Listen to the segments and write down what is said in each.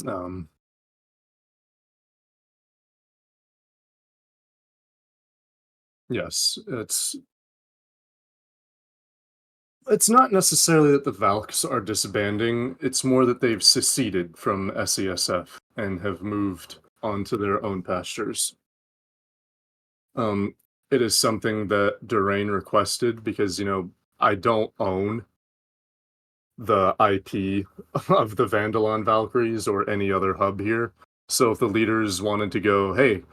Um, yes, it's not necessarily that the Valks are disbanding, it's more that they've seceded from SESF and have moved onto their own pastures. Um, it is something that Durain requested because, I don't own the IP of the Vandalon Valkyries or any other hub here. So if the leaders wanted to go, hey,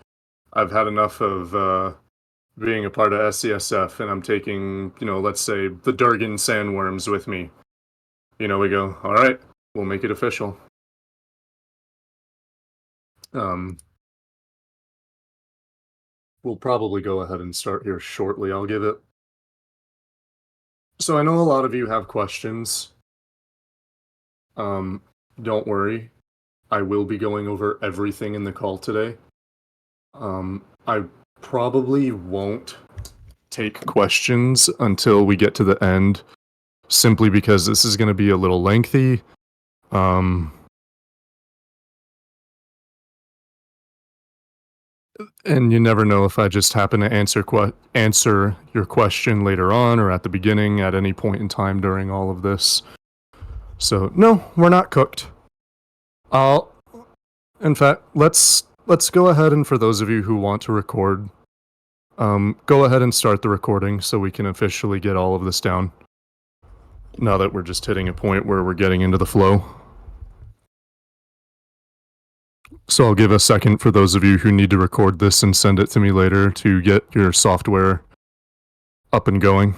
I've had enough of being a part of SCSF and I'm taking, let's say the Durgan Sandworms with me, we go, all right, we'll make it official. Um, we'll probably go ahead and start here shortly. I'll give it. So I know a lot of you have questions. Um, don't worry. I will be going over everything in the call today. I probably won't take questions until we get to the end, simply because this is going to be a little lengthy. And you never know if I just happen to answer your question later on or at the beginning at any point in time during all of this. So no, we're not cooked. I'll in fact, let's go ahead, and for those of you who want to record, go ahead and start the recording so we can officially get all of this down. Now that we're just hitting a point where we're getting into the flow. So I'll give a second for those of you who need to record this and send it to me later to get your software up and going.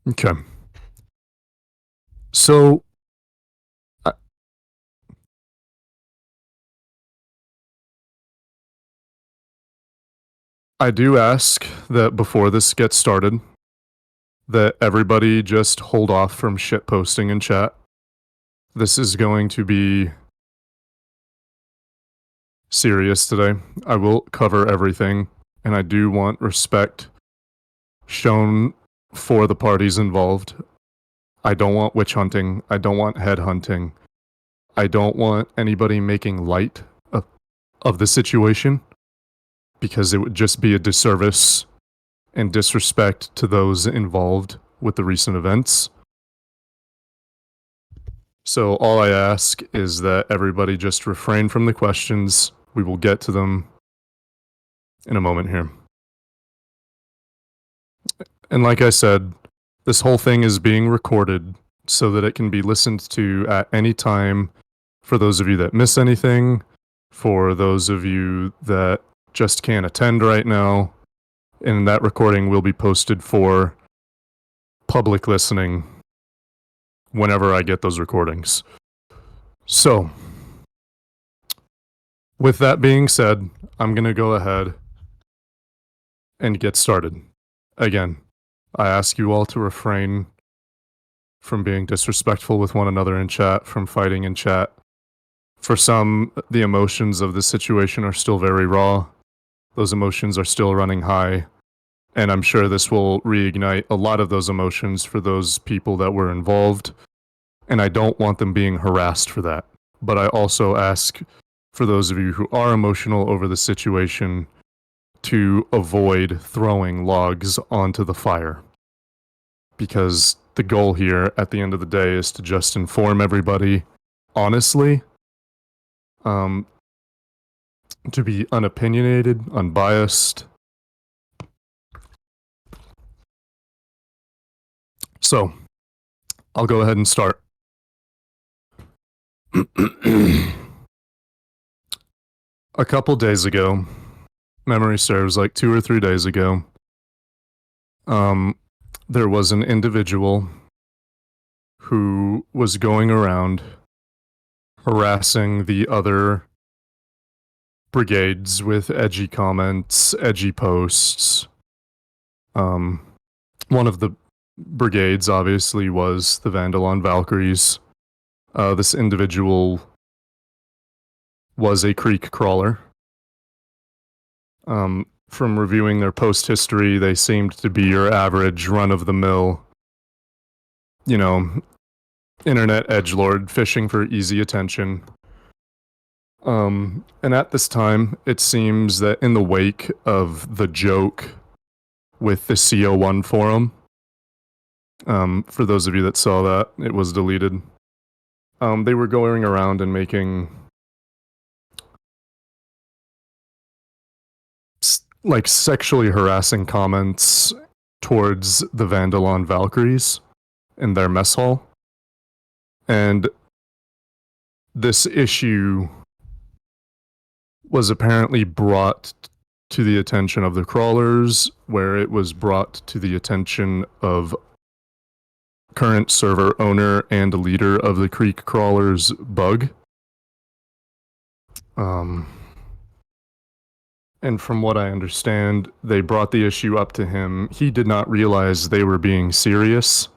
Okay. So I do ask that before this gets started, that everybody just hold off from shit posting in chat. This is going to be serious today. I will cover everything, and I do want respect shown for the parties involved. I don't want witch hunting. I don't want head hunting. I don't want anybody making light of the situation, because it would just be a disservice and disrespect to those involved with the recent events. So all I ask is that everybody just refrain from the questions. We will get to them in a moment here. And like I said, this whole thing is being recorded so that it can be listened to at any time for those of you that miss anything, for those of you that just can't attend right now. And that recording will be posted for public listening whenever I get those recordings. So, with that being said, I'm going to go ahead and get started. Again, I ask you all to refrain from being disrespectful with one another in chat, from fighting in chat. For some, the emotions of the situation are still very raw. Those emotions are still running high. And I'm sure this will reignite a lot of those emotions for those people that were involved. And I don't want them being harassed for that. But I also ask for those of you who are emotional over the situation to avoid throwing logs onto the fire. Because the goal here at the end of the day is to just inform everybody honestly, to be unopinionated, unbiased. So, I'll go ahead and start. A couple days ago, memory serves, like 2 or 3 days ago, there was an individual who was going around harassing the other brigades with edgy comments, edgy posts. One of the brigades obviously was the Vandalon Valkyries. This individual was a creek crawler. from reviewing their post history, they seemed to be your average run of the mill, you know, internet edgelord fishing for easy attention. And at this time, it seems that in the wake of the joke with the CO1 forum, for those of you that saw that, it was deleted. They were going around and making like sexually harassing comments towards the Vandalon Valkyries in their mess hall. And this issue was apparently brought to the attention of the crawlers, where it was brought to the attention of current server owner and leader of the Creek Crawlers, Bug. And from what I understand, they brought the issue up to him. He did not realize they were being serious.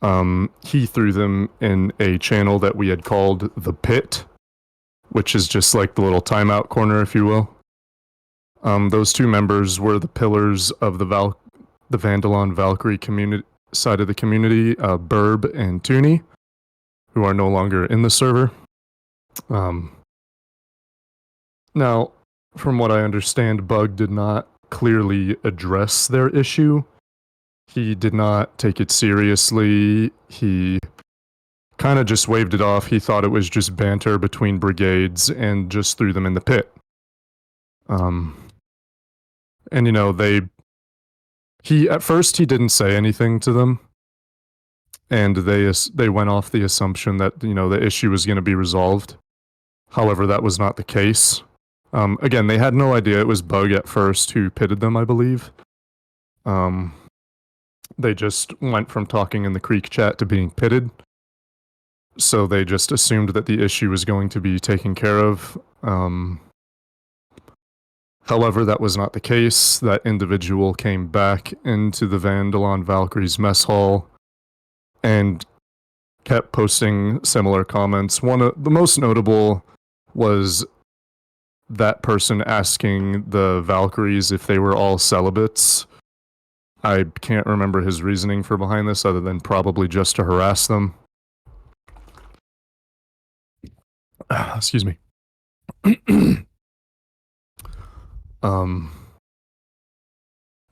He threw them in a channel that we had called the Pit, which is just like the little timeout corner, if you will. Those two members were the pillars of the Vandalon Valkyrie community side of the community, Burb and Tooney, who are no longer in the server. Now, from what I understand, Bug did not clearly address their issue. He did not take it seriously. He kind of just waved it off. He thought it was just banter between brigades and just threw them in the pit. And you know, at first he didn't say anything to them, and they went off the assumption that, you know, the issue was going to be resolved. However, that was not the case. Again, they had no idea it was Bug at first who pitted them, I believe. They just went from talking in the Creek chat to being pitted. So they just assumed that the issue was going to be taken care of. However, that was not the case. That individual came back into the Vandalon Valkyries mess hall and kept posting similar comments. One of the most notable was that person asking the Valkyries if they were all celibates. I can't remember his reasoning for behind this other than probably just to harass them. Excuse me. And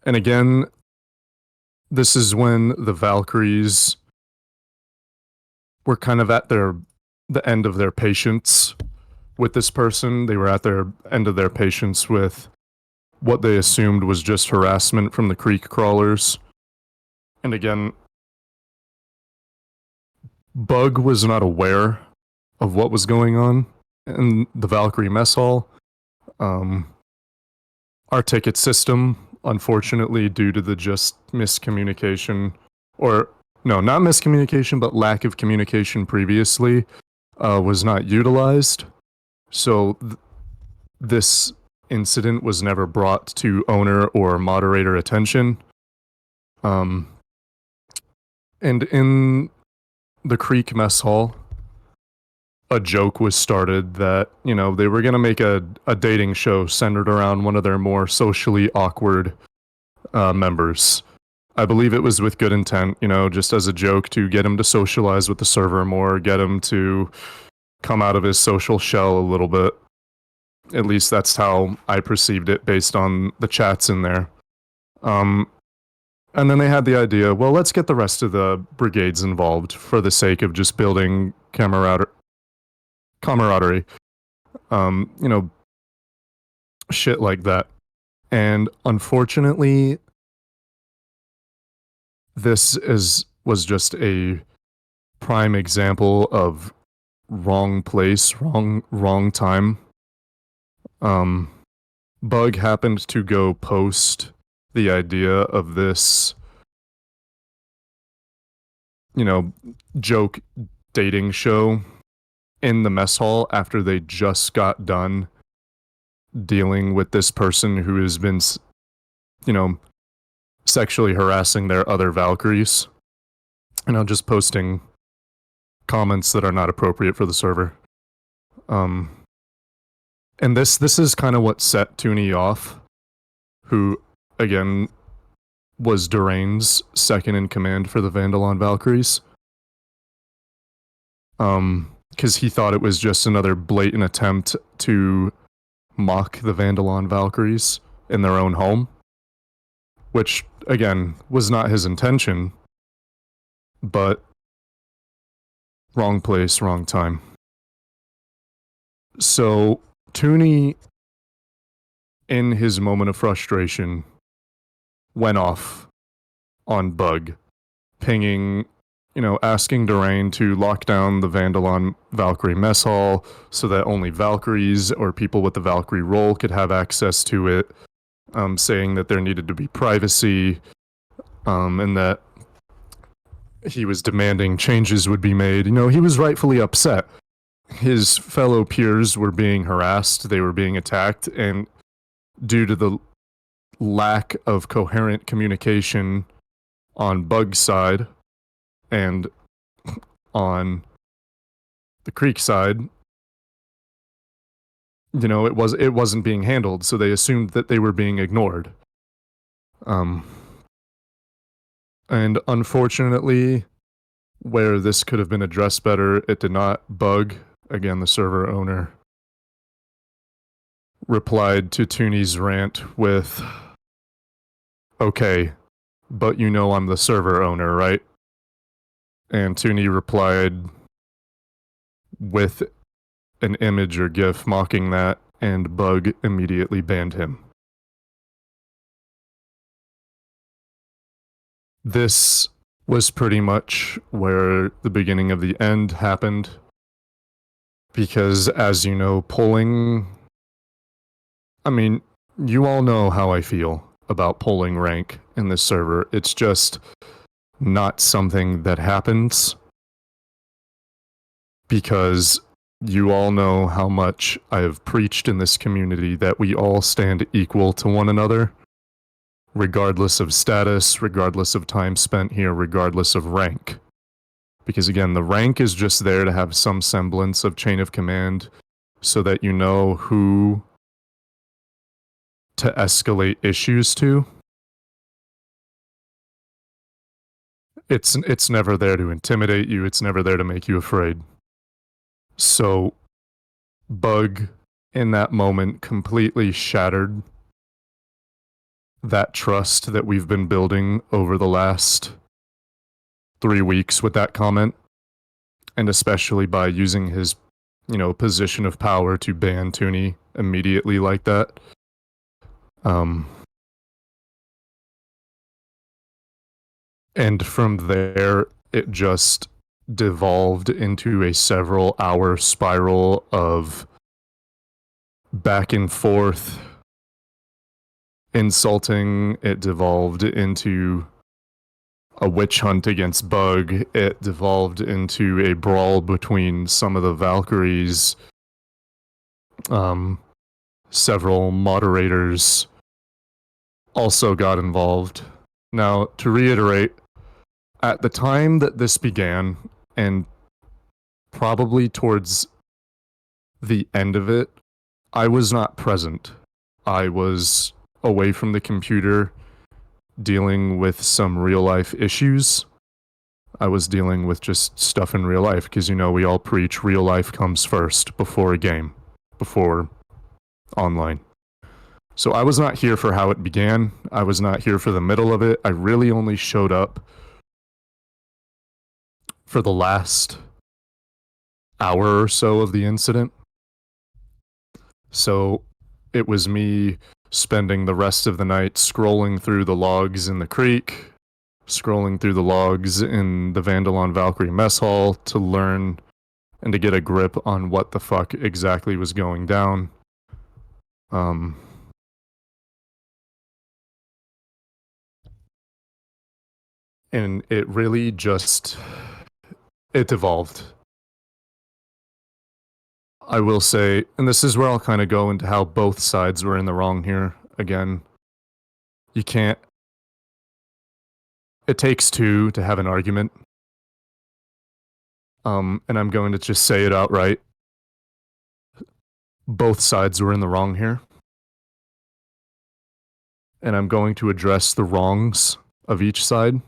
again, this is when the Valkyries were kind of at the end of their patience with this person. They were at their end of their patience with what they assumed was just harassment from the Creek Crawlers. And again, Bug was not aware of what was going on in the Valkyrie mess hall. Our ticket system, unfortunately, due to the just miscommunication, or no, not miscommunication, but lack of communication previously, was not utilized. So this incident was never brought to owner or moderator attention. And in the Creek mess hall, a joke was started that, you know, they were going to make a dating show centered around one of their more socially awkward members. I believe it was with good intent, you know, just as a joke to get him to socialize with the server more, get him to come out of his social shell a little bit. At least that's how I perceived it based on the chats in there. And then they had the idea, well, let's get the rest of the brigades involved for the sake of just building camaraderie. You know, shit like that. And unfortunately, this was just a prime example of wrong place, wrong time. Bug happened to go post the idea of this, you know, joke dating show in the mess hall after they just got done dealing with this person who has been, you know, sexually harassing their other Valkyries. You know, just posting comments that are not appropriate for the server. And this is kind of what set Tooney off. who, again, was Durain's second in command for the Vandalon Valkyries. Because he thought it was just another blatant attempt to mock the Vandalon Valkyries in their own home, which, again, was not his intention, but wrong place, wrong time. So, Tooney, in his moment of frustration, went off on Bug, pinging, asking Durain to lock down the Vandalon Valkyrie mess hall so that only Valkyries or people with the Valkyrie role could have access to it, saying that there needed to be privacy, and that he was demanding changes would be made. He was rightfully upset. His fellow peers were being harassed, they were being attacked, and due to the lack of coherent communication on Bug's side and on the Creek side, it wasn't being handled, so they assumed that they were being ignored. And unfortunately, where this could have been addressed better, it did not. Bug, again, the server owner, replied to Tooney's rant with, "Okay, but I'm the server owner, right?" And Tooney replied with an image or GIF mocking that, and Bug immediately banned him. This was pretty much where the beginning of the end happened, because as you know, polling, you all know how I feel about polling rank in this server. It's just not something that happens, because you all know how much I have preached in this community that we all stand equal to one another, regardless of status, regardless of time spent here, regardless of rank. Because again, the rank is just there to have some semblance of chain of command so that you know who to escalate issues to. It's never there to intimidate you, it's never there to make you afraid. So, Bug, in that moment, completely shattered that trust that we've been building over the last 3 weeks with that comment, and especially by using his, position of power to ban Tooney immediately like that. And from there, it just devolved into a several-hour spiral of back and forth insulting. It devolved into a witch hunt against Bug. It devolved into a brawl between some of the Valkyries. Several moderators also got involved. Now, to reiterate, at the time that this began, and probably towards the end of it, I was not present. I was away from the computer dealing with some real life issues. I was dealing with just stuff in real life, because we all preach real life comes first before a game, before online. So I was not here for how it began. I was not here for the middle of it. I really only showed up for the last hour or so of the incident. So it was me spending the rest of the night scrolling through the logs in the creek, scrolling through the logs in the Vandalon Valkyrie mess hall to learn and to get a grip on what the fuck exactly was going down. And it really just, it devolved. I will say, and this is where I'll kind of go into how both sides were in the wrong here. Again, you can't, it takes two to have an argument. And I'm going to just say it outright. Both sides were in the wrong here. and I'm going to address the wrongs of each side.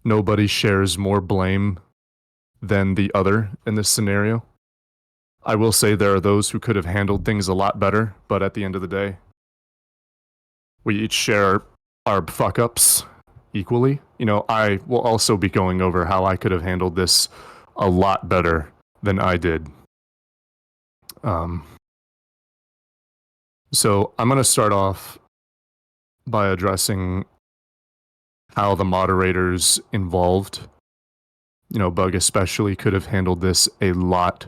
Nobody shares more blame than the other in this scenario. I will say there are those who could have handled things a lot better, but at the end of the day, we each share our fuck ups equally. You know, I will also be going over how I could have handled this a lot better than I did. So I'm going to start off by addressing how the moderators involved, you know, Bug especially, could have handled this a lot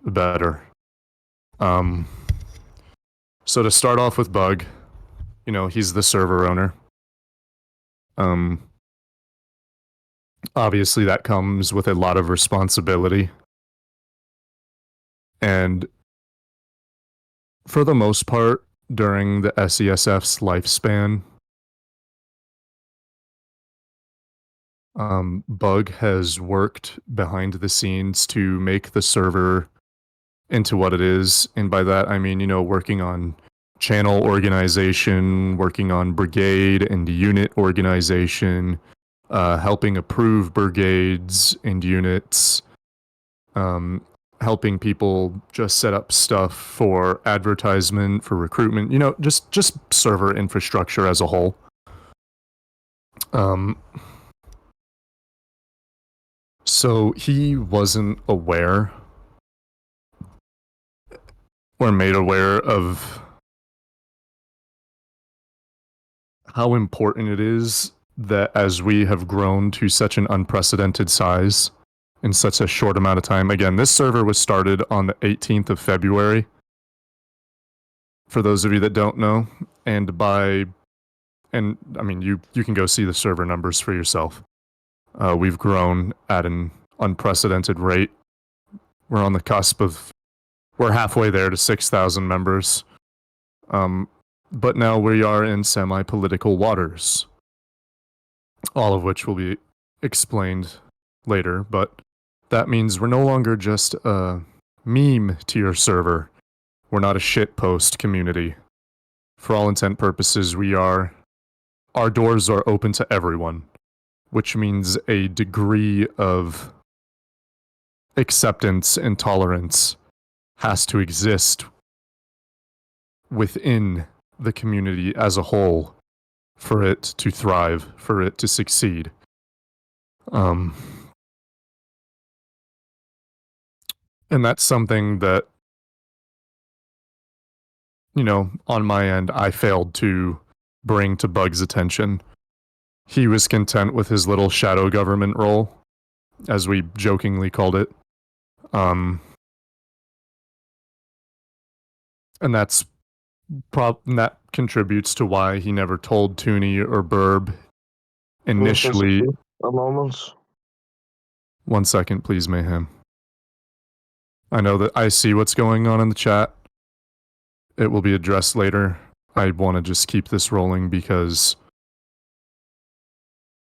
better. So to start off with Bug, you know, he's the server owner. Obviously that comes with a lot of responsibility. And for the most part, during the SESF's lifespan, Bug has worked behind the scenes to make the server into what it is. And by that, I mean, you know, working on channel organization, working on brigade and unit organization, helping approve brigades and units, helping people just set up stuff for advertisement, for recruitment, you know, just server infrastructure as a whole. So he wasn't aware or made aware of how important it is that as we have grown to such an unprecedented size in such a short amount of time. Again, this server was started on the 18th of February, for those of you that don't know. And I mean, you can go see the server numbers for yourself. We've grown at an unprecedented rate. We're on the cusp of, we're halfway there to 6,000 members. But now we are in semi-political waters, all of which will be explained later. But that means we're no longer just a meme tier server. We're not a shitpost community. For all intent purposes, our doors are open to everyone, which means a degree of acceptance and tolerance has to exist within the community as a whole for it to thrive, for it to succeed. And that's something that, you know, on my end, I failed to bring to Bug's attention. He was content with his little shadow government role, as we jokingly called it. And that contributes to why he never told Tooney or Burb initially. A moment. 1 second, please, Mayhem. I know that I see what's going on in the chat. It will be addressed later. I want to just keep this rolling because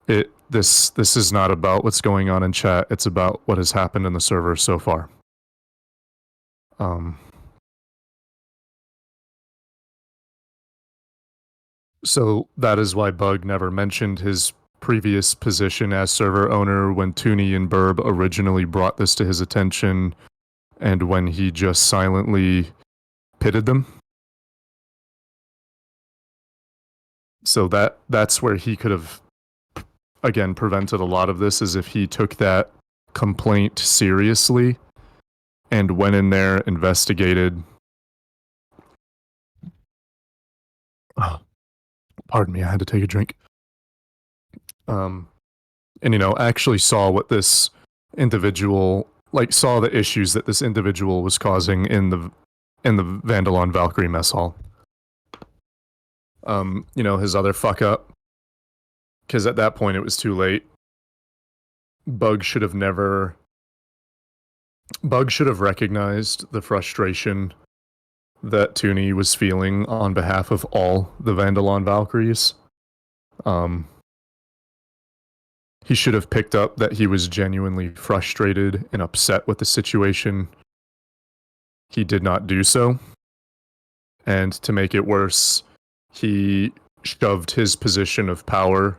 this is not about what's going on in chat. It's about what has happened in the server so far. So that is why Bug never mentioned his previous position as server owner when Tooney and Burb originally brought this to his attention, and when he just silently pitted them. So that's where he could have, again, prevented a lot of this, is if he took that complaint seriously and went in there, investigated. Oh, pardon me, I had to take a drink. And, you know, actually saw what this individual, like, saw the issues that this individual was causing in the Vandalon Valkyrie mess hall. You know, his other fuck up, because at that point it was too late. Bug should have recognized the frustration that Tooney was feeling on behalf of all the Vandalon Valkyries. He should have picked up that he was genuinely frustrated and upset with the situation. He did not do so. And to make it worse, he shoved his position of power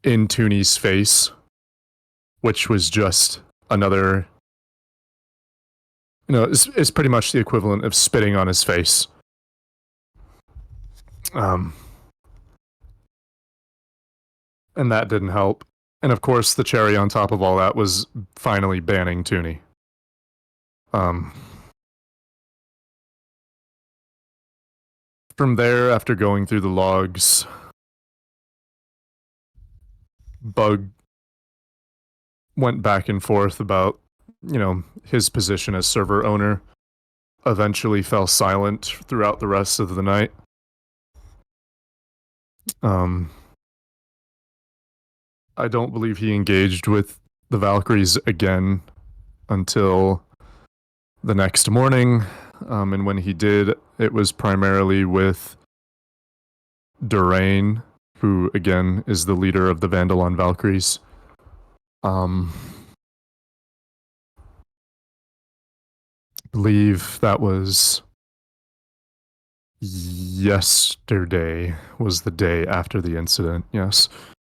in Tooney's face, which was just another, it's pretty much the equivalent of spitting on his face. And that didn't help. And of course, the cherry on top of all that was finally banning Tooney. From there, after going through the logs, Bug went back and forth about, his position as server owner, eventually fell silent throughout the rest of the night. I don't believe he engaged with the Valkyries again until the next morning. And when he did, it was primarily with Durain, who again is the leader of the Vandalon Valkyries. I believe that was yesterday, was the day after the incident. Yes.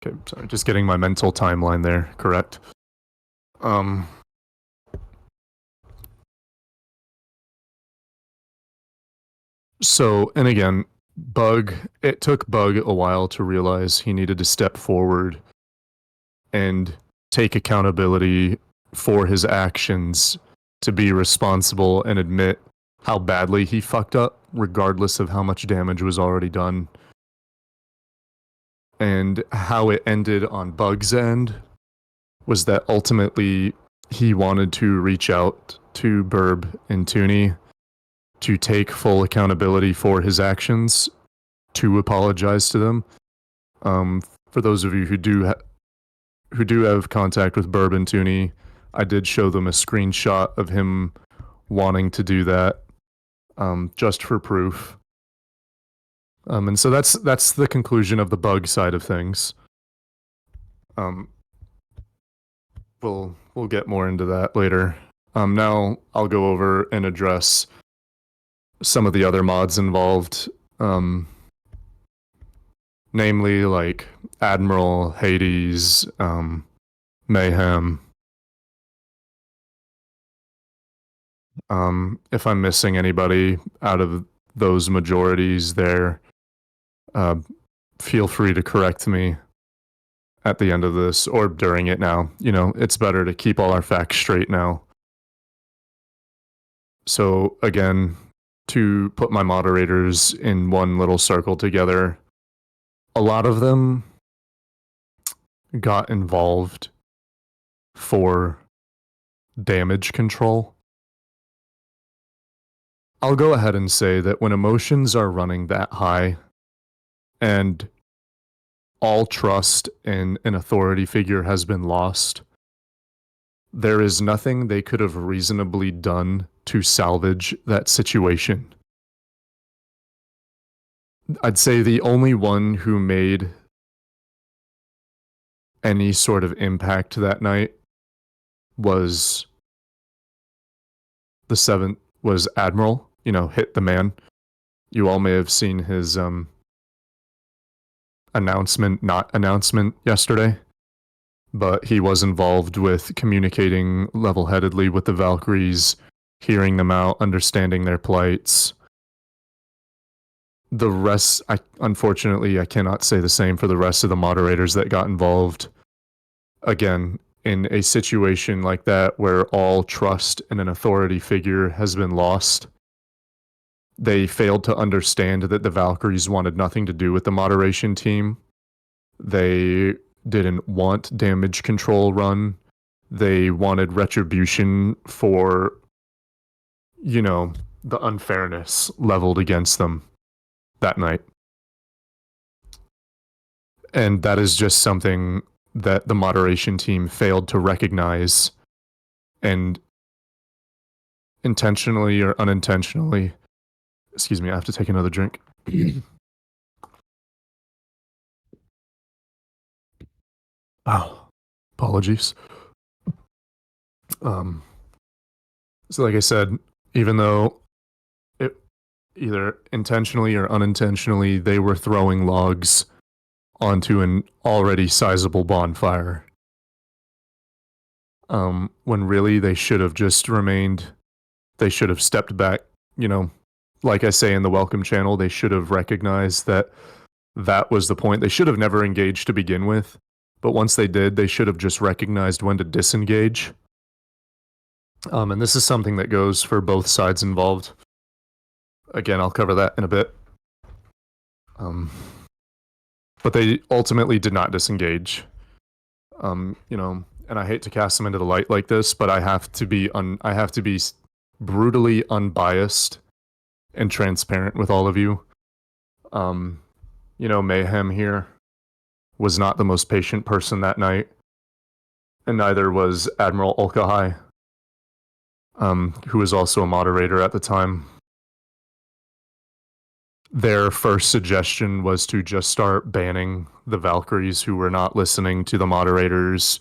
Okay, sorry, just getting my mental timeline there correct. So, and again, it took Bug a while to realize he needed to step forward and take accountability for his actions, to be responsible and admit how badly he fucked up, regardless of how much damage was already done. And how it ended on Bug's end was that ultimately he wanted to reach out to Burb and Tooney to take full accountability for his actions, to apologize to them. For those of you who do have contact with Burb and Tooney, I did show them a screenshot of him wanting to do that, just for proof. And so that's the conclusion of the Bug side of things. We'll get more into that later. Now I'll go over and address some of the other mods involved, namely like Admiral, Hades, Mayhem. If I'm missing anybody out of those majorities there, feel free to correct me at the end of this or during it now. It's better to keep all our facts straight now. So again, to put my moderators in one little circle together, a lot of them got involved for damage control. I'll go ahead and say that when emotions are running that high and all trust in an authority figure has been lost, there is nothing they could have reasonably done to salvage that situation. I'd say the only one who made any sort of impact that night was Admiral, Hit the Man. You all may have seen his announcement yesterday, but he was involved with communicating level-headedly with the Valkyries, hearing them out, understanding their plights. The rest, unfortunately, I cannot say the same for the rest of the moderators that got involved. Again, in a situation like that where all trust in an authority figure has been lost, they failed to understand that the Valkyries wanted nothing to do with the moderation team. They didn't want damage control run. They wanted retribution for, the unfairness leveled against them that night. And that is just something that the moderation team failed to recognize, and intentionally or unintentionally, excuse me, I have to take another drink. Oh, apologies. So like I said, even though either intentionally or unintentionally, they were throwing logs onto an already sizable bonfire. When really they should have just remained, they should have stepped back, you know, like I say in the welcome channel, they should have recognized that that was the point. They should have never engaged to begin with, but once they did, they should have just recognized when to disengage. And this is something that goes for both sides involved. Again, I'll cover that in a bit. But they ultimately did not disengage. You know, and I hate to cast them into the light like this, but I have to be brutally unbiased and transparent with all of you. You know, Mayhem here was not the most patient person that night, and neither was Admiral Ulkahai, who was also a moderator at the time. Their first suggestion was to just start banning the Valkyries who were not listening to the moderators,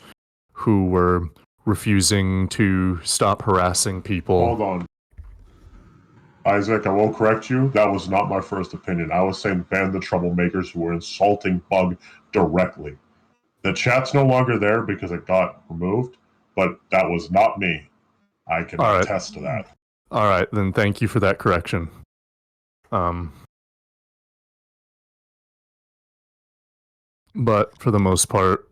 who were refusing to stop harassing people. Hold on. Isaac, I will correct you. That was not my first opinion. I was saying ban the troublemakers who were insulting Bug directly. The chat's no longer there because it got removed, but that was not me. I can attest to that. All right, then thank you for that correction. But for the most part,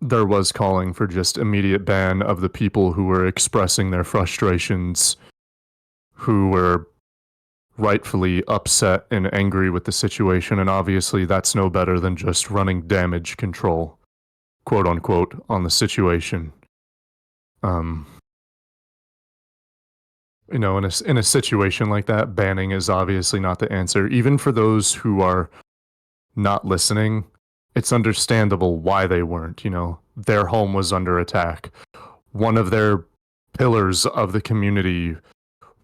there was calling for just immediate ban of the people who were expressing their frustrations, who were rightfully upset and angry with the situation, and obviously that's no better than just running damage control, quote unquote, on the situation. You know, in a situation like that, banning is obviously not the answer. Even for those who are not listening, it's understandable why they weren't. You know, their home was under attack. One of their pillars of the community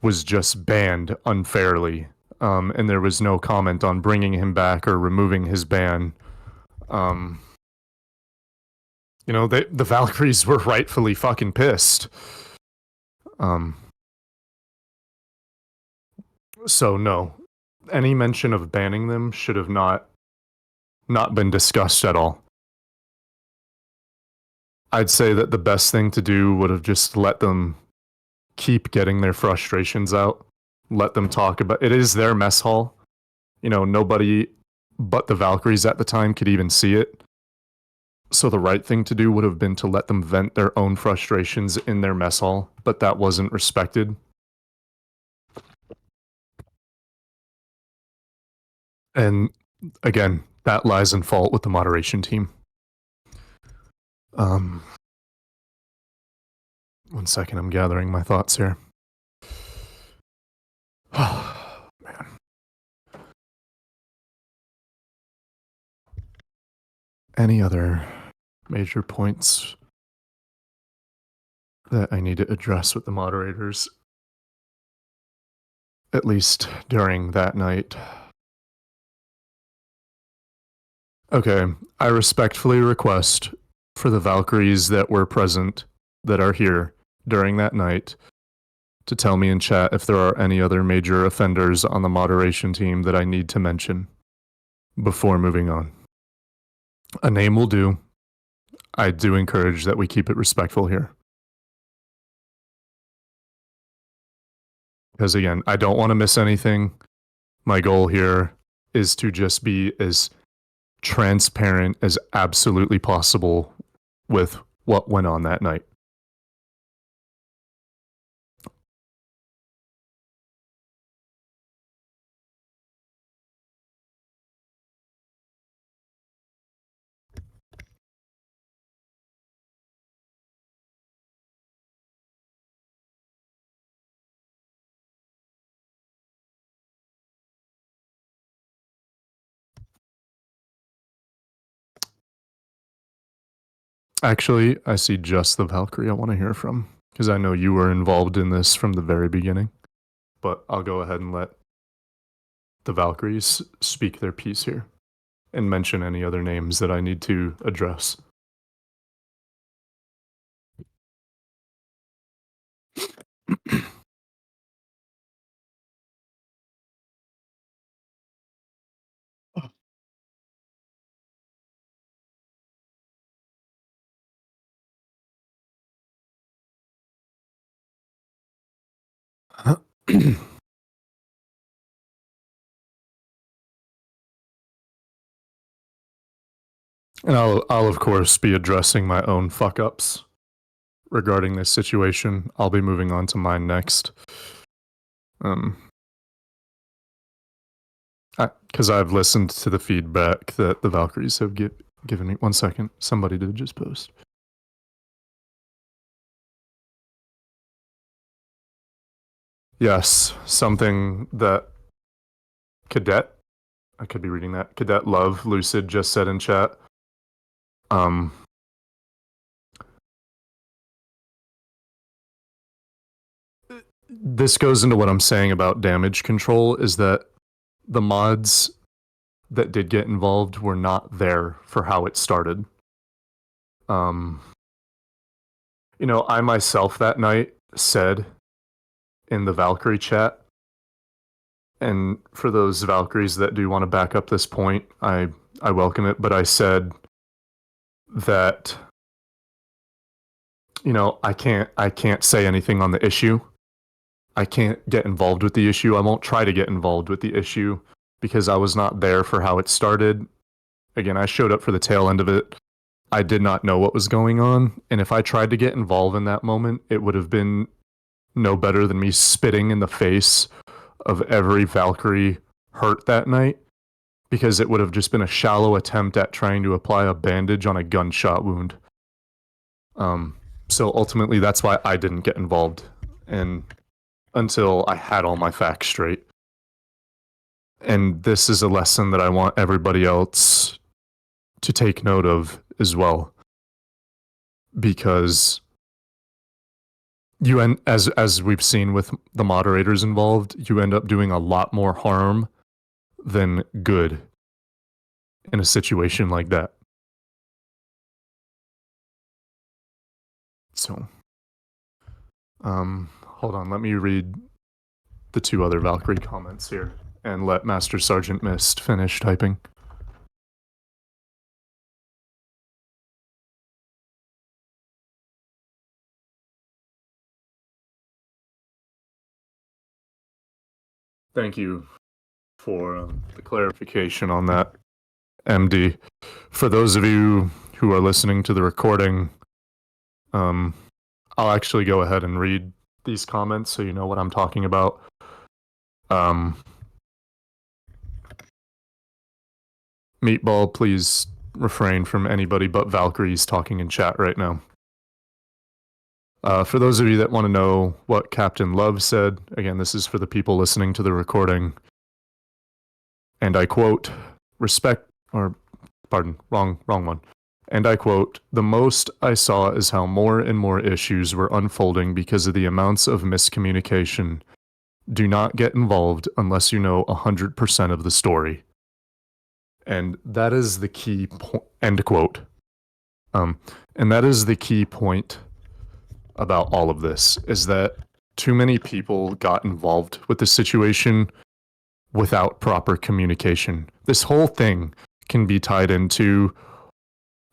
was just banned unfairly, and there was no comment on bringing him back or removing his ban. You know, the Valkyries were rightfully fucking pissed. So no, any mention of banning them should have not been discussed at all. I'd say that the best thing to do would have just let them keep getting their frustrations out. Let them talk about it. Is their mess hall. You know, nobody but the Valkyries at the time could even see it. So the right thing to do would have been to let them vent their own frustrations in their mess hall, but that wasn't respected. And again, that lies in fault with the moderation team. One second, I'm gathering my thoughts here. Man. Any other major points that I need to address with the moderators? At least during that night. Okay, I respectfully request for the Valkyries that were present, that are here during that night, to tell me in chat if there are any other major offenders on the moderation team that I need to mention before moving on. A name will do. I do encourage that we keep it respectful here. Because again, I don't want to miss anything. My goal here is to just be as transparent as absolutely possible with what went on that night. Actually, I see just the Valkyrie I want to hear from, because I know you were involved in this from the very beginning. But I'll go ahead and let the Valkyries speak their piece here and mention any other names that I need to address. And I'll of course be addressing my own fuck ups regarding this situation. I'll be moving on to mine next. Because I've listened to the feedback that the Valkyries have given me. 1 second, somebody did just post. Yes, something that Cadet, I could be reading that, Cadet Love Lucid just said in chat. This goes into what I'm saying about damage control, is that the mods that did get involved were not there for how it started. You know, I myself that night said in the Valkyrie chat, and for those Valkyries that do want to back up this point, I welcome it, but I said that, you know, I can't say anything on the issue. I can't get involved with the issue. I won't try to get involved with the issue because I was not there for how it started. Again, I showed up for the tail end of it. I did not know what was going on, and if I tried to get involved in that moment, it would have been no better than me spitting in the face of every Valkyrie hurt that night, because it would have just been a shallow attempt at trying to apply a bandage on a gunshot wound. So ultimately, that's why I didn't get involved, and until I had all my facts straight. And this is a lesson that I want everybody else to take note of as well, because you end, as we've seen with the moderators involved, you end up doing a lot more harm than good in a situation like that. So, hold on, let me read the two other Valkyrie comments here and let Master Sergeant Mist finish typing. Thank you for the clarification on that, MD. For those of you who are listening to the recording, I'll actually go ahead and read these comments so you know what I'm talking about. Meatball, please refrain from anybody but Valkyries talking in chat right now. For those of you that want to know what Captain Love said, again, this is for the people listening to the recording. And I quote, wrong one. And I quote, "The most I saw is how more and more issues were unfolding because of the amounts of miscommunication. Do not get involved unless you know 100% of the story." And that is the key point, end quote. And that is the key point about all of this, is that too many people got involved with the situation without proper communication. This whole thing can be tied into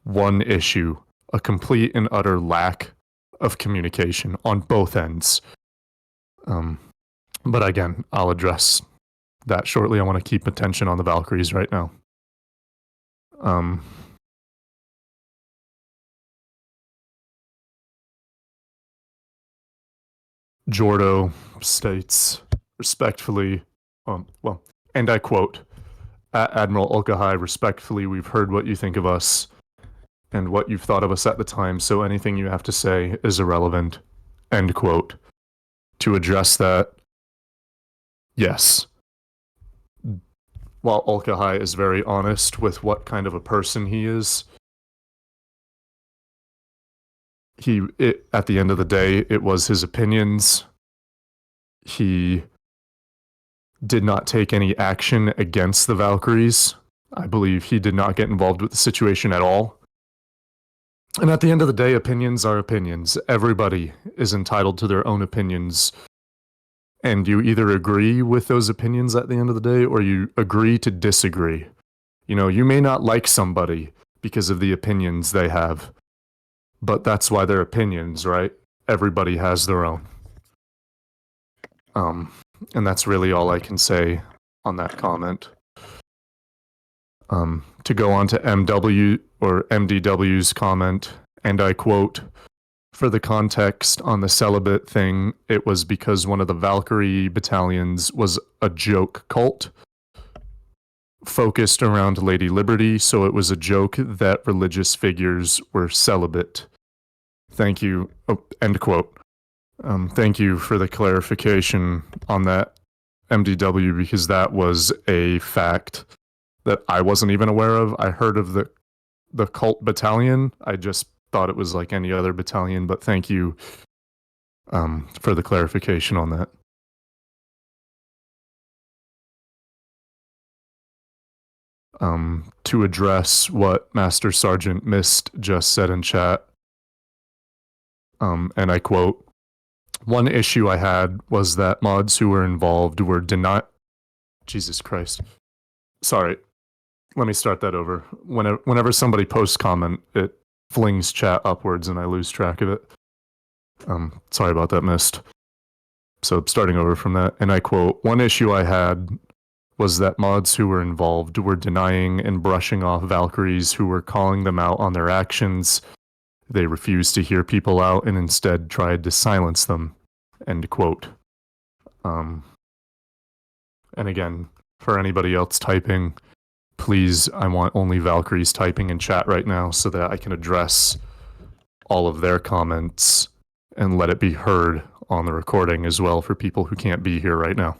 one issue: a complete and utter lack of communication on both ends. But again, I'll address that shortly. I want to keep attention on the Valkyries right now. Jordo states respectfully, and I quote, "Admiral Ulkahai, respectfully, we've heard what you think of us and what you've thought of us at the time, so anything you have to say is irrelevant." End quote. To address that, yes. While Ulkahai is very honest with what kind of a person he is, at the end of the day, it was his opinions. He did not take any action against the Valkyries. I believe he did not get involved with the situation at all. And at the end of the day, opinions are opinions. Everybody is entitled to their own opinions. And you either agree with those opinions at the end of the day, or you agree to disagree. You know, you may not like somebody because of the opinions they have, but that's why they're opinions, right? Everybody has their own. And that's really all I can say on that comment. To go on to MW or MDW's comment, and I quote, for the context on the celibate thing, it was because one of the Valkyrie battalions was a joke cult focused around Lady Liberty, so it was a joke that religious figures were celibate. Thank you. Oh, end quote. Thank you for the clarification on that, MDW, because that was a fact that I wasn't even aware of. I heard of the cult battalion. I just thought it was like any other battalion, but thank you for the clarification on that. To address what Master Sergeant Mist just said in chat, and I quote, one issue I had was that mods who were involved were denied. Jesus Christ. Sorry. Let me start that over. Whenever somebody posts comment, it flings chat upwards and I lose track of it. Sorry about that, Mist. So starting over from that, and I quote, one issue I had was that mods who were involved were denying and brushing off Valkyries who were calling them out on their actions. They refused to hear people out and instead tried to silence them. End quote. And again, for anybody else typing, please, I want only Valkyries typing in chat right now so that I can address all of their comments and let it be heard on the recording as well for people who can't be here right now.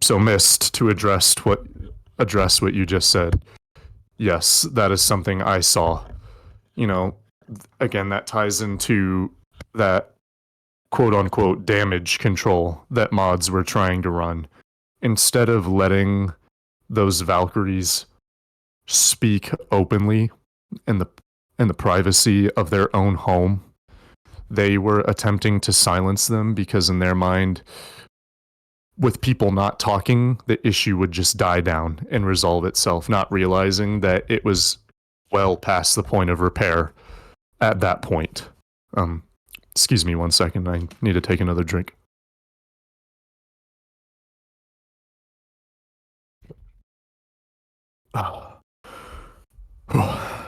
So Mist, to address what you just said. Yes, that is something I saw. You know, again, that ties into that quote unquote damage control that mods were trying to run. Instead of letting those Valkyries speak openly in the privacy of their own home, they were attempting to silence them because in their mind, with people not talking, the issue would just die down and resolve itself, not realizing that it was well past the point of repair at that point. Excuse me 1 second. I need to take another drink.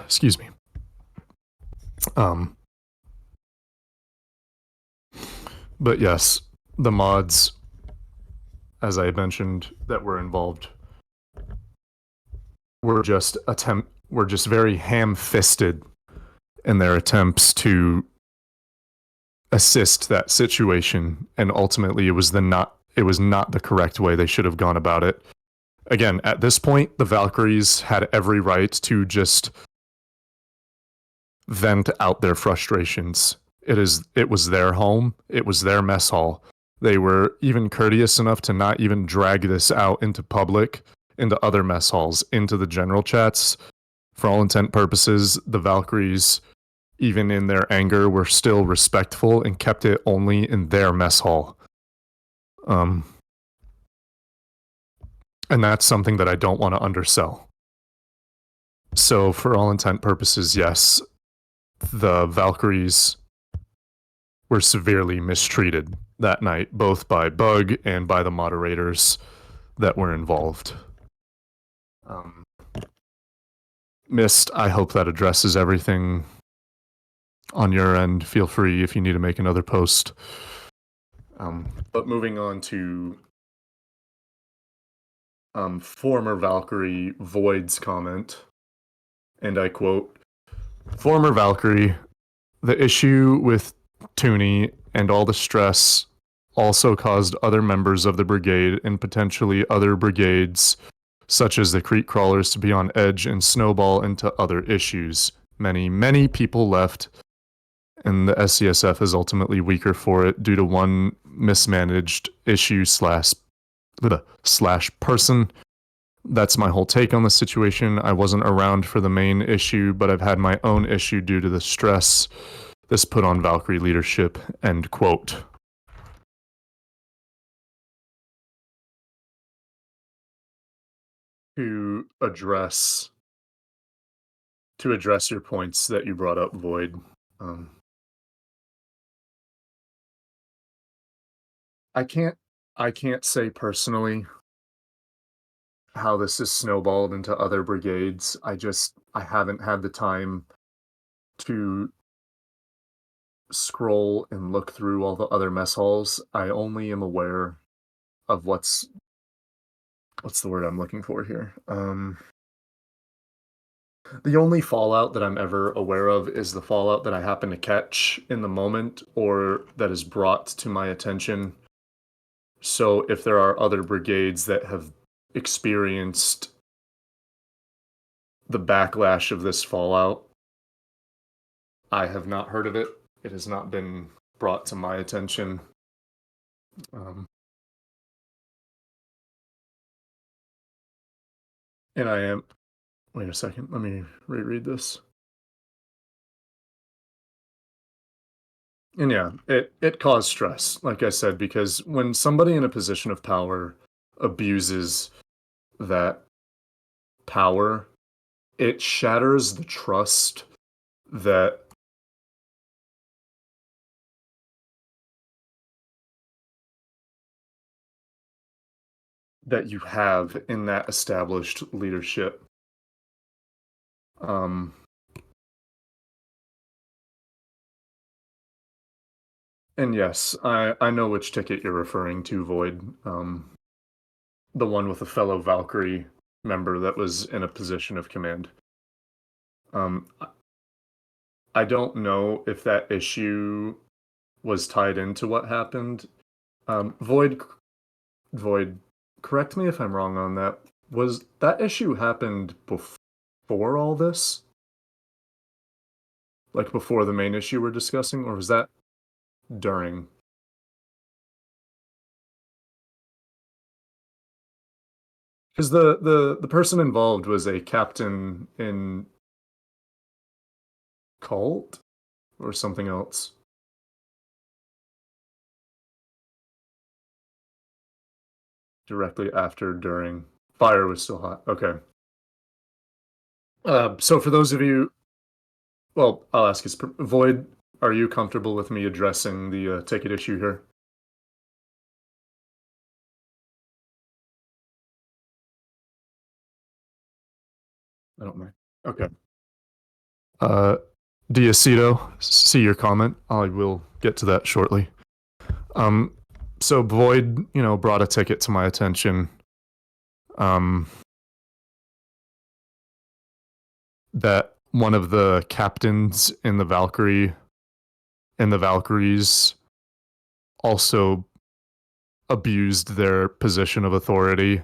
Excuse me. But yes, the mods, as I mentioned, that were involved were just very ham-fisted in their attempts to assist that situation, and ultimately it was not the correct way they should have gone about it. Again, at this point, the Valkyries had every right to just vent out their frustrations. It was their home, it was their mess hall. They were even courteous enough to not even drag this out into public, into other mess halls, into the general chats. For all intent purposes, the Valkyries, even in their anger, were still respectful and kept it only in their mess hall. And that's something that I don't want to undersell. So for all intent purposes, yes, the Valkyries were severely mistreated that night, both by Bug and by the moderators that were involved. Mist, I hope that addresses everything on your end. Feel free if you need to make another post. But moving on to former Valkyrie Void's comment, and I quote, former Valkyrie, the issue with Tooney and all the stress also caused other members of the brigade and potentially other brigades, such as the Creek Crawlers, to be on edge and snowball into other issues. Many people left, and the SESF is ultimately weaker for it due to one mismanaged issue slash person. That's my whole take on the situation. I wasn't around for the main issue, but I've had my own issue due to the stress this put on Valkyrie leadership, end quote. To address your points that you brought up, Void, I can't I can't say personally how this has snowballed into other brigades. I haven't had the time to scroll and look through all the other mess halls. I only am aware of what's the word I'm looking for here? The only fallout that I'm ever aware of is the fallout that I happen to catch in the moment or that is brought to my attention. So if there are other brigades that have experienced the backlash of this fallout, I have not heard of it. It has not been brought to my attention. Um, and I am. Wait a second. Let me reread this. And yeah, it caused stress, like I said, because when somebody in a position of power abuses that power, it shatters the trust that you have in that established leadership. Um, and yes, I know which ticket you're referring to, Void. The one with a fellow Valkyrie member that was in a position of command. Um, I don't know if that issue was tied into what happened. Void, correct me if I'm wrong on that. Was that issue happened before all this? Like before the main issue we're discussing, or was that during? Because the person involved was a captain in cult or something else. Directly after, during. Fire was still hot. Okay. So for those of you, well, I'll ask his Void. Are you comfortable with me addressing the ticket issue here? I don't mind. Okay. Uh, Diacito, see your comment. I will get to that shortly. Um, so Void, brought a ticket to my attention. Um, that one of the captains in the Valkyries also abused their position of authority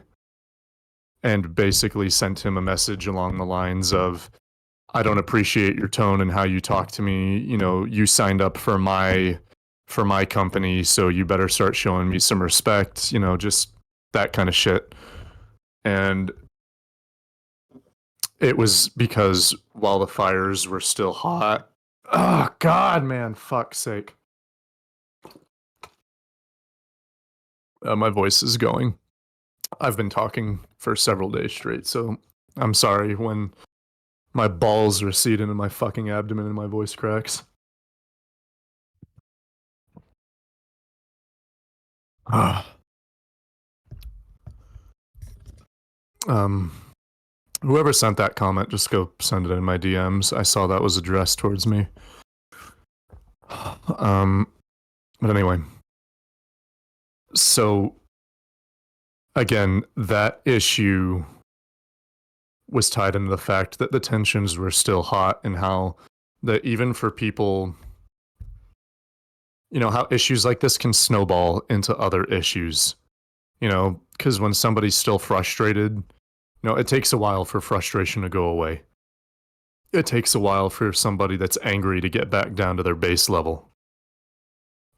and basically sent him a message along the lines of, I don't appreciate your tone and how you talk to me. You signed up for my company, so you better start showing me some respect, just that kind of shit. And it was because while the fires were still hot. Oh god, man, fuck's sake. My voice is going. I've been talking for several days straight, so I'm sorry when my balls recede into my fucking abdomen and my voice cracks. um, Whoever sent that comment, just go send it in my DMs. I saw that was addressed towards me. Um, but anyway, so again, that issue was tied into the fact that the tensions were still hot and how that even for people, how issues like this can snowball into other issues, because when somebody's still frustrated, it takes a while for frustration to go away. It takes a while for somebody that's angry to get back down to their base level.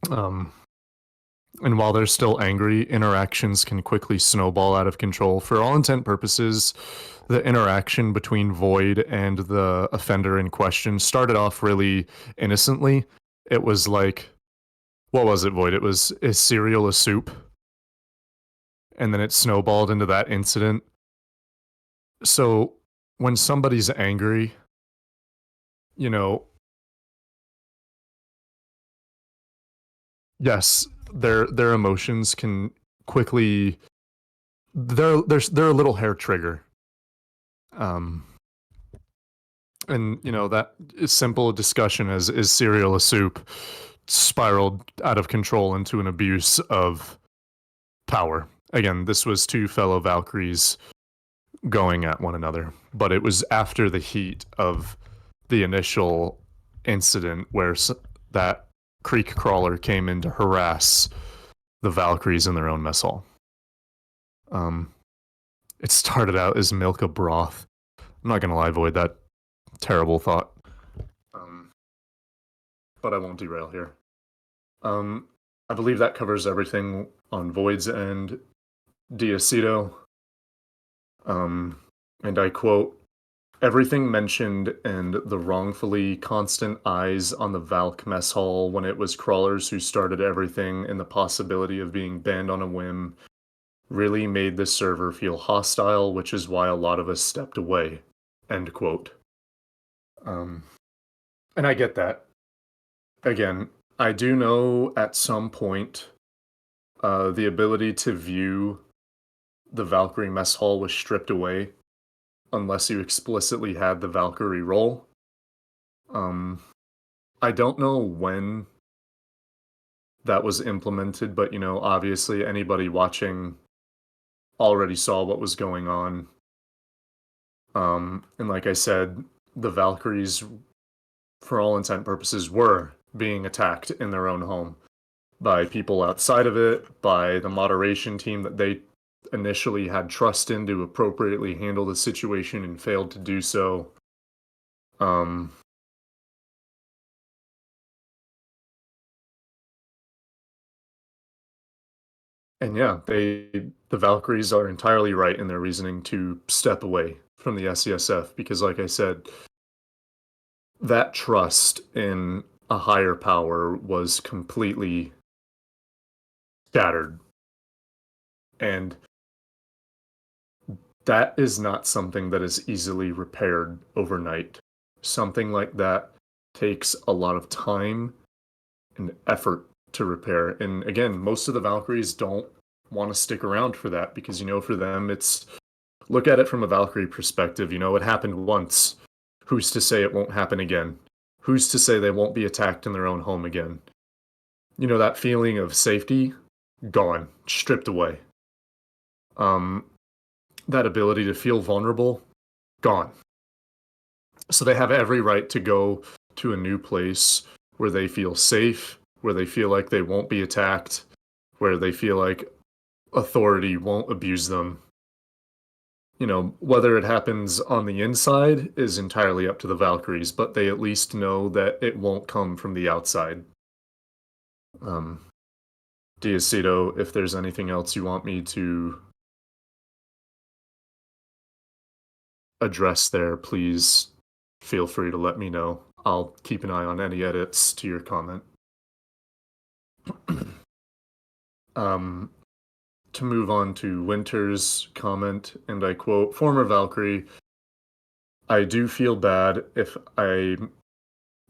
And while they're still angry, interactions can quickly snowball out of control. For all intent purposes, the interaction between Void and the offender in question started off really innocently. It was like, what was it, Void? It was, is cereal a soup? And then it snowballed into that incident. So when somebody's angry, you know, yes, their emotions can quickly they're a little hair trigger. Um, and you know that is simple discussion as is cereal a soup spiraled out of control into an abuse of power. Again, this was two fellow Valkyries going at one another, but it was after the heat of the initial incident where that creek crawler came in to harass the Valkyries in their own mess hall. It started out as milk of broth. I'm not gonna lie, Void, that terrible thought. But I won't derail here. I believe that covers everything on Void's end. Diacito. And I quote, everything mentioned and the wrongfully constant eyes on the Valk mess hall when it was crawlers who started everything and the possibility of being banned on a whim really made the server feel hostile, which is why a lot of us stepped away. End quote. And I get that. Again, I do know at some point the ability to view the Valkyrie mess hall was stripped away unless you explicitly had the Valkyrie role. I don't know when that was implemented, but you know, obviously anybody watching already saw what was going on. And like I said, the Valkyries, for all intent purposes, were being attacked in their own home by people outside of it, by the moderation team that they initially had trust in to appropriately handle the situation and failed to do so. And yeah, the Valkyries are entirely right in their reasoning to step away from the SESF because, like I said, that trust in a higher power was completely shattered. And that is not something that is easily repaired overnight. Something like that takes a lot of time and effort to repair. And again, most of the Valkyries don't want to stick around for that because, you know, for them, it's look at it from a Valkyrie perspective. You know, it happened once. Who's to say it won't happen again? Who's to say they won't be attacked in their own home again? You know, that feeling of safety, gone, stripped away. That ability to feel vulnerable, gone. So they have every right to go to a new place where they feel safe, where they feel like they won't be attacked, where they feel like authority won't abuse them. You know, whether it happens on the inside is entirely up to the Valkyries, but they at least know that it won't come from the outside. Diacito, if there's anything else you want me to address there, please feel free to let me know. I'll keep an eye on any edits to your comment. To move on to Winter's comment, and I quote, former Valkyrie, I do feel bad if I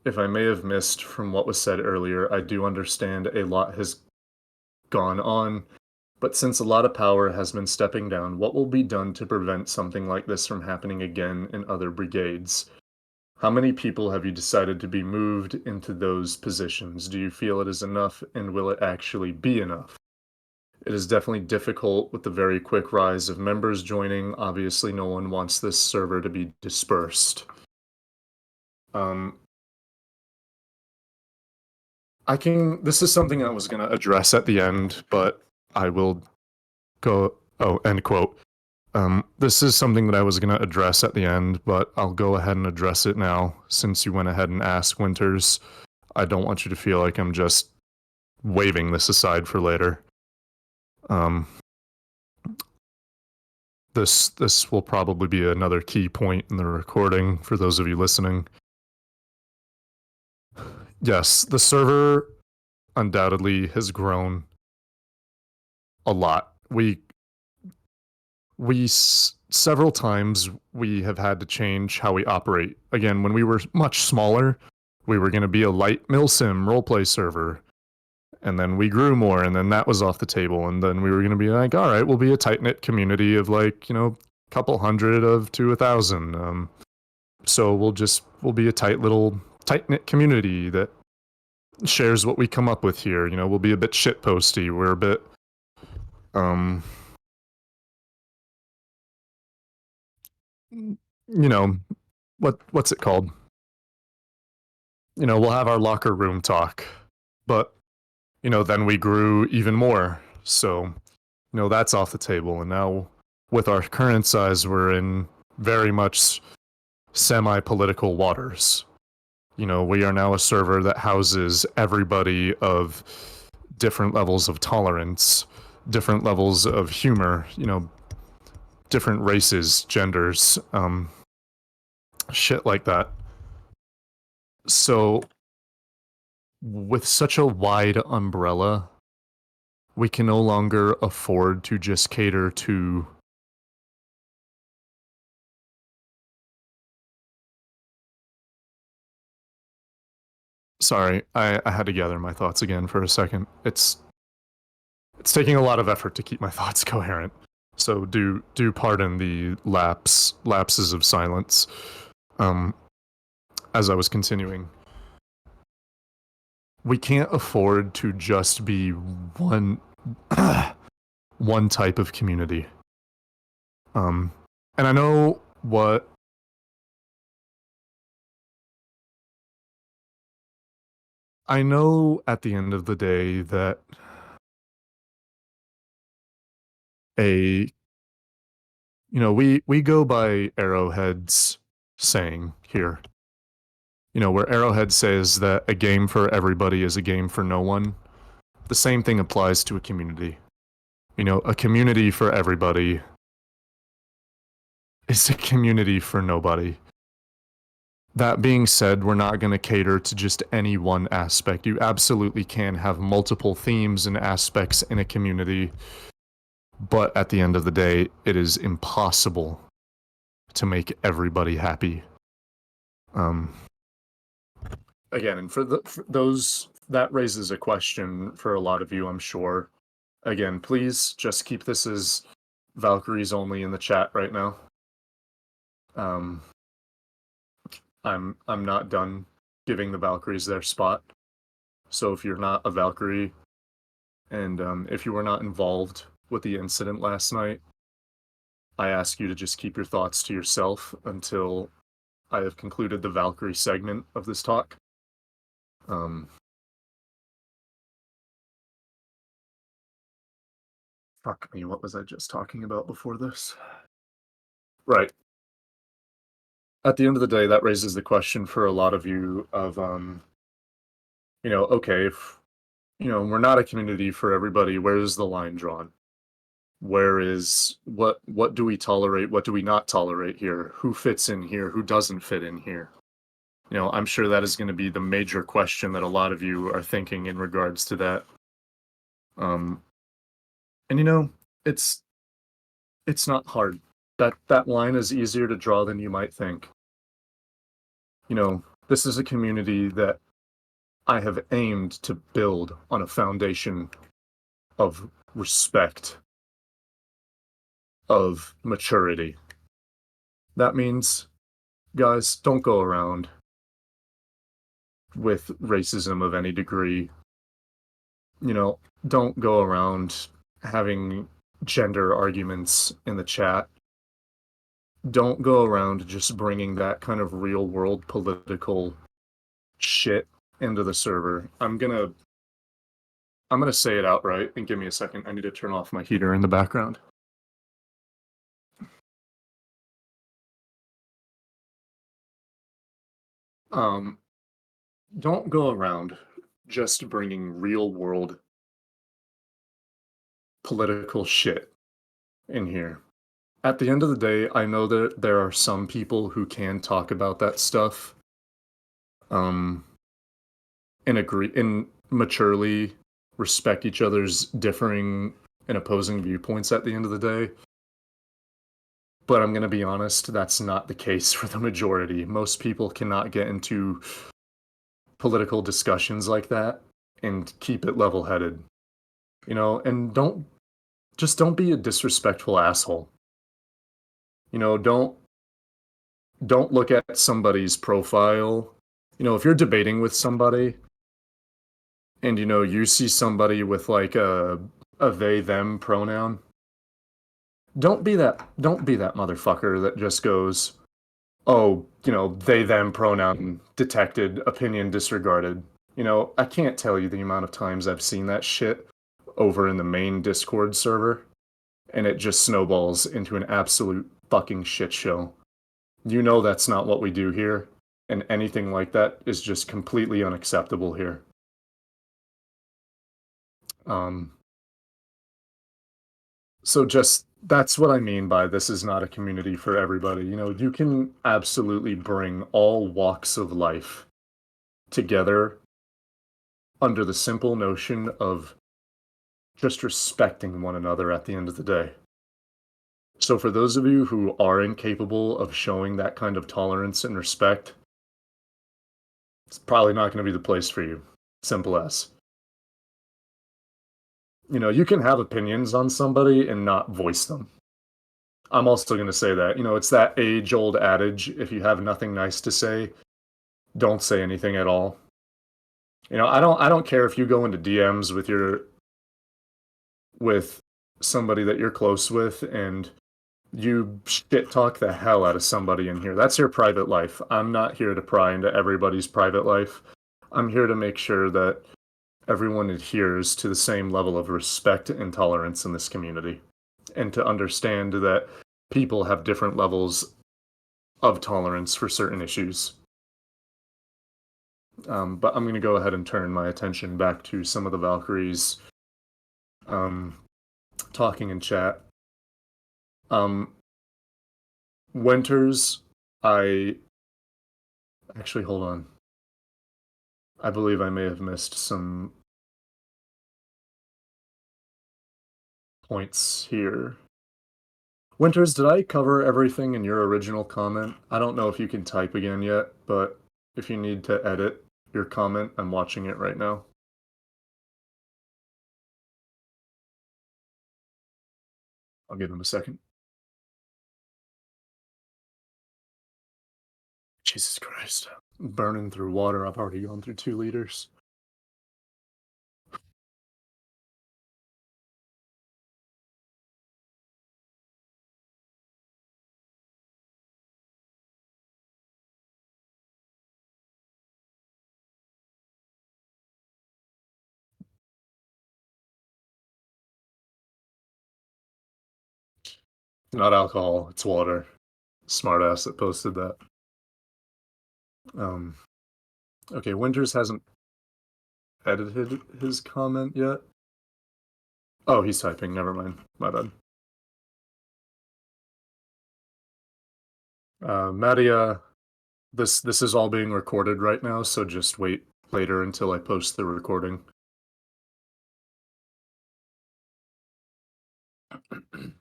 may have missed from what was said earlier. I do understand a lot has gone on, but since a lot of power has been stepping down, what will be done to prevent something like this from happening again in other brigades? How many people have you decided to be moved into those positions? Do you feel it is enough, and will it actually be enough? It is definitely difficult with the very quick rise of members joining. Obviously, no one wants this server to be dispersed. This is something I was going to address at the end, but I will go, end quote. This is something that I was going to address at the end, but I'll go ahead and address it now since you went ahead and asked Winters. I don't want you to feel like I'm just waving this aside for later. This will probably be another key point in the recording for those of you listening. Yes, the server undoubtedly has grown a lot. Several times we have had to change how we operate. Again, when we were much smaller, we were going to be a light milsim roleplay server. And then we grew more, and then that was off the table. And then we were going to be like, all right, we'll be a tight knit community of like, couple hundred of to 1,000. So we'll be a tight knit community that shares what we come up with here. We'll be a bit shit posty. We're a bit, what's it called? We'll have our locker room talk, but then we grew even more. So, that's off the table. And now with our current size, we're in very much semi-political waters. We are now a server that houses everybody of different levels of tolerance, different levels of humor, different races, genders, shit like that. So, with such a wide umbrella, we can no longer afford to just cater to Sorry, I had to gather my thoughts again for a second. It's taking a lot of effort to keep my thoughts coherent. So do pardon the lapses of silence. As I was continuing, we can't afford to just be one one type of community. And I know what I know at the end of the day that we go by Arrowhead's saying here. Where Arrowhead says that a game for everybody is a game for no one. The same thing applies to a community. A community for everybody is a community for nobody. That being said, we're not going to cater to just any one aspect. You absolutely can have multiple themes and aspects in a community, but at the end of the day, it is impossible to make everybody happy. Again, and for those, that raises a question for a lot of you, I'm sure. Again, please just keep this as Valkyries only in the chat right now. I'm not done giving the Valkyries their spot. So if you're not a Valkyrie, and if you were not involved with the incident last night, I ask you to just keep your thoughts to yourself until I have concluded the Valkyrie segment of this talk. Fuck me, what was I just talking about before this? Right. At the end of the day, that raises the question for a lot of you of, okay, if, we're not a community for everybody, where is the line drawn? Where is, what do we tolerate? What do we not tolerate here? Who fits in here? Who doesn't fit in here? I'm sure that is going to be the major question that a lot of you are thinking in regards to that. And it's not hard. That line is easier to draw than you might think. This is a community that I have aimed to build on a foundation of respect, of maturity. That means, guys, don't go around with racism of any degree. Don't go around having gender arguments in the chat. Don't go around just bringing that kind of real world political shit into the server. I'm gonna say it outright, and give me a second. I need to turn off my heater in the background. Don't go around just bringing real world political shit in here. At the end of the day, I know that there are some people who can talk about that stuff and maturely respect each other's differing and opposing viewpoints at the end of the day. But I'm going to be honest, that's not the case for the majority. Most people cannot get into political discussions like that and keep it level-headed. And don't be a disrespectful asshole. Don't look at somebody's profile. If you're debating with somebody and you see somebody with like a they them pronoun, don't be that motherfucker that just goes, "Oh, they them pronoun detected, opinion disregarded." I can't tell you the amount of times I've seen that shit over in the main Discord server, and it just snowballs into an absolute fucking shit show. That's not what we do here, and anything like that is just completely unacceptable here. Um, so just that's what I mean by this is not a community for everybody. You can absolutely bring all walks of life together under the simple notion of just respecting one another at the end of the day. So, for those of you who are incapable of showing that kind of tolerance and respect, it's probably not going to be the place for you. Simple as. You can have opinions on somebody and not voice them. I'm also going to say that, it's that age old adage if you have nothing nice to say, don't say anything at all. I don't care if you go into DMs with somebody that you're close with and you shit talk the hell out of somebody in here. That's your private life. I'm not here to pry into everybody's private life. I'm here to make sure that everyone adheres to the same level of respect and tolerance in this community, and to understand that people have different levels of tolerance for certain issues. But I'm going to go ahead and turn my attention back to some of the Valkyries um, talking in chat. Winters, I actually hold on. I believe I may have missed some points here. Winters, did I cover everything in your original comment? I don't know if you can type again yet, but if you need to edit your comment, I'm watching it right now. I'll give him a second. Jesus Christ. Burning through water. I've already gone through 2 liters. Not alcohol, it's water. Smartass that posted that. Um, okay, Winters hasn't edited his comment yet. Oh, he's typing. Never mind. My bad. Madia, this is all being recorded right now, so just wait later until I post the recording.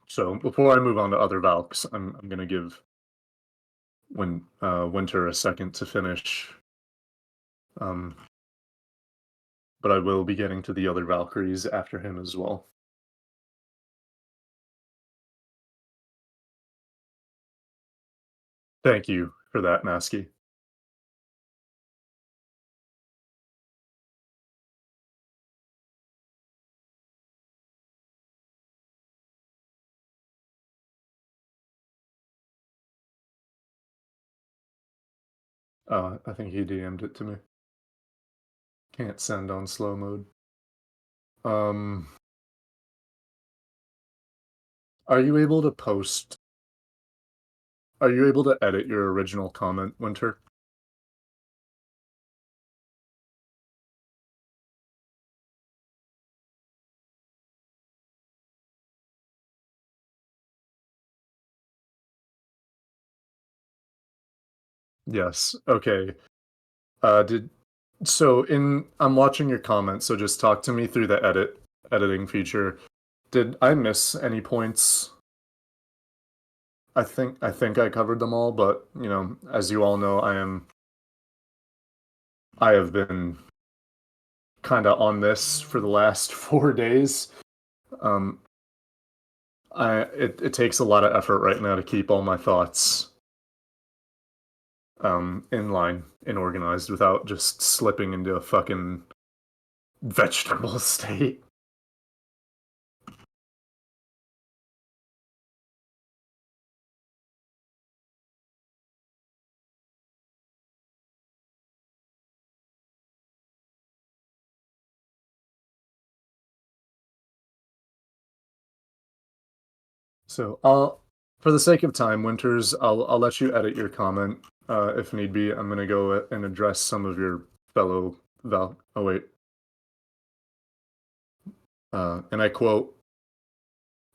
So before I move on to other Valks, I'm gonna give Winter a second to finish. But I will be getting to the other Valkyries after him as well. Thank you for that, Masky. I think he DM'd it to me. Can't send on slow mode. Are you able to post? Are you able to edit your original comment, Winter? Yes. Okay. I'm watching your comment, so just talk to me through the editing feature. Did I miss any points? I think I covered them all, but as you all know, I have been kind of on this for the last 4 days. It takes a lot of effort right now to keep all my thoughts in line and organized without just slipping into a fucking vegetable state. So for the sake of time, Winters, I'll let you edit your comment if need be. I'm gonna go and address some of your fellow Oh wait, and I quote: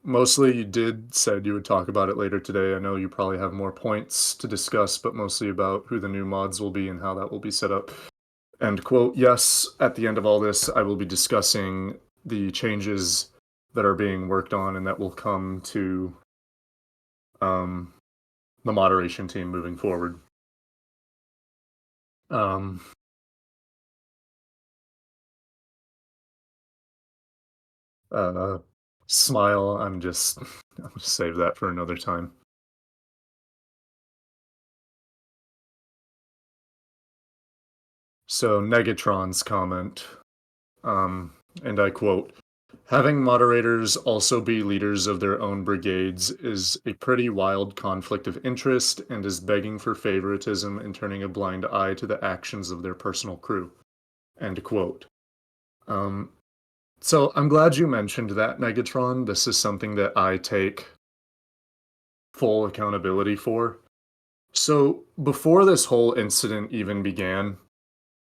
"Mostly you said you would talk about it later today. I know you probably have more points to discuss, but mostly about who the new mods will be and how that will be set up." End quote. Yes, at the end of all this, I will be discussing the changes that are being worked on and that will come to the moderation team moving forward. Smile. I'm gonna save that for another time. So Negatron's comment, and I quote: "Having moderators also be leaders of their own brigades is a pretty wild conflict of interest and is begging for favoritism and turning a blind eye to the actions of their personal crew." End quote. So I'm glad you mentioned that, Negatron. This is something that I take full accountability for. So before this whole incident even began,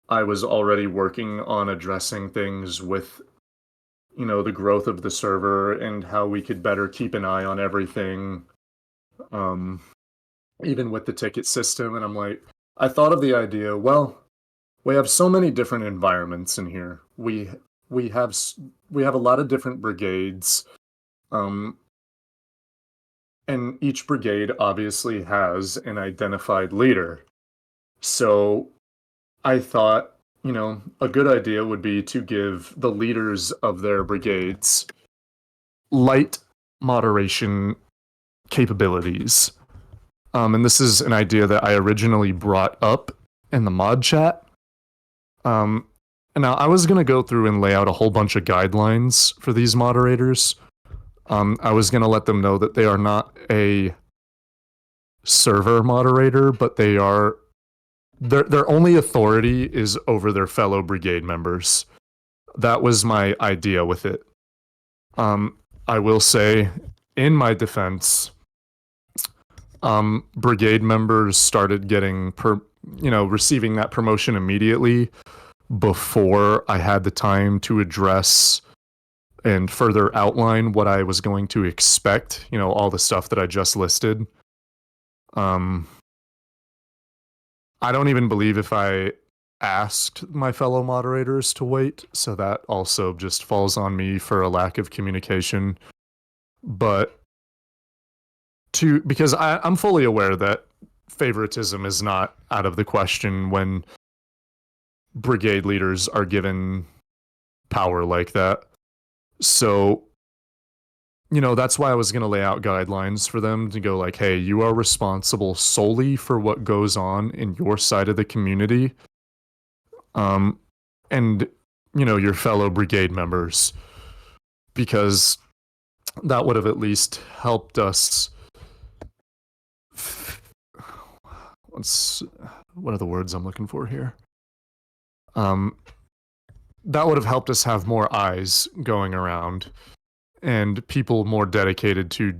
I was already working on addressing things with, the growth of the server and how we could better keep an eye on everything, even with the ticket system. And I'm like, I thought of the idea, well, we have so many different environments in here. We have a lot of different brigades, and each brigade obviously has an identified leader. So I thought, a good idea would be to give the leaders of their brigades light moderation capabilities. And this is an idea that I originally brought up in the mod chat. And now I was going to go through and lay out a whole bunch of guidelines for these moderators. I was going to let them know that they are not a server moderator, but they are their only authority is over their fellow brigade members. That was my idea with it. I will say, in my defense, brigade members started getting receiving that promotion immediately before I had the time to address and further outline what I was going to expect, all the stuff that I just listed. I don't even believe if I asked my fellow moderators to wait, so that also just falls on me for a lack of communication. But because I'm fully aware that favoritism is not out of the question when brigade leaders are given power like that. So, that's why I was going to lay out guidelines for them to go like, hey, you are responsible solely for what goes on in your side of the community. And, your fellow brigade members, because that would have at least helped us. What are the words I'm looking for here? That would have helped us have more eyes going around and people more dedicated to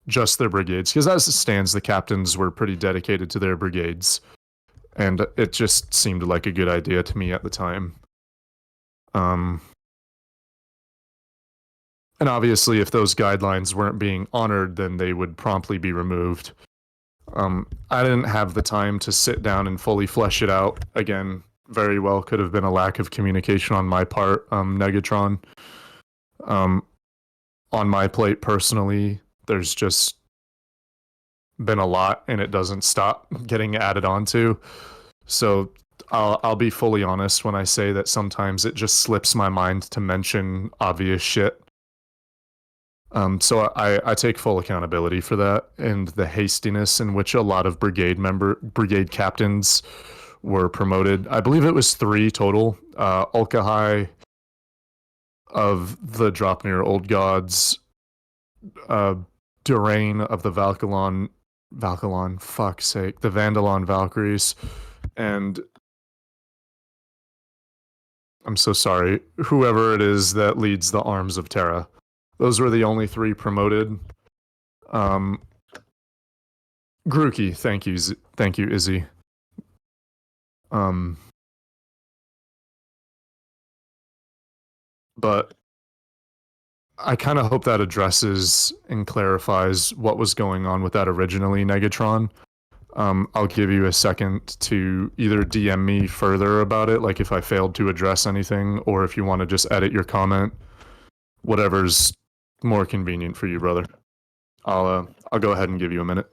just their brigades. Because as it stands, the captains were pretty dedicated to their brigades. And it just seemed like a good idea to me at the time. And obviously, if those guidelines weren't being honored, then they would promptly be removed. I didn't have the time to sit down and fully flesh it out. Again, very well could have been a lack of communication on my part, Negatron. On my plate personally, there's just been a lot and it doesn't stop getting added onto. So I'll be fully honest when I say that sometimes it just slips my mind to mention obvious shit. So I take full accountability for that and the hastiness in which a lot of brigade captains were promoted. I believe it was 3 total. Ulkahai of the Dropnir Old Gods, Durain of the Valkalon, fuck's sake, the Vandalon Valkyries, and I'm so sorry, whoever it is that leads the Arms of Terra. Those were the only 3 promoted. Grookey, thank you, Izzy. But I kind of hope that addresses and clarifies what was going on with that originally, Negatron. I'll give you a second to either DM me further about it, like if I failed to address anything, or if you want to just edit your comment, whatever's more convenient for you, brother. I'll go ahead and give you a minute.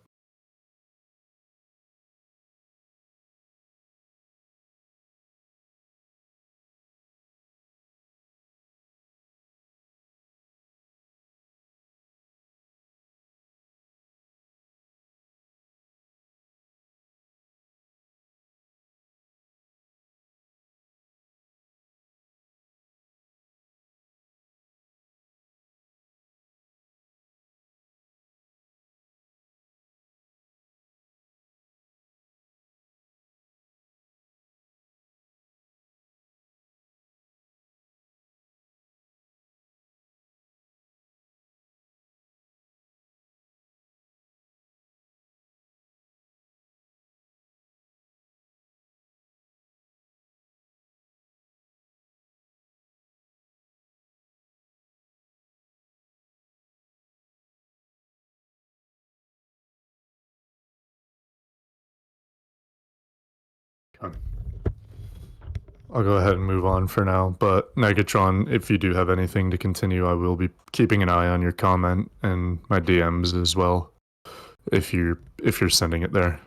I'll go ahead and move on for now. But Negatron, if you do have anything to continue, I will be keeping an eye on your comment and my DMs as well, if you're sending it there.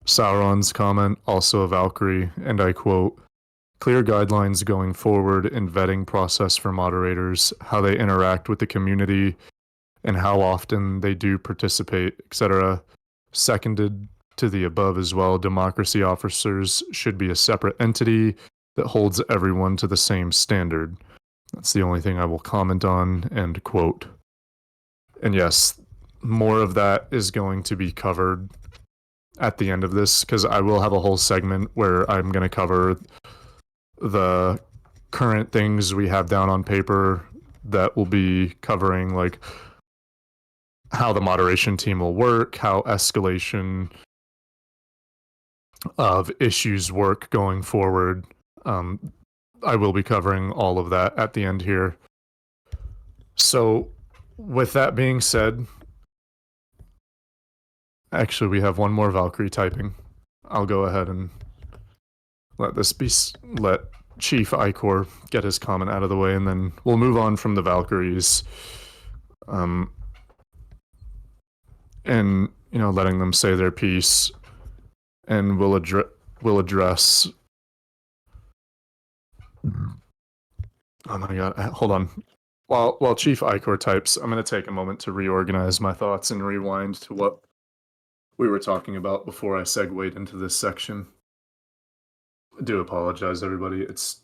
Sauron's comment, also a Valkyrie, and I quote, "Clear guidelines going forward in vetting process for moderators, how they interact with the community, and how often they do participate, etc." Seconded to the above as well, democracy officers should be a separate entity that holds everyone to the same standard. That's the only thing I will comment on, end quote. And yes, more of that is going to be covered at the end of this, because I will have a whole segment where I'm going to cover the current things we have down on paper that will be covering, like, how the moderation team will work, how escalation of issues work going forward. I will be covering all of that at the end here. So, with that being said, actually, we have one more Valkyrie typing. I'll go ahead and let Chief Icor get his comment out of the way, and then we'll move on from the Valkyries. And letting them say their piece, and we'll address. Oh my god! Hold on. While Chief Icor types, I'm going to take a moment to reorganize my thoughts and rewind to what we were talking about before I segued into this section. I do apologize, everybody. It's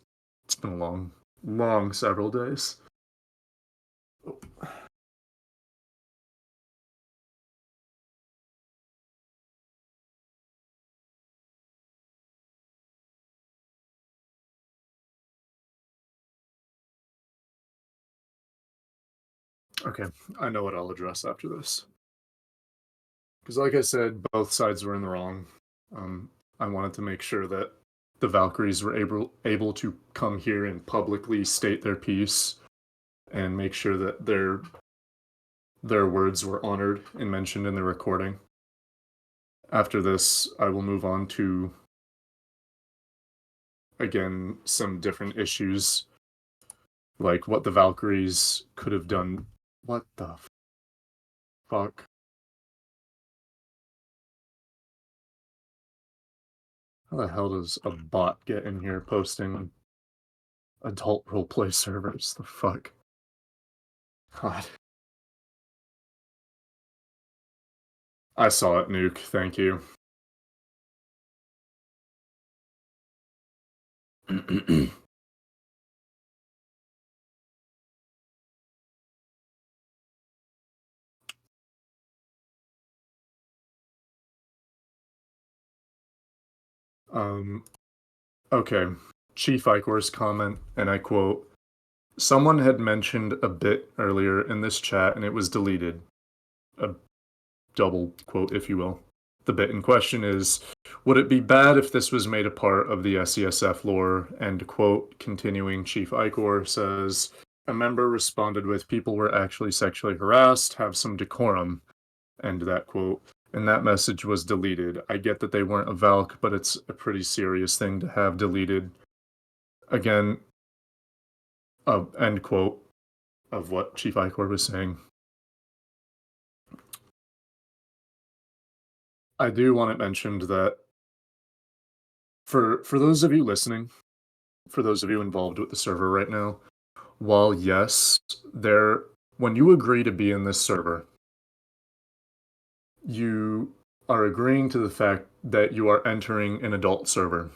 been a long several days. Okay, I know what I'll address after this. Because like I said, both sides were in the wrong. I wanted to make sure that the Valkyries were able to come here and publicly state their piece and make sure that their words were honored and mentioned in the recording. After this, I will move on to, again, some different issues, like what the Valkyries could have done What the fuck? How the hell does a bot get in here posting adult roleplay servers? The fuck? God. I saw it, Nuke. Thank you. um, okay. Chief Icor's comment, and I quote, someone had mentioned a bit earlier in this chat and it was deleted. A double quote, if you will. The bit in question is, would it be bad if this was made a part of the SESF lore? End quote. Continuing, Chief Icor says, a member responded with, people were actually sexually harassed, have some decorum. End that quote. And that message was deleted. I get that they weren't a Valk, but it's a pretty serious thing to have deleted. Again, end quote of what Chief Icor was saying. I do want it mentioned that for those of you listening, for those of you involved with the server right now, while yes, when you agree to be in this server, you are agreeing to the fact that you are entering an adult server.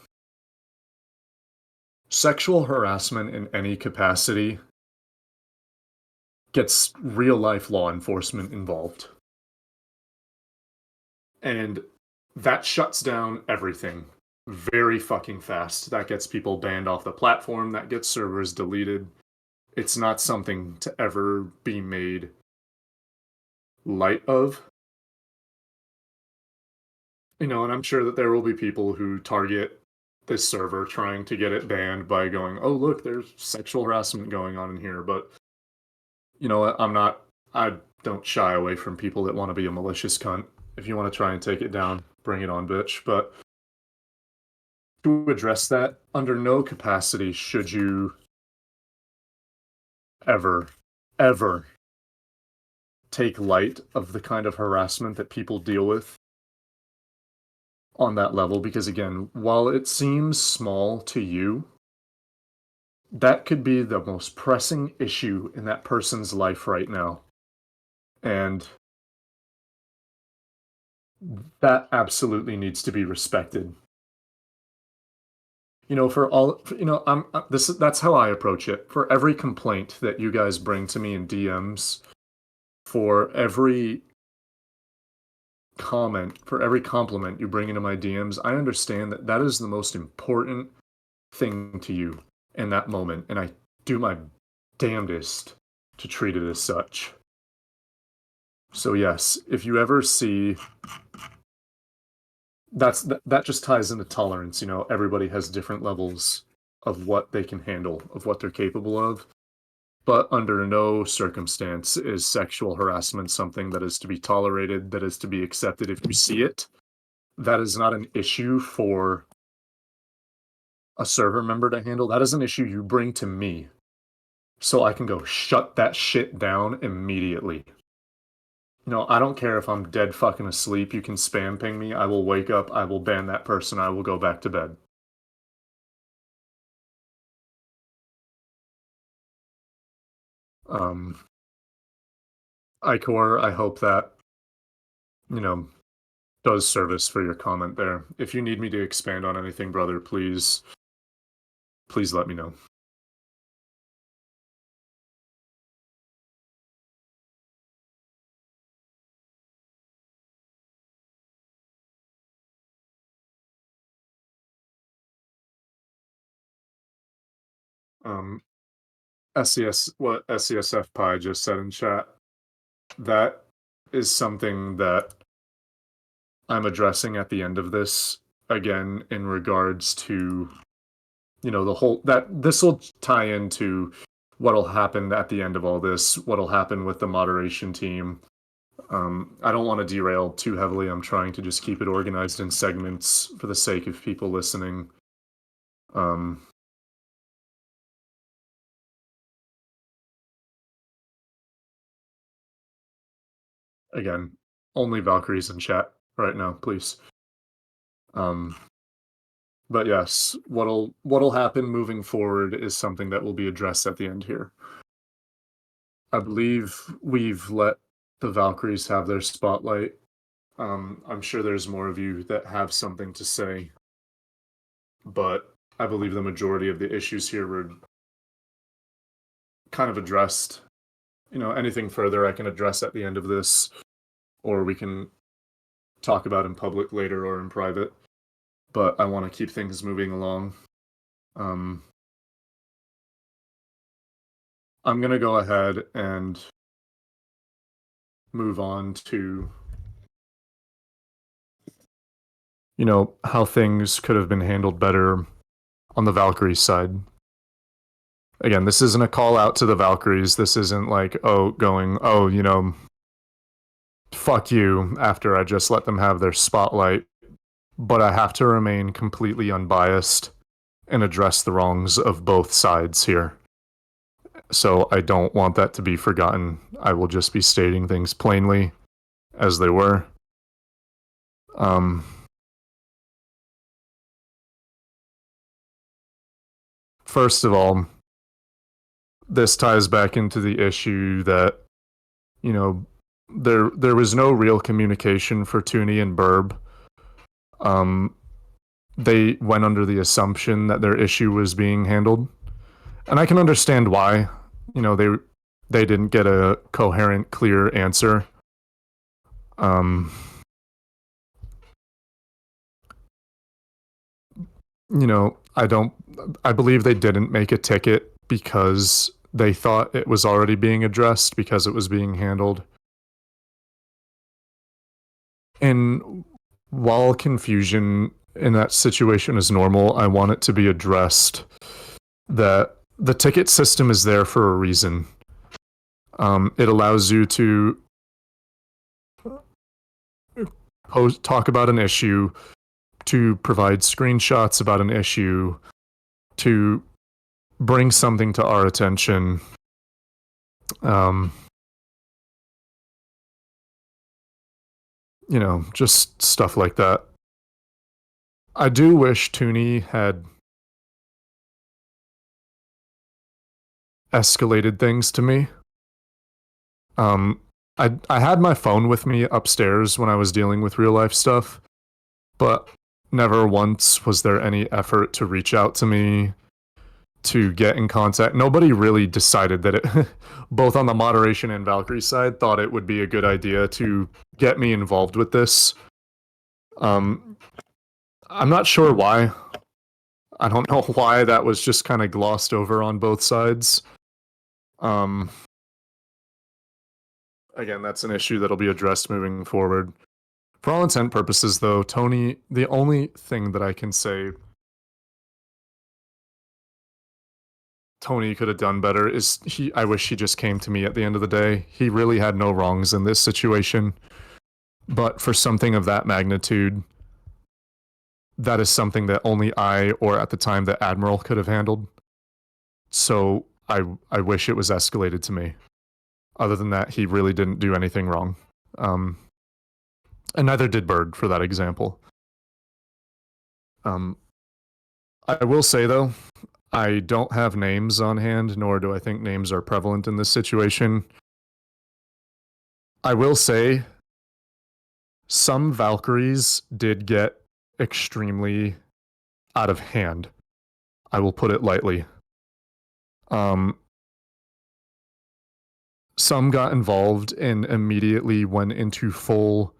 Sexual harassment in any capacity gets real life law enforcement involved. And that shuts down everything very fucking fast. That gets people banned off the platform, that gets servers deleted. It's not something to ever be made light of. And I'm sure that there will be people who target this server trying to get it banned by going, oh, look, there's sexual harassment going on in here. But you know what? I don't shy away from people that want to be a malicious cunt. If you want to try and take it down, bring it on, bitch. But to address that, under no capacity should you ever, ever take light of the kind of harassment that people deal with on that level. Because again, while it seems small to you, that could be the most pressing issue in that person's life right now. And that absolutely needs to be respected. For all, that's how I approach it. For every complaint that you guys bring to me in DMs, for every comment, for every compliment you bring into my DMs, I understand that that is the most important thing to you in that moment, and I do my damnedest to treat it as such. So yes, if you ever see that just ties into tolerance. Everybody has different levels of what they can handle, of what they're capable of. But under no circumstance is sexual harassment something that is to be tolerated, that is to be accepted if you see it. That is not an issue for a server member to handle. That is an issue you bring to me so I can go shut that shit down immediately. I don't care if I'm dead fucking asleep. You can spam ping me. I will wake up. I will ban that person. I will go back to bed. Icor, I hope that, does service for your comment there. If you need me to expand on anything, brother, please let me know. What SESF Pi just said in chat, that is something that I'm addressing at the end of this, again, in regards to, the whole, that this will tie into what'll happen at the end of all this, what'll happen with the moderation team. I don't want to derail too heavily. I'm trying to just keep it organized in segments for the sake of people listening. Again, only Valkyries in chat right now, please. But yes, what'll happen moving forward is something that will be addressed at the end here. I believe we've let the Valkyries have their spotlight. I'm sure there's more of you that have something to say, but I believe the majority of the issues here were kind of addressed. You know, anything further I can address at the end of this, or we can talk about in public later or in private. But I want to keep things moving along. I'm going to go ahead and move on to, you know, how things could have been handled better on the Valkyrie side. Again, this isn't a call out to the Valkyries. This isn't like, oh, you know, fuck you after I just let them have their spotlight. But I have to remain completely unbiased and address the wrongs of both sides here. So I don't want that to be forgotten. I will just be stating things plainly as they were. First of all, this ties back into the issue that, you know, there was no real communication for Tooney and Burb. They went under the assumption that their issue was being handled. And I can understand why. You know, they didn't get a coherent, clear answer. You know, I believe they didn't make a ticket because they thought it was already being addressed because it was being handled. And while confusion in that situation is normal, I want it to be addressed that the ticket system is there for a reason. It allows you to talk about an issue, to provide screenshots about an issue, to bring something to our attention. You know, just stuff like that. I do wish Tooney had escalated things to me. I had my phone with me upstairs when I was dealing with real life stuff, but never once was there any effort to reach out to me, to get in contact. Nobody really decided that it, both on the moderation and Valkyrie side, thought it would be a good idea to get me involved with this. I'm not sure why. I don't know why that was just kind of glossed over on both sides. Again, that's an issue that'll be addressed moving forward. For all intent purposes, though, Tony, the only thing that I can say Tony could have done better is I wish he just came to me at the end of the day. He really had no wrongs in this situation. But for something of that magnitude, that is something that only I, or at the time the Admiral, could have handled. So I wish it was escalated to me. Other than that, he really didn't do anything wrong. And neither did Bird, for that example. I will say, though, I don't have names on hand, nor do I think names are prevalent in this situation. I will say some Valkyries did get extremely out of hand. I will put it lightly. Some got involved and immediately went into full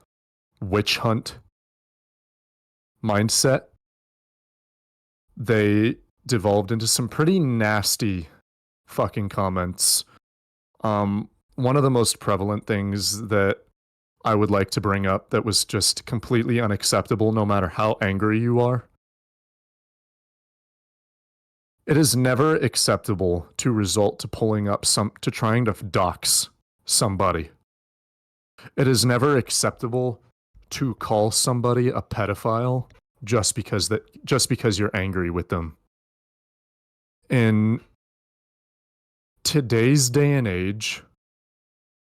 witch hunt mindset. They devolved into some pretty nasty fucking comments. One of the most prevalent things that I would like to bring up that was just completely unacceptable no matter how angry you are. It is never acceptable to resort to to trying to dox somebody. It is never acceptable to call somebody a pedophile just because you're angry with them. In today's day and age,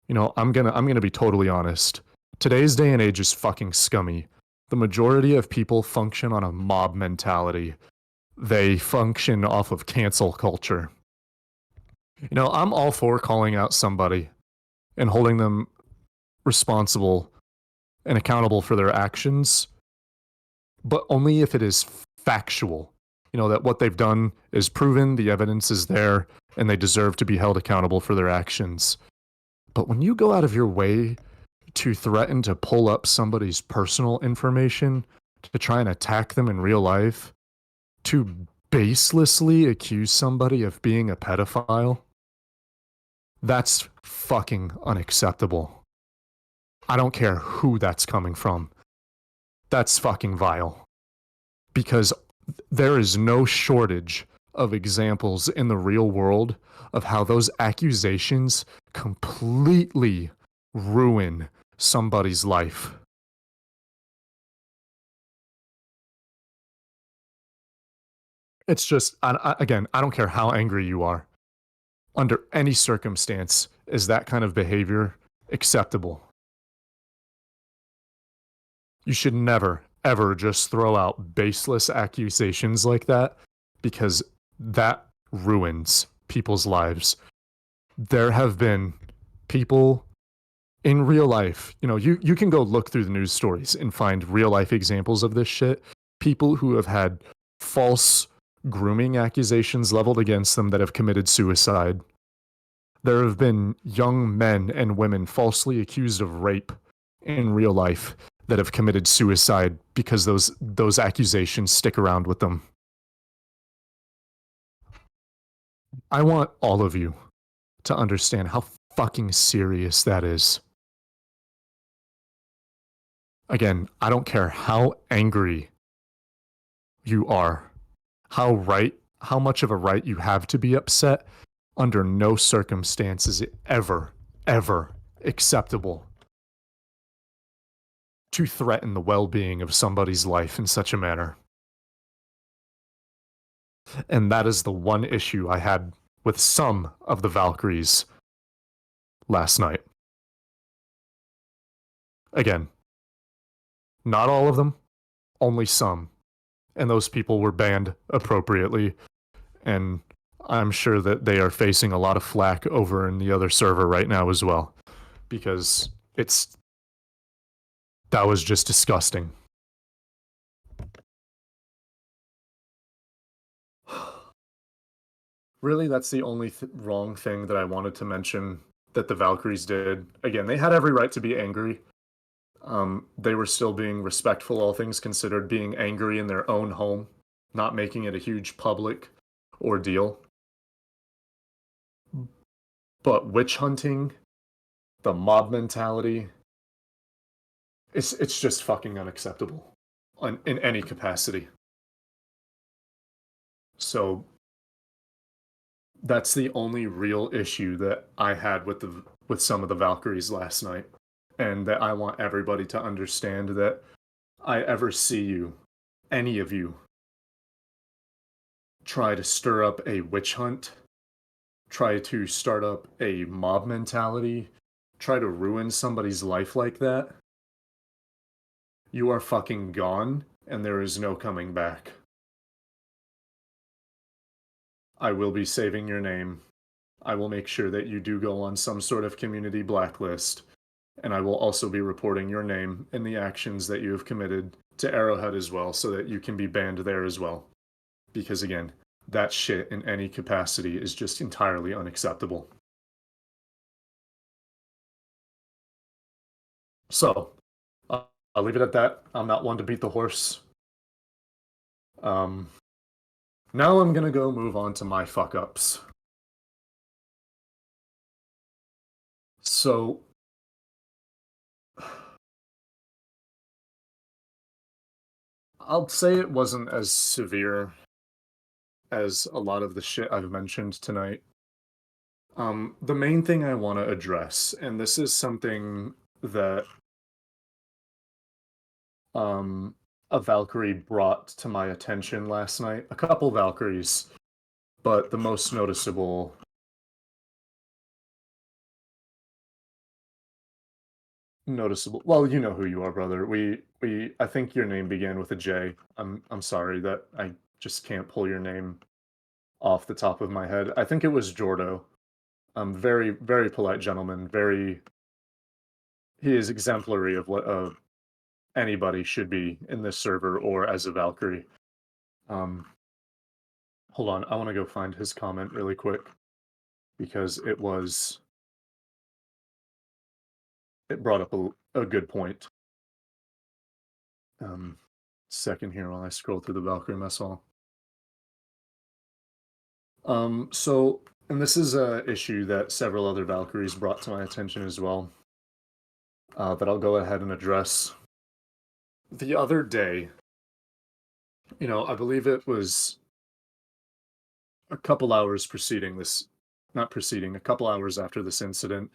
I'm gonna be totally honest. Today's day and age is fucking scummy. The majority of people function on a mob mentality. They function off of cancel culture. I'm all for calling out somebody and holding them responsible and accountable for their actions, but only if it is factual. That what they've done is proven, the evidence is there, and they deserve to be held accountable for their actions. But when you go out of your way to threaten to pull up somebody's personal information to try and attack them in real life, to baselessly accuse somebody of being a pedophile, that's fucking unacceptable. I don't care who that's coming from. That's fucking vile. Because there is no shortage of examples in the real world of how those accusations completely ruin somebody's life. It's just, again, I don't care how angry you are. Under any circumstance, is that kind of behavior acceptable? You should never, ever just throw out baseless accusations like that because that ruins people's lives. There have been people in real life, you can go look through the news stories and find real life examples of this shit. People who have had false grooming accusations leveled against them that have committed suicide. There have been young men and women falsely accused of rape in real life that have committed suicide because those accusations stick around with them. I want all of you to understand how fucking serious that is. Again, I don't care how angry you are, how much of a right you have to be upset. Under no circumstance is it ever, ever acceptable to threaten the well-being of somebody's life in such a manner. And that is the one issue I had with some of the Valkyries last night. Again, not all of them, only some. And those people were banned appropriately. And I'm sure that they are facing a lot of flack over in the other server right now as well. Because that was just disgusting. Really, that's the only wrong thing that I wanted to mention that the Valkyries did. Again, they had every right to be angry. They were still being respectful, all things considered, being angry in their own home, not making it a huge public ordeal. But witch hunting, the mob mentality, it's just fucking unacceptable in any capacity. So that's the only real issue that I had with some of the Valkyries last night, and that I want everybody to understand that I ever see you, any of you, try to stir up a witch hunt, try to start up a mob mentality, try to ruin somebody's life like that, you are fucking gone, and there is no coming back. I will be saving your name. I will make sure that you do go on some sort of community blacklist, and I will also be reporting your name and the actions that you have committed to Arrowhead as well, so that you can be banned there as well. Because again, that shit in any capacity is just entirely unacceptable. So, I'll leave it at that. I'm not one to beat the horse. Now I'm gonna go move on to my fuck ups. So, I'll say it wasn't as severe as a lot of the shit I've mentioned tonight. The main thing I want to address, and this is something that a Valkyrie brought to my attention last night. A couple Valkyries, but the most noticeable noticeable. Well, you know who you are, brother. I think your name began with a J. I'm sorry that I just can't pull your name off the top of my head. I think it was Jordo. Very, very polite gentleman. He is exemplary of what anybody should be in this server or as a Valkyrie. Um, Hold on, I want to go find his comment really quick because it brought up a good point. Um, Second here while I scroll through the Valkyrie mess hall. So, and this is a issue that several other Valkyries brought to my attention as well, that I'll go ahead and address. The other day, I believe it was a couple hours preceding this, not preceding, a couple hours after this incident,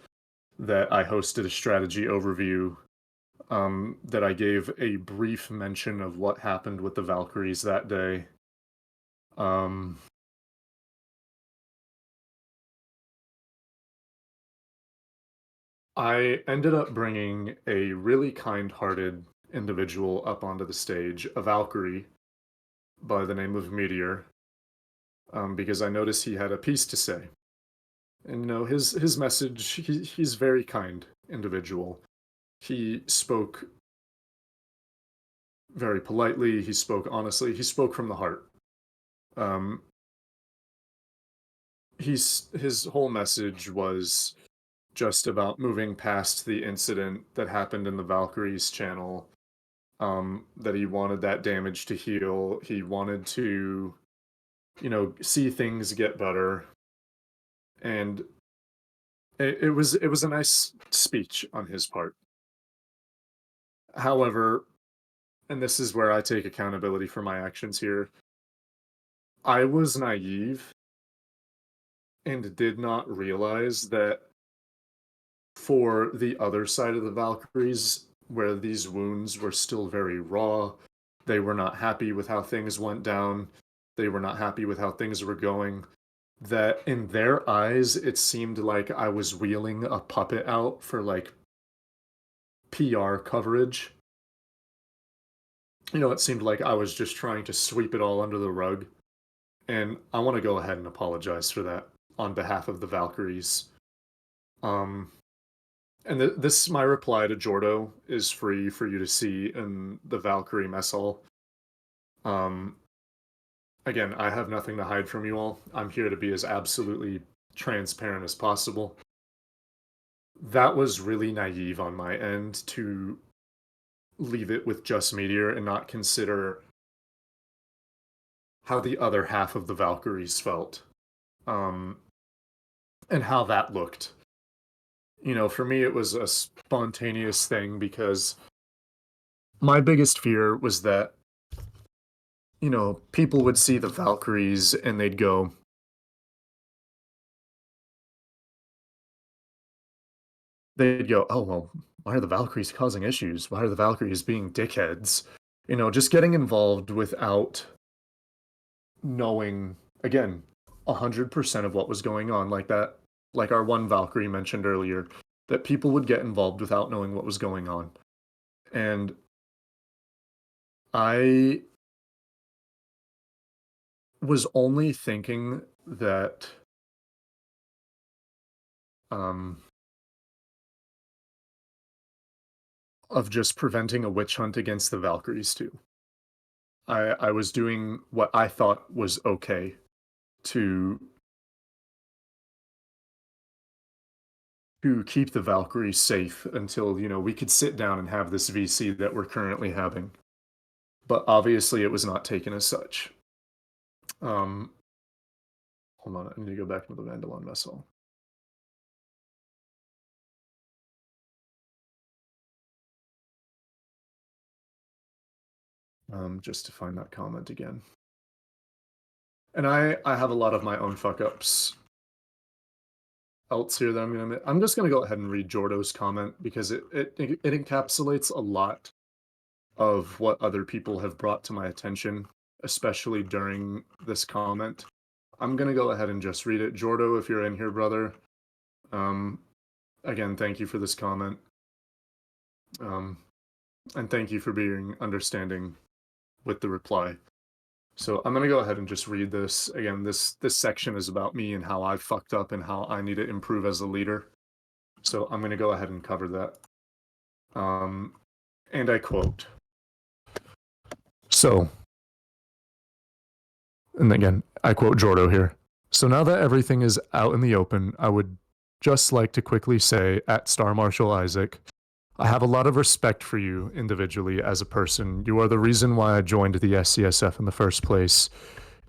that I hosted a strategy overview, that I gave a brief mention of what happened with the Valkyries that day. Um, I ended up bringing a really kind-hearted individual up onto the stage, a Valkyrie by the name of Meteor, because I noticed he had a piece to say. And his message, he's very kind individual. He spoke very politely, he spoke honestly, he spoke from the heart. Um, his whole message was just about moving past the incident that happened in the Valkyries channel. That he wanted that damage to heal. He wanted to, see things get better. And it was a nice speech on his part. However, and this is where I take accountability for my actions here, I was naive and did not realize that for the other side of the Valkyries, where these wounds were still very raw, they were not happy with how things went down, they were not happy with how things were going, that in their eyes, it seemed like I was wheeling a puppet out for like PR coverage. It seemed like I was just trying to sweep it all under the rug. And I want to go ahead and apologize for that on behalf of the Valkyries. Um, and this, my reply to Jordo, is free for you to see in the Valkyrie mess hall. Um, Again, I have nothing to hide from you all. I'm here to be as absolutely transparent as possible. That was really naive on my end to leave it with just Meteor and not consider how the other half of the Valkyries felt, um, and how that looked. For me, it was a spontaneous thing because my biggest fear was that, people would see the Valkyries and they'd go, oh, well, why are the Valkyries causing issues? Why are the Valkyries being dickheads? Just getting involved without knowing, again, 100% of what was going on, like that, like our one Valkyrie mentioned earlier, that people would get involved without knowing what was going on. And I was only thinking that, um, of just preventing a witch hunt against the Valkyries too. I was doing what I thought was okay to keep the Valkyries safe until, we could sit down and have this VC that we're currently having. But obviously it was not taken as such. Um, Hold on, I need to go back to the Vandalon vessel. Just to find that comment again. And I have a lot of my own fuck ups else here that I'm just gonna go ahead and read Jordo's comment because it encapsulates a lot of what other people have brought to my attention, especially during this comment. I'm gonna go ahead and just read it. Jordo, if you're in here, brother, um, again, thank you for this comment. And thank you for being understanding with the reply. So I'm gonna go ahead and just read this again. This section is about me and how I fucked up and how I need to improve as a leader. So I'm gonna go ahead and cover that. And I quote. So, and again, I quote Jordo here. So now that everything is out in the open, I would just like to quickly say at Star Marshal Isaac, I have a lot of respect for you individually as a person. You are the reason why I joined the SESF in the first place,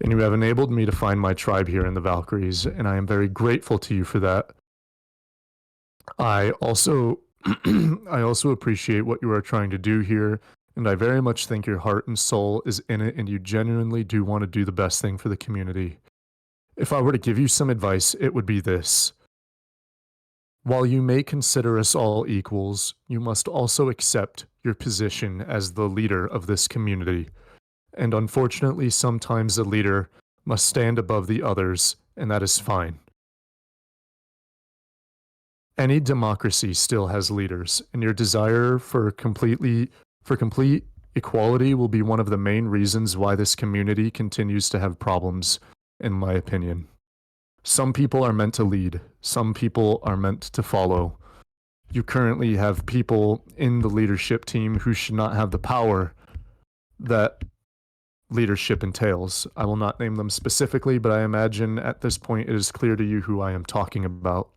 and you have enabled me to find my tribe here in the Valkyries, and I am very grateful to you for that. I also I also appreciate what you are trying to do here, and I very much think your heart and soul is in it and you genuinely do want to do the best thing for the community. If I were to give you some advice, it would be this. While you may consider us all equals, you must also accept your position as the leader of this community. And unfortunately, sometimes a leader must stand above the others, and that is fine. Any democracy still has leaders, and your desire for complete equality will be one of the main reasons why this community continues to have problems, in my opinion. Some people are meant to lead, some people are meant to follow. You currently have people in the leadership team who should not have the power that leadership entails. I will not name them specifically, but I imagine at this point it is clear to you who I am talking about.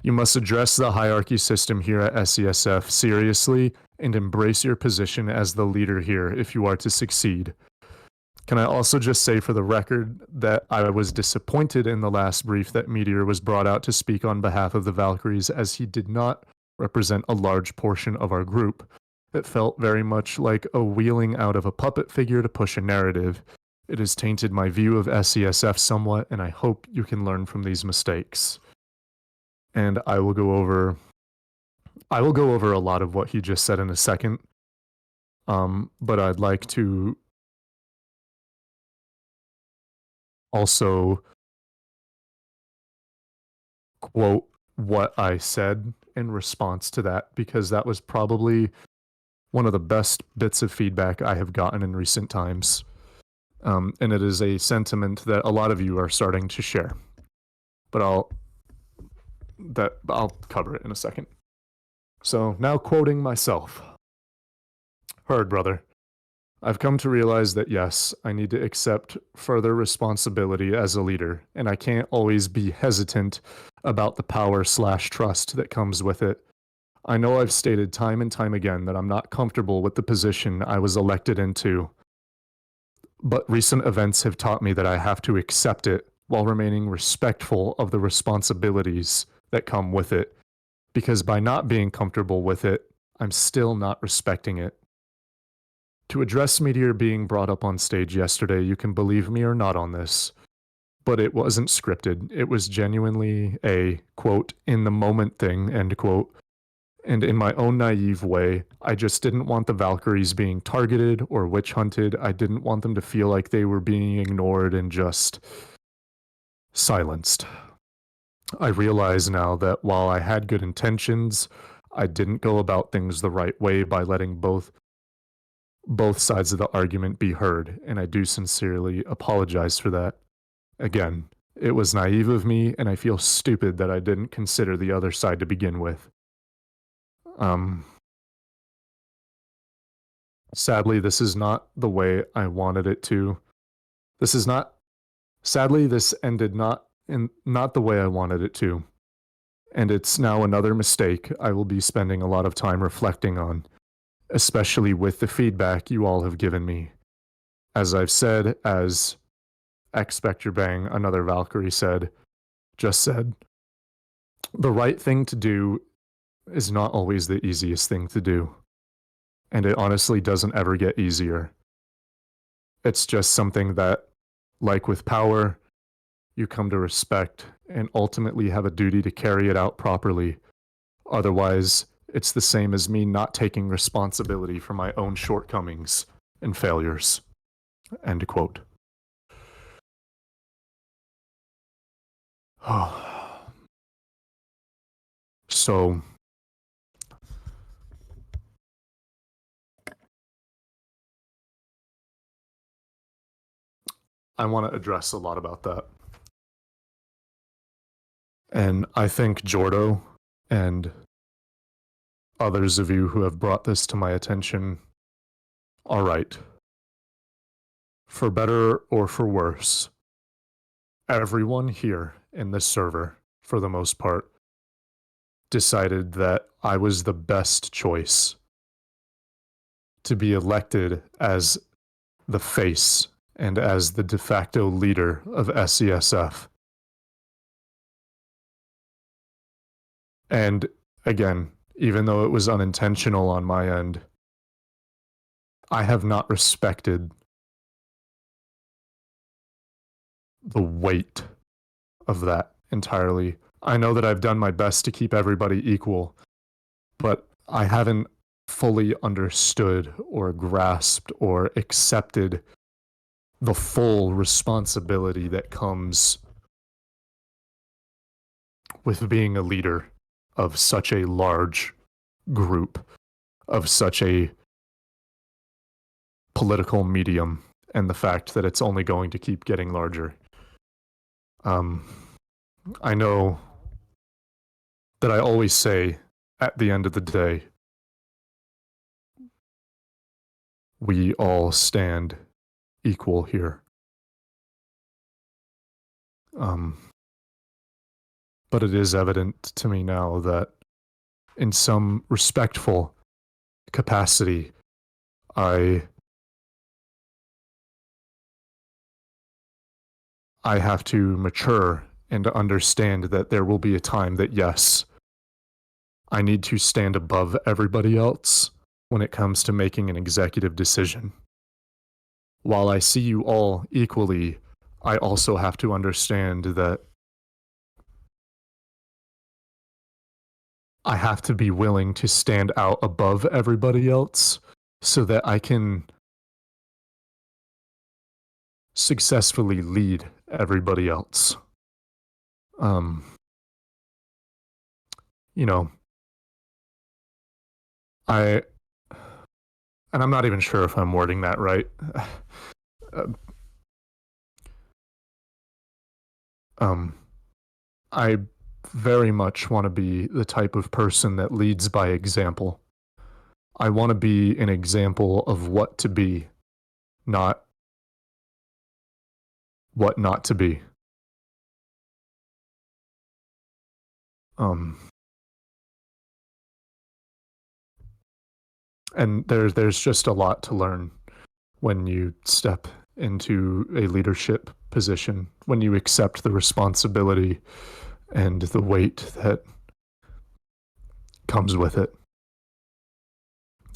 You must address the hierarchy system here at SESF seriously and embrace your position as the leader here if you are to succeed. Can I also just say for the record that I was disappointed in the last brief that Meteor was brought out to speak on behalf of the Valkyries, as he did not represent a large portion of our group. It felt very much like a wheeling out of a puppet figure to push a narrative. It has tainted my view of SESF somewhat, and I hope you can learn from these mistakes. And I will go over a lot of what he just said in a second. But I'd like to also quote what I said in response to that, because that was probably one of the best bits of feedback I have gotten in recent times. And it is a sentiment that a lot of you are starting to share. But I'll cover it in a second. So now quoting myself. Heard, brother. I've come to realize that yes, I need to accept further responsibility as a leader, and I can't always be hesitant about the power/trust that comes with it. I know I've stated time and time again that I'm not comfortable with the position I was elected into, but recent events have taught me that I have to accept it while remaining respectful of the responsibilities that come with it, because by not being comfortable with it, I'm still not respecting it. To address Meteor being brought up on stage yesterday, you can believe me or not on this, but it wasn't scripted. It was genuinely a, quote, in the moment thing, end quote. And in my own naive way, I just didn't want the Valkyries being targeted or witch hunted. I didn't want them to feel like they were being ignored and just silenced. I realize now that while I had good intentions, I didn't go about things the right way by letting both sides of the argument be heard, and I do sincerely apologize for that. Again, it was naive of me, and I feel stupid that I didn't consider the other side to begin with. Sadly, this is not the way I wanted it to. Sadly, this ended not the way I wanted it to. And it's now another mistake I will be spending a lot of time reflecting on, especially with the feedback you all have given me. As I've said, as Expector Bang, another Valkyrie just said, the right thing to do is not always the easiest thing to do. And it honestly doesn't ever get easier. It's just something that, like with power, you come to respect and ultimately have a duty to carry it out properly. Otherwise, it's the same as me not taking responsibility for my own shortcomings and failures. End quote. So, I want to address a lot about that. And I think Jordo and others of you who have brought this to my attention are right. For better or for worse, everyone here in this server, for the most part, decided that I was the best choice to be elected as the face and as the de facto leader of SESF. And again, even though it was unintentional on my end, I have not respected the weight of that entirely. I know that I've done my best to keep everybody equal, but I haven't fully understood or grasped or accepted the full responsibility that comes with being a leader of such a large group, of such a political medium, and the fact that it's only going to keep getting larger. I know that I always say at the end of the day, we all stand equal here. But it is evident to me now that in some respectful capacity, I have to mature and to understand that there will be a time that, yes, I need to stand above everybody else when it comes to making an executive decision. While I see you all equally, I also have to understand that I have to be willing to stand out above everybody else so that I can successfully lead everybody else. You know, and I'm not even sure if I'm wording that right. I very much want to be the type of person that leads by example. I want to be an example of what to be, not what not to be. And there's just a lot to learn when you step into a leadership position, when you accept the responsibility and the weight that comes with it.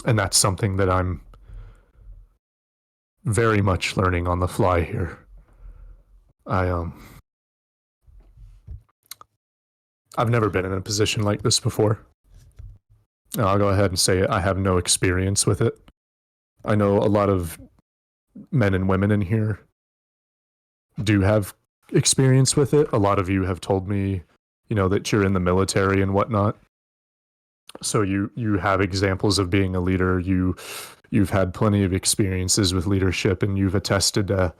And that's something that I'm very much learning on the fly here. I've never been in a position like this before. I'll go ahead and say it. I have no experience with it. I know a lot of men and women in here do have experience with it. A lot of you have told me, that you're in the military and whatnot. So you have examples of being a leader. You've had plenty of experiences with leadership, and you've attested that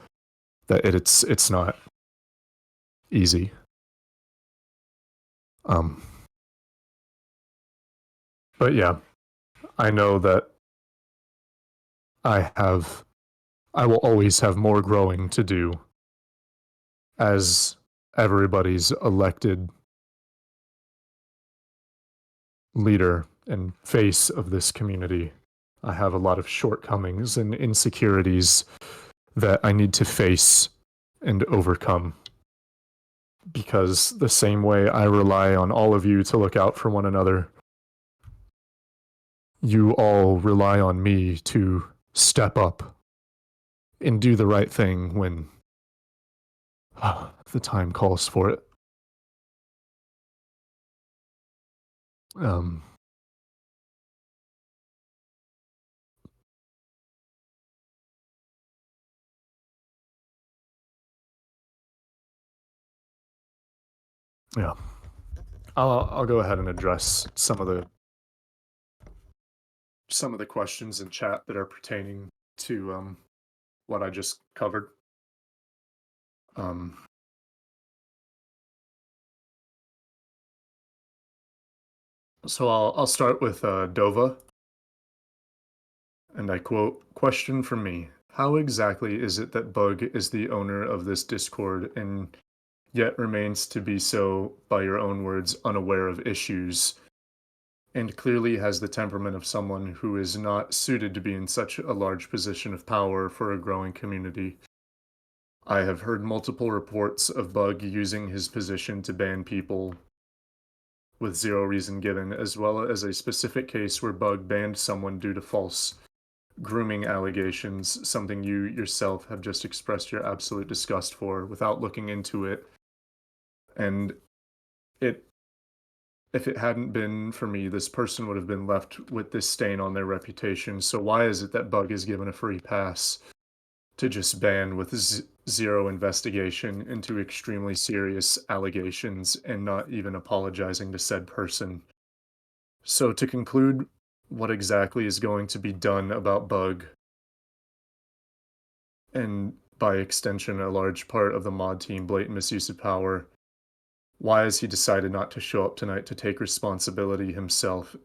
it's not easy. But yeah, I know that I will always have more growing to do as everybody's elected leader and face of this community. I have a lot of shortcomings and insecurities that I need to face and overcome. Because the same way I rely on all of you to look out for one another, you all rely on me to step up and do the right thing when the time calls for it. Yeah. I'll go ahead and address some of the questions in chat that are pertaining to what I just covered. Um, so I'll start with Dova, and I quote, "Question from me. How exactly is it that Bug is the owner of this Discord and yet remains to be so, by your own words, unaware of issues, and clearly has the temperament of someone who is not suited to be in such a large position of power for a growing community? I have heard multiple reports of Bug using his position to ban people with zero reason given, as well as a specific case where Bug banned someone due to false grooming allegations, something you yourself have just expressed your absolute disgust for without looking into it. And it if it hadn't been for me, this person would have been left with this stain on their reputation. So why is it that Bug is given a free pass to just ban with zero investigation into extremely serious allegations and not even apologizing to said person? So to conclude, what exactly is going to be done about Bug, and by extension a large part of the mod team blatant misuse of power? Why has he decided not to show up tonight to take responsibility himself?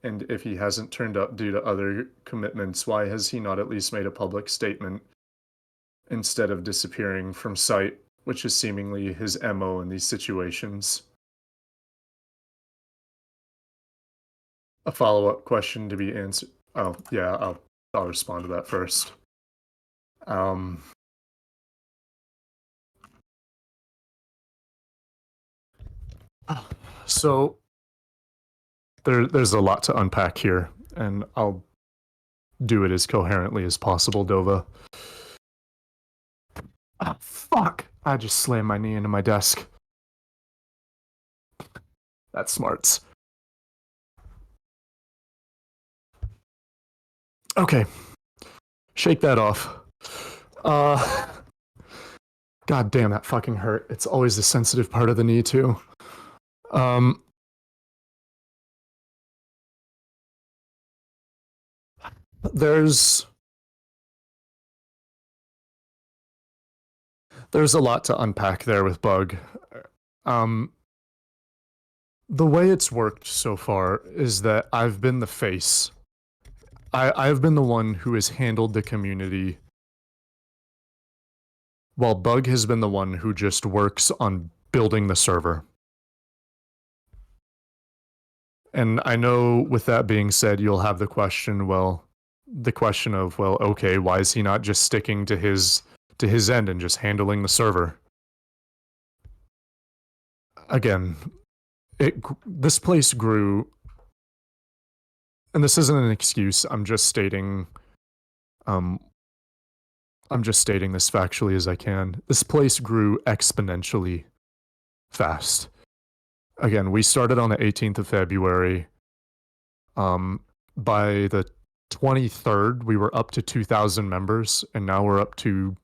And if he hasn't turned up due to other commitments, why has he not at least made a public statement instead of disappearing from sight, which is seemingly his MO in these situations? A follow-up question to be answered. Oh, yeah, I'll respond to that first. Um, so there's a lot to unpack here, and I'll do it as coherently as possible, Dova. Ah, fuck! I just slammed my knee into my desk. That's smarts. Okay. Shake that off. Uh. God damn, that fucking hurt. It's always the sensitive part of the knee, too. Um. There's a lot to unpack there with Bug. Um. The way it's worked so far is that I've been the face. I've been the one who has handled the community, while Bug has been the one who just works on building the server. And I know with that being said, you'll have the question, well, okay, why is he not just sticking to his end and just handling the server? Again, this place grew, and this isn't an excuse. I'm just stating this factually as I can. This place grew exponentially fast. Again, we started on the 18th of February. By the 23rd, we were up to 2,000 members, and now we're up to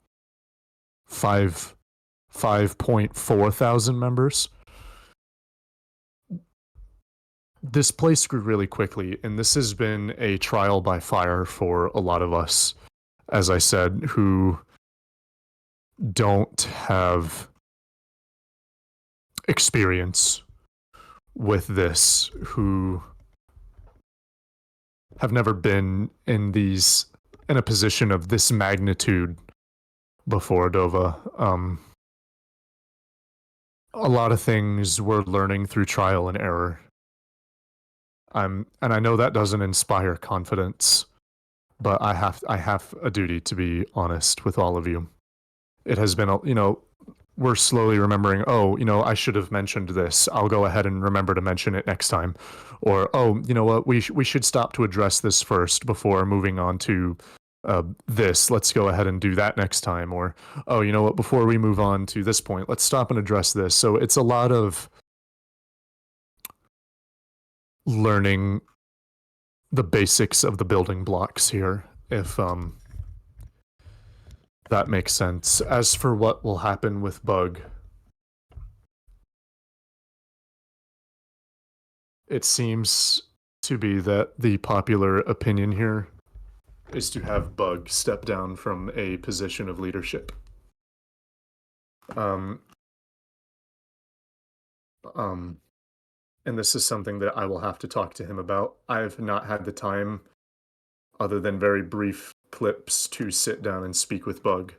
5.4 thousand members. This place grew really quickly, and this has been a trial by fire for a lot of us, as I said, who don't have experience with this, who have never been in a position of this magnitude before, Dova. A lot of things we're learning through trial and error. And I know that doesn't inspire confidence, but I have a duty to be honest with all of you. It has been, we're slowly remembering, I should have mentioned this. I'll go ahead and remember to mention it next time. Or, you know what, we should stop to address this first before moving on to this. Let's go ahead and do that next time. Or, you know what, before we move on to this point, let's stop and address this. So it's a lot of learning the basics of the building blocks here, if that makes sense. As for what will happen with Bug, it seems to be that the popular opinion here is to have Bug step down from a position of leadership. Um, um, and this is something that I will have to talk to him about. I've not had the time, other than very brief clips, to sit down and speak with Bug.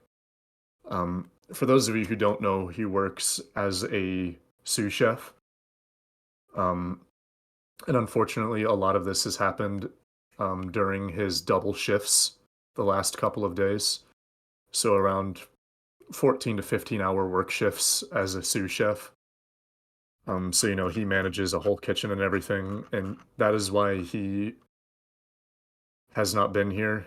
For those of you who don't know, he works as a sous chef. Um, and unfortunately, a lot of this has happened during his double shifts the last couple of days. So around 14 to 15-hour work shifts as a sous chef. So he manages a whole kitchen and everything, and that is why he has not been here.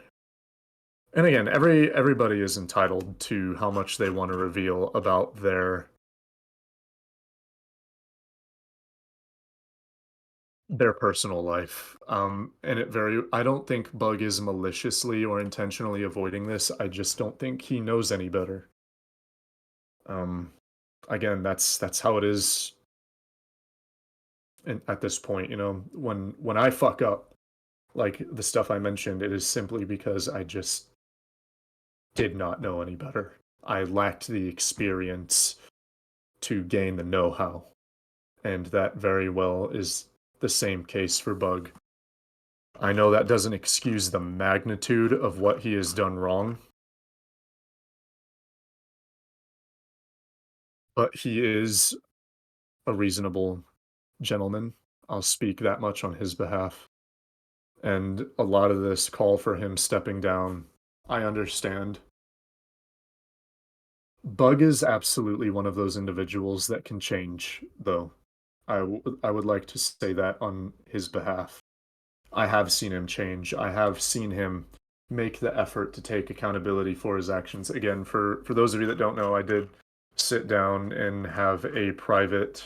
And again, everybody is entitled to how much they want to reveal about their personal life. And I don't think Bug is maliciously or intentionally avoiding this. I just don't think he knows any better. Um, Again, that's how it is at this point. When I fuck up, like the stuff I mentioned, it is simply because I just did not know any better. I lacked the experience to gain the know-how, and that very well is the same case for Bug. I know that doesn't excuse the magnitude of what he has done wrong, but he is a reasonable gentleman. I'll speak that much on his behalf. And a lot of this call for him stepping down, I understand. Bug is absolutely one of those individuals that can change, though. I would like to say that on his behalf. I have seen him change. I have seen him make the effort to take accountability for his actions. Again, for those of you that don't know, I did sit down and have a private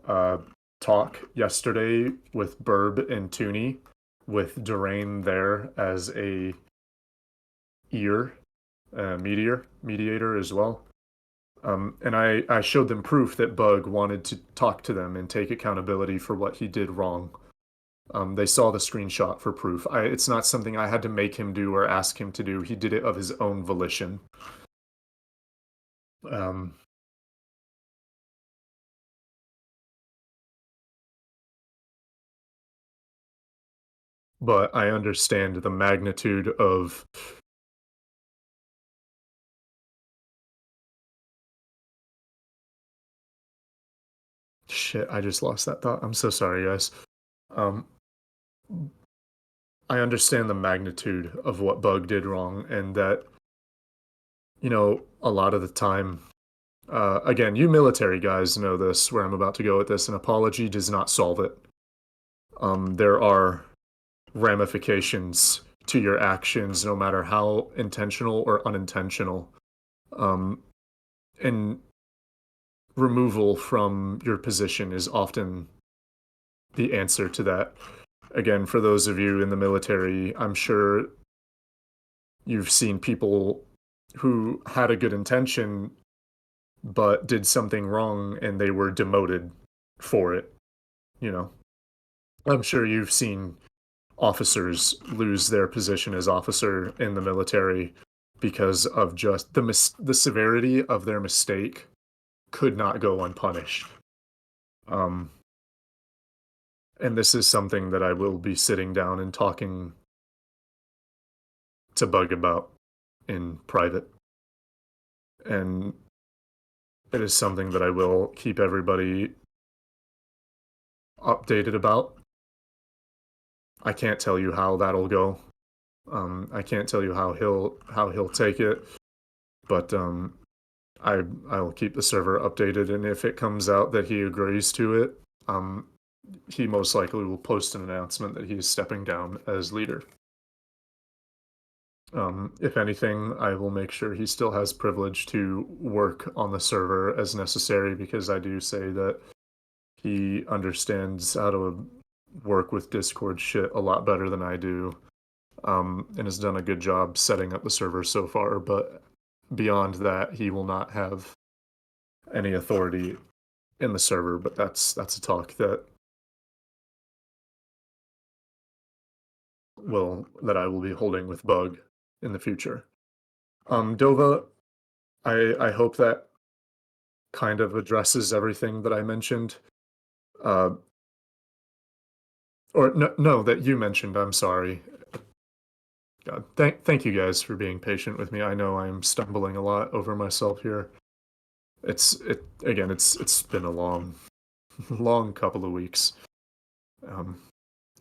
uh, talk yesterday with Burb and Tooney, with Durain there as a ear mediator as well. And I showed them proof that Bug wanted to talk to them and take accountability for what he did wrong. They saw the screenshot for proof. It's not something I had to make him do or ask him to do. He did it of his own volition. Um, but I understand the magnitude of shit. I just lost that thought. I'm so sorry, guys. Um, I understand the magnitude of what Bug did wrong, and that a lot of the time. Again, you military guys know this, where I'm about to go with this. An apology does not solve it. There are ramifications to your actions, no matter how intentional or unintentional. Um, and removal from your position is often the answer to that. Again, for those of you in the military, I'm sure you've seen people who had a good intention but did something wrong and they were demoted for it. You know, I'm sure you've seen officers lose their position as officer in the military because of just the severity of their mistake could not go unpunished. Um, and this is something that I will be sitting down and talking to Bug about in private. And it is something that I will keep everybody updated about. I can't tell you how that'll go. I can't tell you how he'll take it, but I'll keep the server updated, and if it comes out that he agrees to it, he most likely will post an announcement that he is stepping down as leader. If anything, I will make sure he still has privilege to work on the server as necessary, because I do say that he understands how to work with Discord shit a lot better than I do, and has done a good job setting up the server so far. But beyond that, he will not have any authority in the server. But that's a talk that I will be holding with Bug in the future. Dova, I hope that kind of addresses everything that I mentioned. Uh, or no, that you mentioned. I'm sorry. God, thank you guys for being patient with me. I know I'm stumbling a lot over myself here. It's been a long couple of weeks. Um,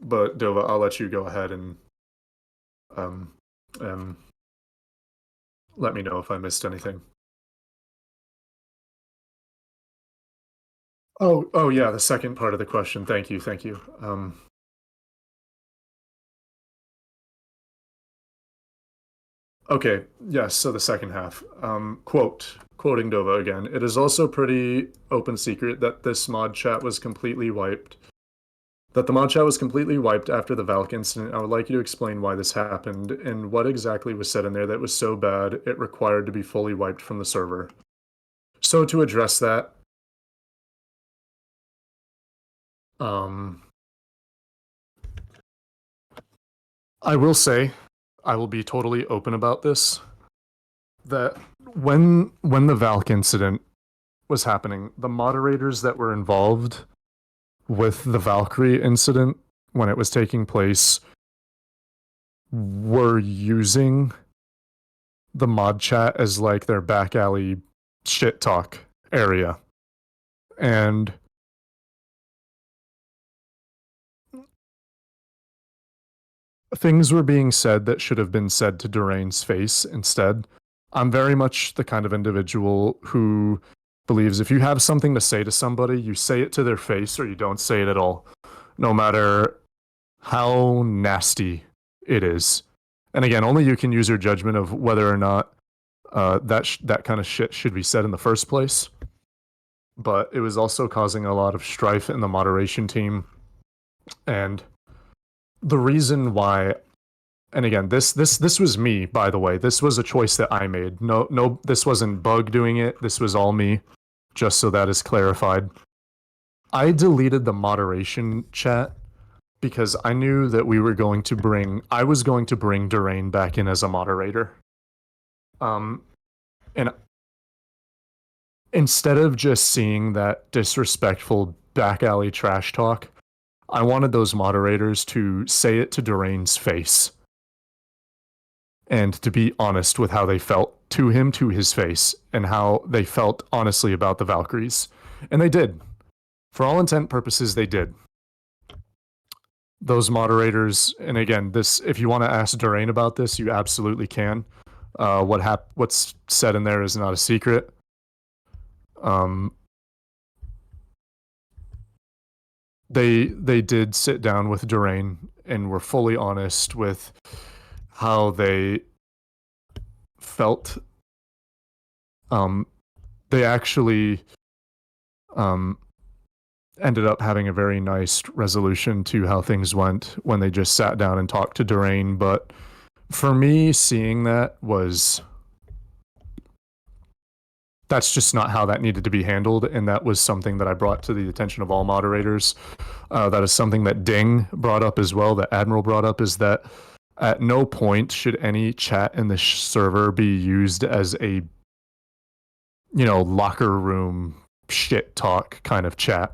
but Dova, I'll let you go ahead and um, um, let me know if I missed anything. Oh yeah, the second part of the question. Thank you. Okay, yes, so the second half. Quoting Dova again, it is also pretty open secret that this mod chat was completely wiped. That the mod chat was completely wiped after the Valk incident. I would like you to explain why this happened and what exactly was said in there that was so bad it required to be fully wiped from the server. So to address that, um, I will say, I will be totally open about this, that when the Valk incident was happening, the moderators that were involved with the Valkyrie incident when it was taking place were using the mod chat as like their back alley shit talk area. And things were being said that should have been said to Durain's face instead. I'm very much the kind of individual who believes if you have something to say to somebody, you say it to their face or you don't say it at all, no matter how nasty it is. And again, only you can use your judgment of whether or not that kind of shit should be said in the first place. But it was also causing a lot of strife in the moderation team. And the reason why, and again, this was me, by the way. This was a choice that I made. No, this wasn't Bug doing it. This was all me. Just so that is clarified. I deleted the moderation chat because I knew that I was going to bring Durain back in as a moderator. And instead of just seeing that disrespectful back alley trash talk, I wanted those moderators to say it to Durain's face and to be honest with how they felt to him, to his face, and how they felt honestly about the Valkyries. And they did. For all intent purposes, they did. Those moderators, and again, this, if you want to ask Durain about this, you absolutely can. What's said in there is not a secret. Um, they did sit down with Durain and were fully honest with how they felt. They actually um, ended up having a very nice resolution to how things went when they just sat down and talked to Durain. But for me, seeing that was, that's just not how that needed to be handled. And that was something that I brought to the attention of all moderators. That is something that Ding brought up as well, that Admiral brought up, is that at no point should any chat in the server be used as a, locker room shit talk kind of chat.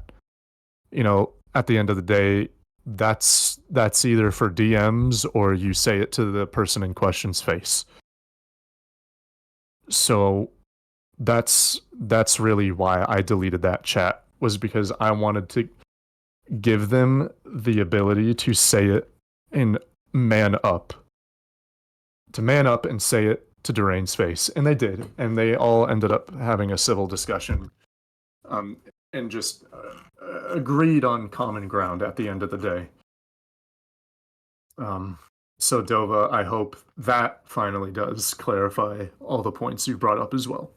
At the end of the day, that's either for DMs or you say it to the person in question's face. So that's really why I deleted that chat, was because I wanted to give them the ability to say it and man up. To man up and say it to Durain's face. And they did. And they all ended up having a civil discussion. And just agreed on common ground at the end of the day. So Dova, I hope that finally does clarify all the points you brought up as well.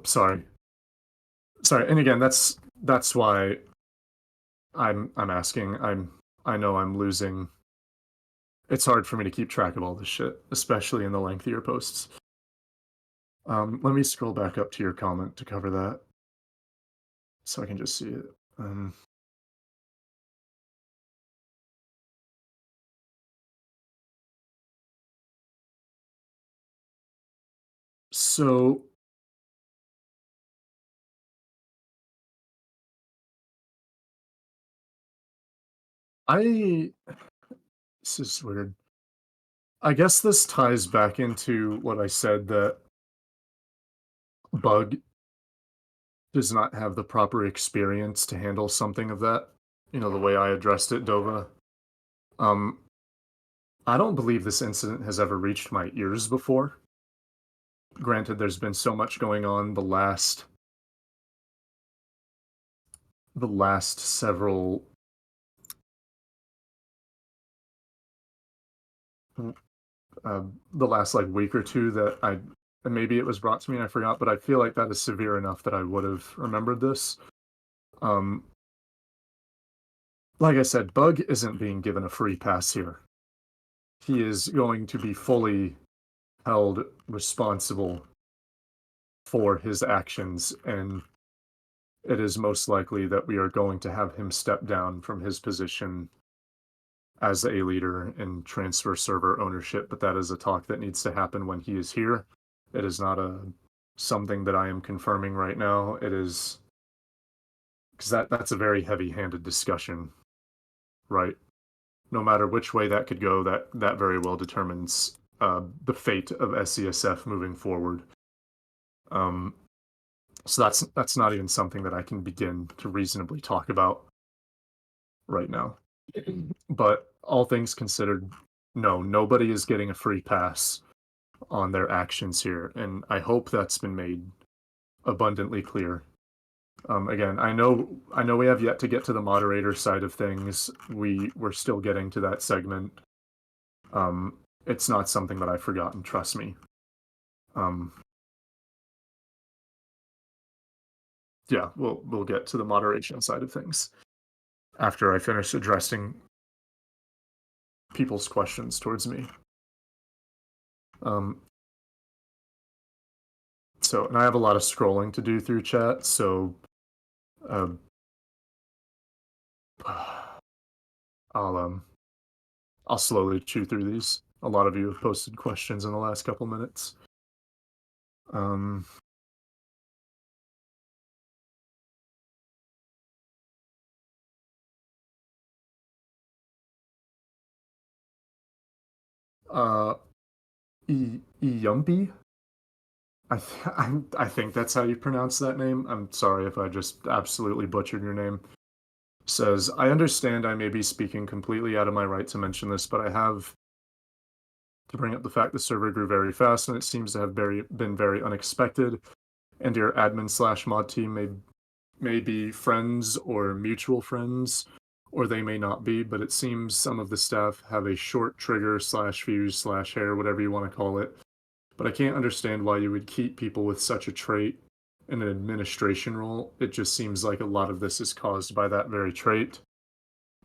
Sorry, and again, that's why I'm asking. I know I'm losing. It's hard for me to keep track of all this shit, especially in the lengthier posts. Let me scroll back up to your comment to cover that, so I can just see it. So I this is weird. I guess this ties back into what I said that Bug does not have the proper experience to handle something of that. You know, the way I addressed it, Dova. Um, I don't believe this incident has ever reached my ears before. Granted, there's been so much going on the last several uh, the last like week or two that I and maybe it was brought to me and I forgot, but I feel like that is severe enough that I would have remembered this. Um, like I said, Bug isn't being given a free pass here. He is going to be fully held responsible for his actions, and it is most likely that we are going to have him step down from his position as a leader and transfer server ownership, but that is a talk that needs to happen when he is here. It is not a something that I am confirming right now. It is because that's a very heavy-handed discussion, right? No matter which way that could go, that very well determines the fate of SESF moving forward. Um, so that's not even something that I can begin to reasonably talk about right now. But all things considered, no, nobody is getting a free pass on their actions here, and I hope that's been made abundantly clear. Again, I know we have yet to get to the moderator side of things. We're still getting to that segment. It's not something that I've forgotten, trust me. Um, yeah, we'll get to the moderation side of things after I finish addressing people's questions towards me. Um, and I have a lot of scrolling to do through chat, so uh, I'll I'll slowly chew through these. A lot of you have posted questions in the last couple minutes. Um, uh, Yumpy. I think that's how you pronounce that name. I'm sorry if I just absolutely butchered your name. Says, I understand I may be speaking completely out of my right to mention this, but I have to bring up the fact the server grew very fast and it seems to have been very unexpected. And your admin slash mod team may be friends or mutual friends, or they may not be, but it seems some of the staff have a short trigger slash fuse slash hair, whatever you want to call it. But I can't understand why you would keep people with such a trait in an administration role. It just seems like a lot of this is caused by that very trait.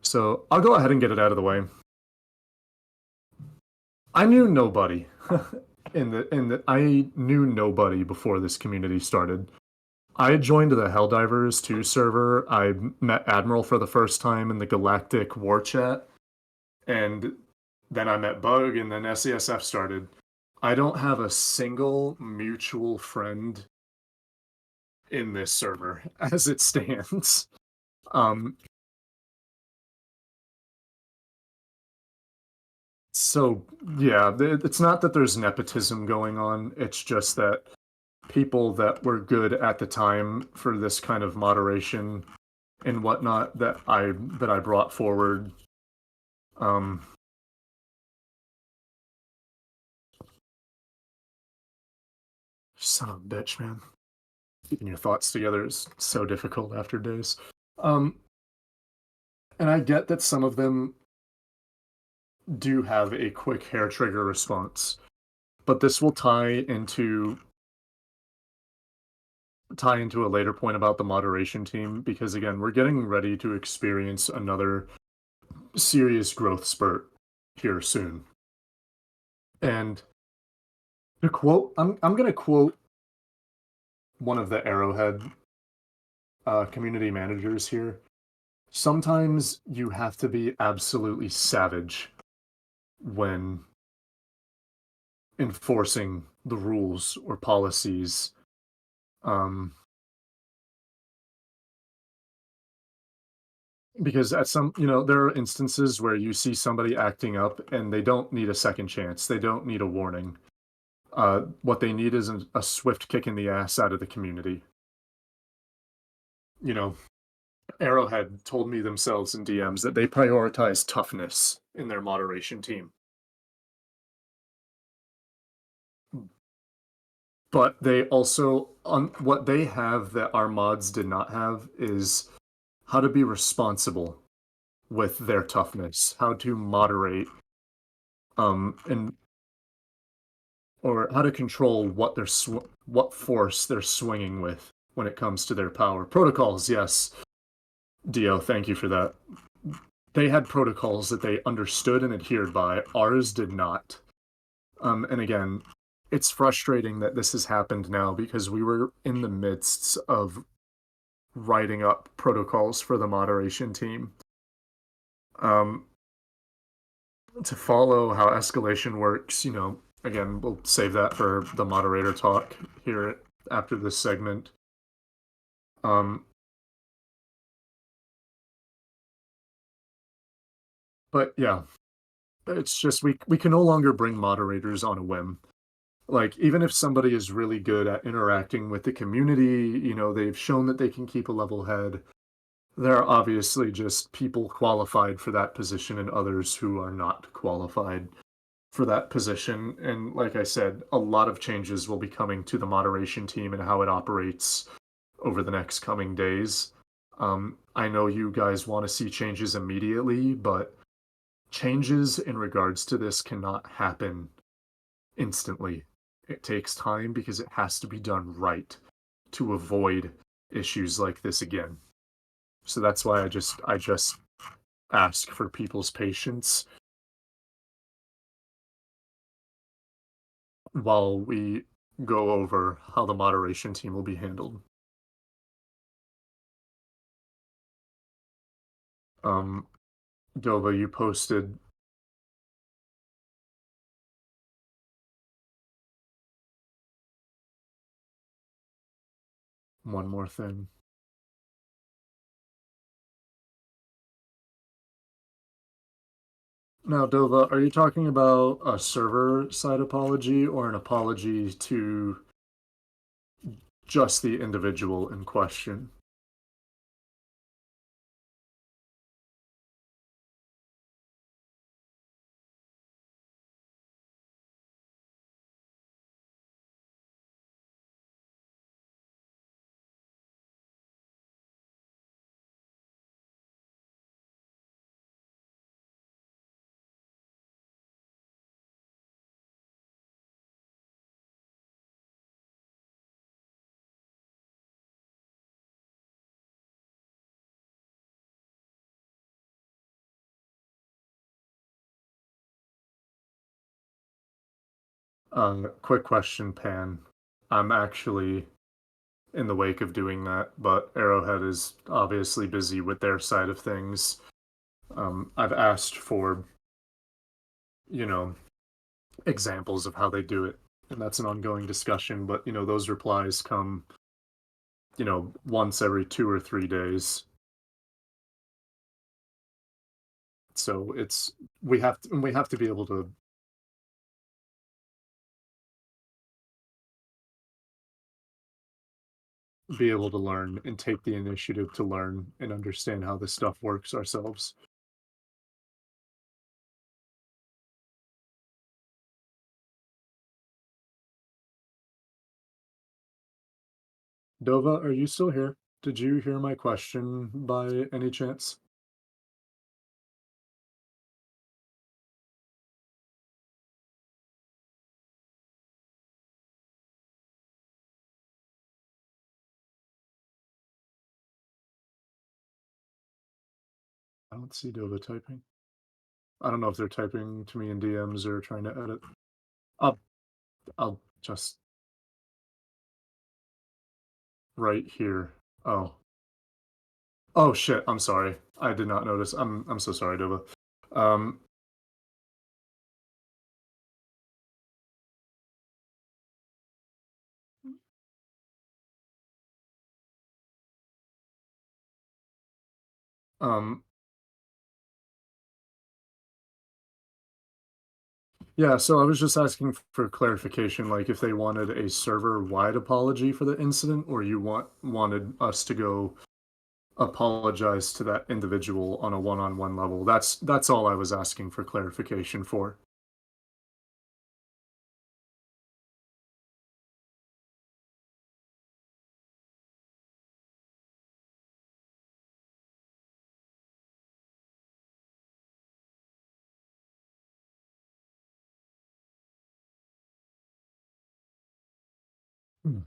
So I'll go ahead and get it out of the way. I knew nobody I knew nobody before this community started. I joined the Helldivers 2 server. I met Admiral for the first time in the Galactic War Chat, and then I met Bug, and then SESF started. I don't have a single mutual friend in this server as it stands. Um, so yeah, it's not that there's nepotism going on. It's just that people that were good at the time for this kind of moderation and whatnot that I brought forward. Um, son of a bitch, man. Keeping your thoughts together is so difficult after days. Um, and I get that some of them do have a quick hair trigger response, but this will tie into a later point about the moderation team because again, we're getting ready to experience another serious growth spurt here soon. And to quote, I'm going to quote one of the Arrowhead community managers here. Sometimes you have to be absolutely savage when enforcing the rules or policies. Um, because at some, you know, there are instances where you see somebody acting up and they don't need a second chance. They don't need a warning. What they need is a swift kick in the ass out of the community. You know, Arrowhead told me themselves in DMs that they prioritize toughness in their moderation team. But they also, on what they have that our mods did not have, is how to be responsible with their toughness, how to moderate, and or how to control what what force they're swinging with when it comes to their power. Protocols, yes. Dio, thank you for that. They had protocols that they understood and adhered by. Ours did not. And again, it's frustrating that this has happened now because we were in the midst of writing up protocols for the moderation team. Um, to follow how escalation works, you know, again, we'll save that for the moderator talk here after this segment. Um, but yeah, it's just we can no longer bring moderators on a whim. Like even if somebody is really good at interacting with the community, you know, they've shown that they can keep a level head. There are obviously just people qualified for that position and others who are not qualified for that position. And like I said, a lot of changes will be coming to the moderation team and how it operates over the next coming days. I know you guys want to see changes immediately, but changes in regards to this cannot happen instantly. It takes time because it has to be done right to avoid issues like this again. So that's why I just ask for people's patience while we go over how the moderation team will be handled. Um, Dova, you posted one more thing. Now, Dova, are you talking about a server side apology or an apology to just the individual in question? Quick question, Pan. I'm actually in the wake of doing that, but Arrowhead is obviously busy with their side of things. I've asked for, you know, examples of how they do it, and that's an ongoing discussion. But you know, those replies come, you know, once every 2 or 3 days. So it's we have to be able to learn and take the initiative to learn and understand how this stuff works ourselves. Dova, are you still here? Did you hear my question by any chance? I don't see Dova typing. I don't know if they're typing to me in DMs or trying to edit. I'll I'll just right here. Oh. Oh shit, I'm sorry. I did not notice. I'm so sorry, Dova. Um Yeah, so I was just asking for clarification, like if they wanted a server-wide apology for the incident, or you wanted us to go apologize to that individual on a one-on-one level. That's all I was asking for clarification for. Hmm.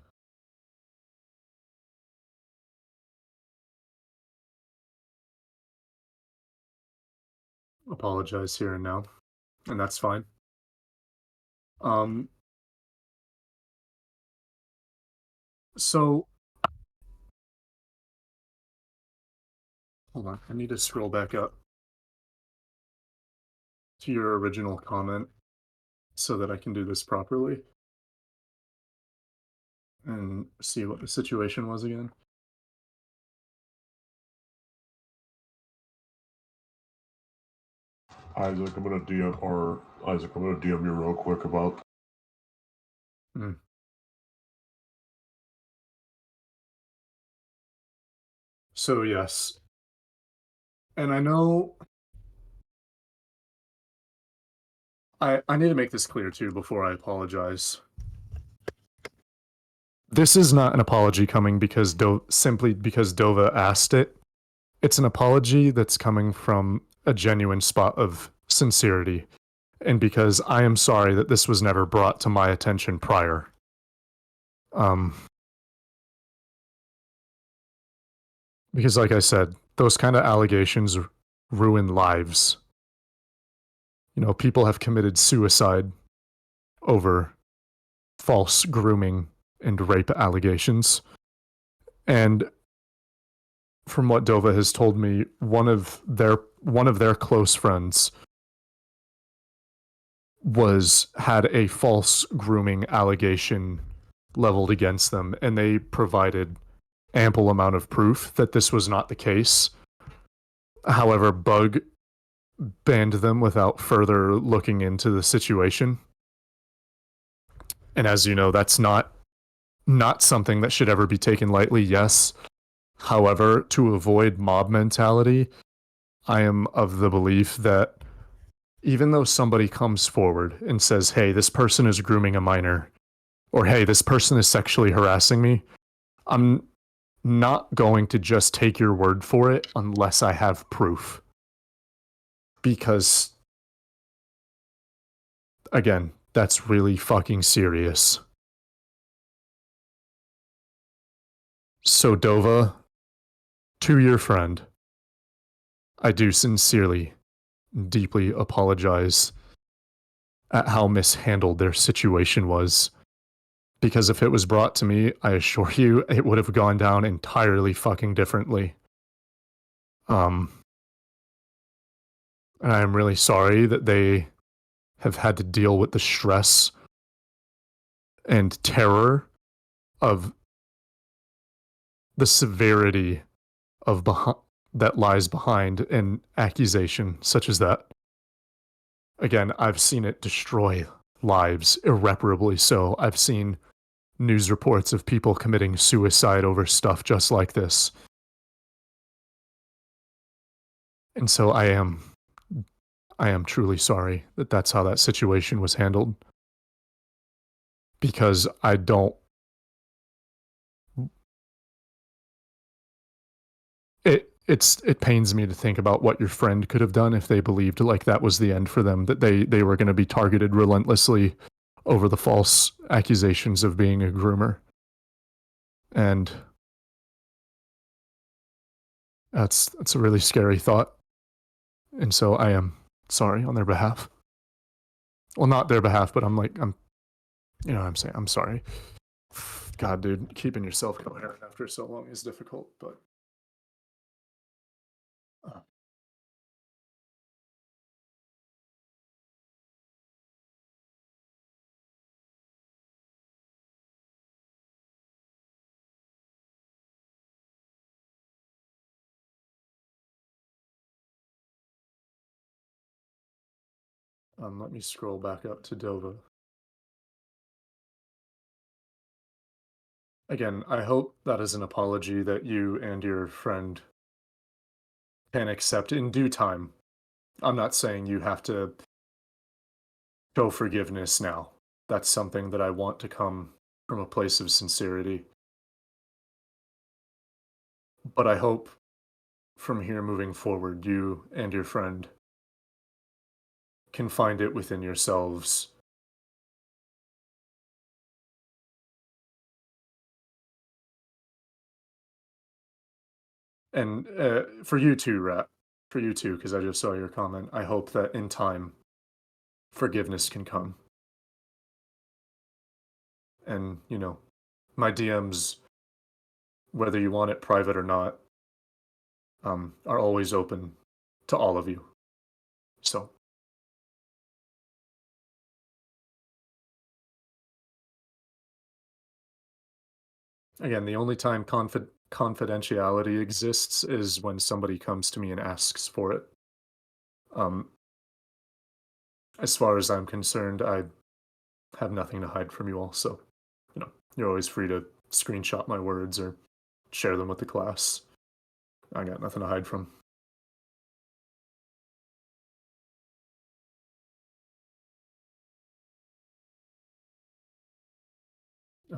Apologize here and now, and that's fine. Um, so hold on, I need to scroll back up to your original comment so that I can do this properly and see what the situation was again. Isaac, I'm gonna DM you real quick about. Hmm. So yes, and I know I need to make this clear too before I apologize. This is not an apology coming because simply because Dova asked it. It's an apology that's coming from a genuine spot of sincerity, and because I am sorry that this was never brought to my attention prior. Um, because, like I said, those kind of allegations ruin lives. You know, people have committed suicide over false grooming and rape allegations. And from what Dova has told me, one of their close friends had a false grooming allegation leveled against them, and they provided ample amount of proof that this was not the case. However, Bug banned them without further looking into the situation. And as you know, that's not something that should ever be taken lightly, yes. However, to avoid mob mentality, I am of the belief that even though somebody comes forward and says, hey, this person is grooming a minor, or hey, this person is sexually harassing me, I'm not going to just take your word for it unless I have proof. Because, again, that's really fucking serious. So, Dova, to your friend, I do sincerely, deeply apologize at how mishandled their situation was. Because if it was brought to me, I assure you, it would have gone down entirely fucking differently. Um, and I am really sorry that they have had to deal with the stress and terror of the severity of that lies behind an accusation such as that. Again, I've seen it destroy lives irreparably so. I've seen news reports of people committing suicide over stuff just like this. And so I am truly sorry that that's how that situation was handled because it pains me to think about what your friend could have done if they believed like that was the end for them, that they were going to be targeted relentlessly over the false accusations of being a groomer. And that's a really scary thought. And so I am sorry on their behalf. Well, not their behalf, but I'm you know what I'm saying, I'm sorry. God, dude, keeping yourself coherent after so long is difficult, but uh, Let me scroll back up to Dova. Again, I hope that is an apology that you and your friend can accept in due time. I'm not saying you have to show forgiveness now. That's something that I want to come from a place of sincerity. But I hope from here moving forward, you and your friend can find it within yourselves. And for you too, Rat, for you too, because I just saw your comment. I hope that in time, forgiveness can come. And, my DMs, whether you want it private or not, are always open to all of you. So, again, the only time confidentiality exists is when somebody comes to me and asks for it. Um, as far as I'm concerned, I have nothing to hide from you all. So, you're always free to screenshot my words or share them with the class. I got nothing to hide from.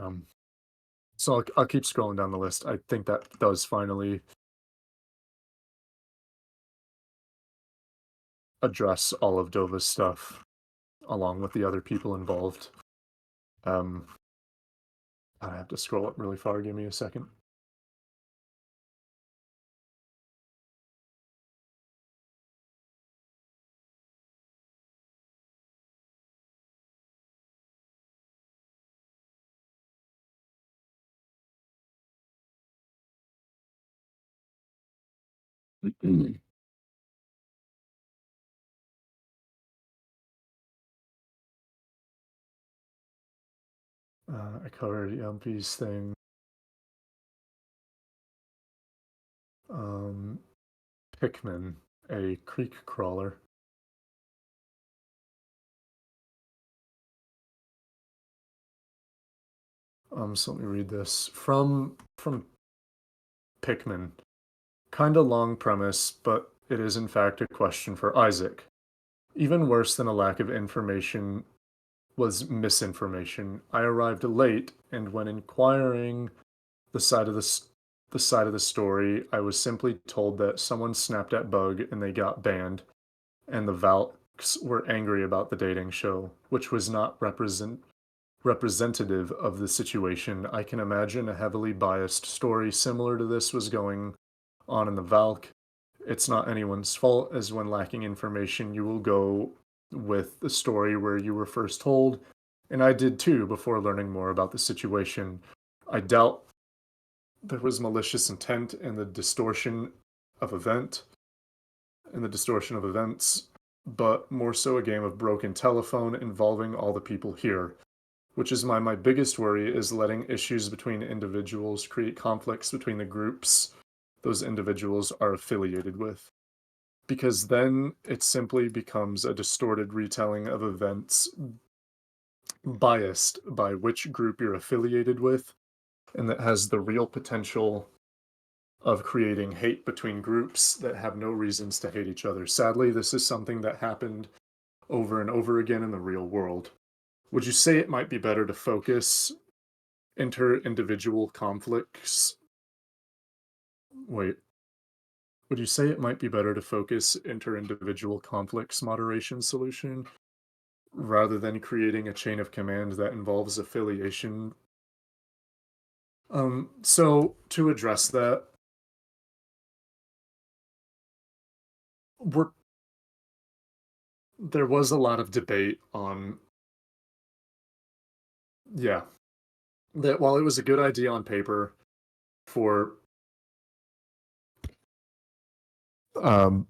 Um, so I'll keep scrolling down the list. I think that does finally address all of Dova's stuff, along with the other people involved. Um, I have to scroll up really far. Give me a second. I covered Yumpy's thing. Um, Pikmin, a creek crawler. So let me read this from Pikmin. Kinda long premise, but it is in fact a question for Isaac. Even worse than a lack of information was misinformation. I arrived late, and when inquiring the side of the side of the story, I was simply told that someone snapped at Bug and they got banned, and the Valks were angry about the dating show, which was not representative of the situation. I can imagine a heavily biased story similar to this was going on in the Valk. It's not anyone's fault, as when lacking information, you will go with the story where you were first told, and I did too before learning more about the situation. I doubt there was malicious intent in the distortion of events, but more so a game of broken telephone involving all the people here, which is my biggest worry is letting issues between individuals create conflicts between the groups those individuals are affiliated with. Because then it simply becomes a distorted retelling of events biased by which group you're affiliated with, and that has the real potential of creating hate between groups that have no reasons to hate each other. Sadly, this is something that happened over and over again in the real world. Would you say it might be better to focus inter-individual conflicts? Wait. Would you say it might be better to focus inter-individual conflicts moderation solution rather than creating a chain of command that involves affiliation? So to address that, we're there was a lot of debate on, yeah, that while it was a good idea on paper for um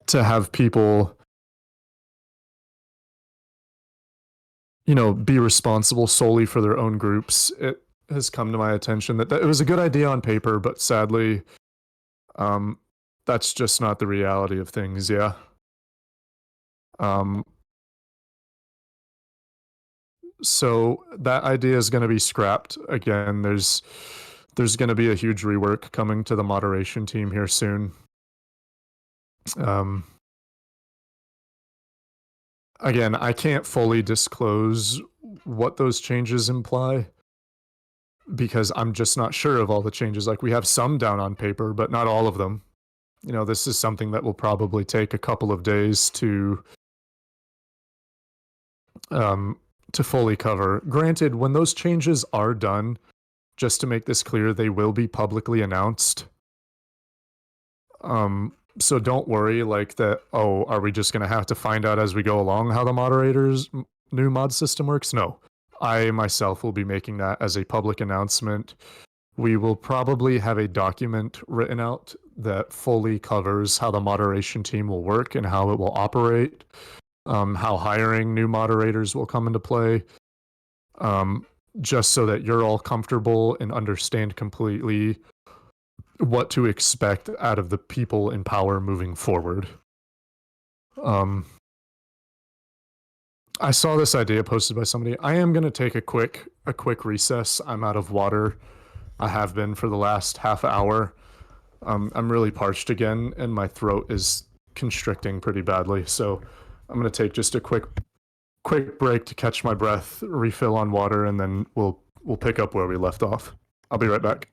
to have people, be responsible solely for their own groups, it has come to my attention that it was a good idea on paper, but sadly, um, that's just not the reality of things. Yeah. Um, So that idea is going to be scrapped. Again, there's going to be a huge rework coming to the moderation team here soon. Um, Again, I can't fully disclose what those changes imply because I'm just not sure of all the changes. Like we have some down on paper, but not all of them. You know, this is something that will probably take a couple of days to fully cover. Granted, when those changes are done, just to make this clear, they will be publicly announced. So don't worry like that, oh, are we just going to have to find out as we go along how the moderator's new mod system works? No. I myself will be making that as a public announcement. We will probably have a document written out that fully covers how the moderation team will work and how it will operate, how hiring new moderators will come into play, just so that you're all comfortable and understand completely what to expect out of the people in power moving forward. I saw this idea posted by somebody. I am going to take a quick recess. I'm out of water. I have been for the last half hour. I'm really parched again, and my throat is constricting pretty badly. So I'm going to take just a quick break to catch my breath, refill on water, and then we'll pick up where we left off. I'll be right back.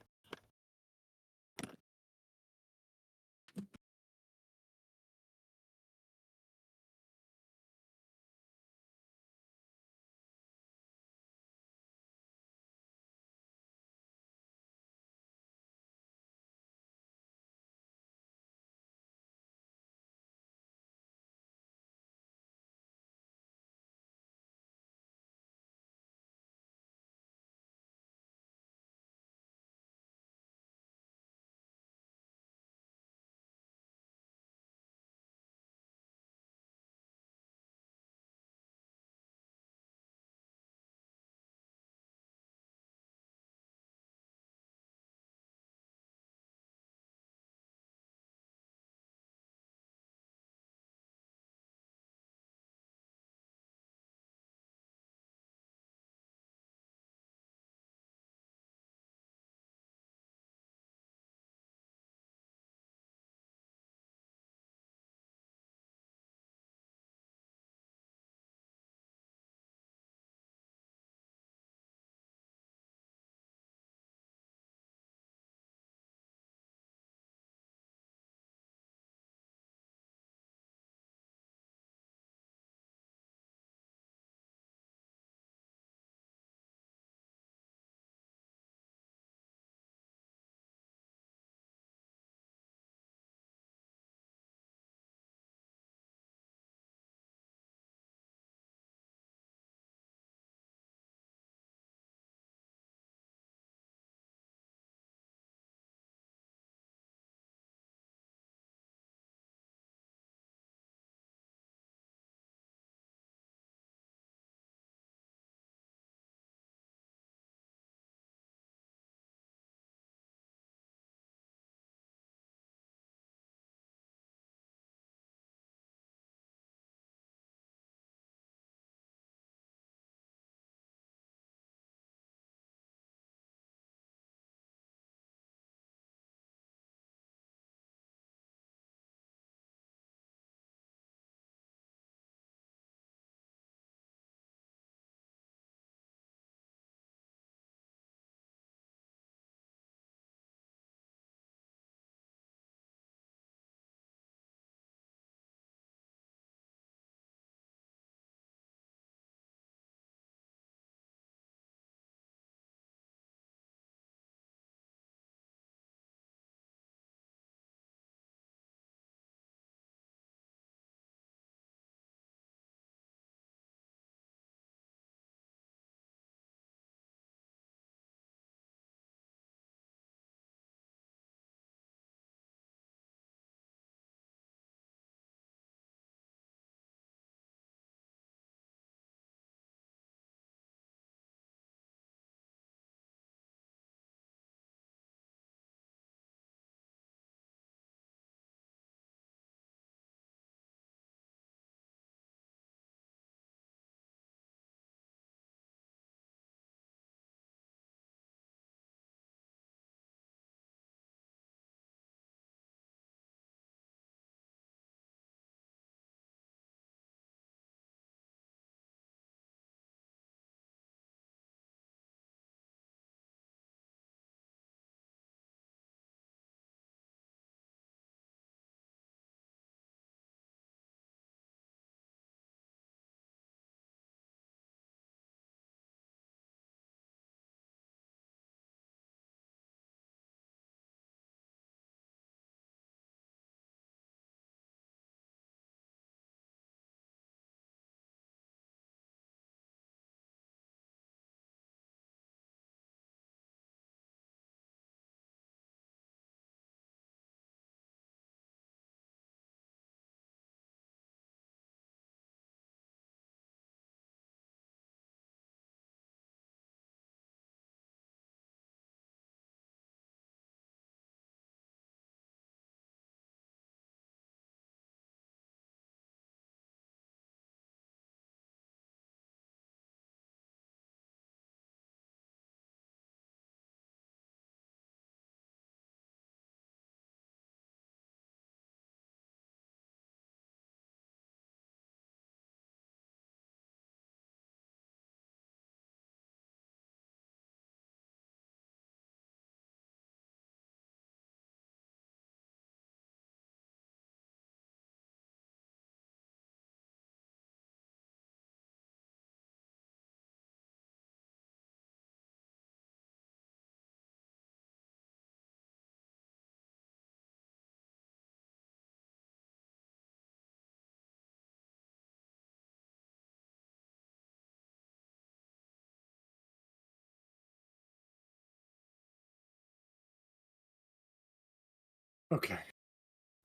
Okay,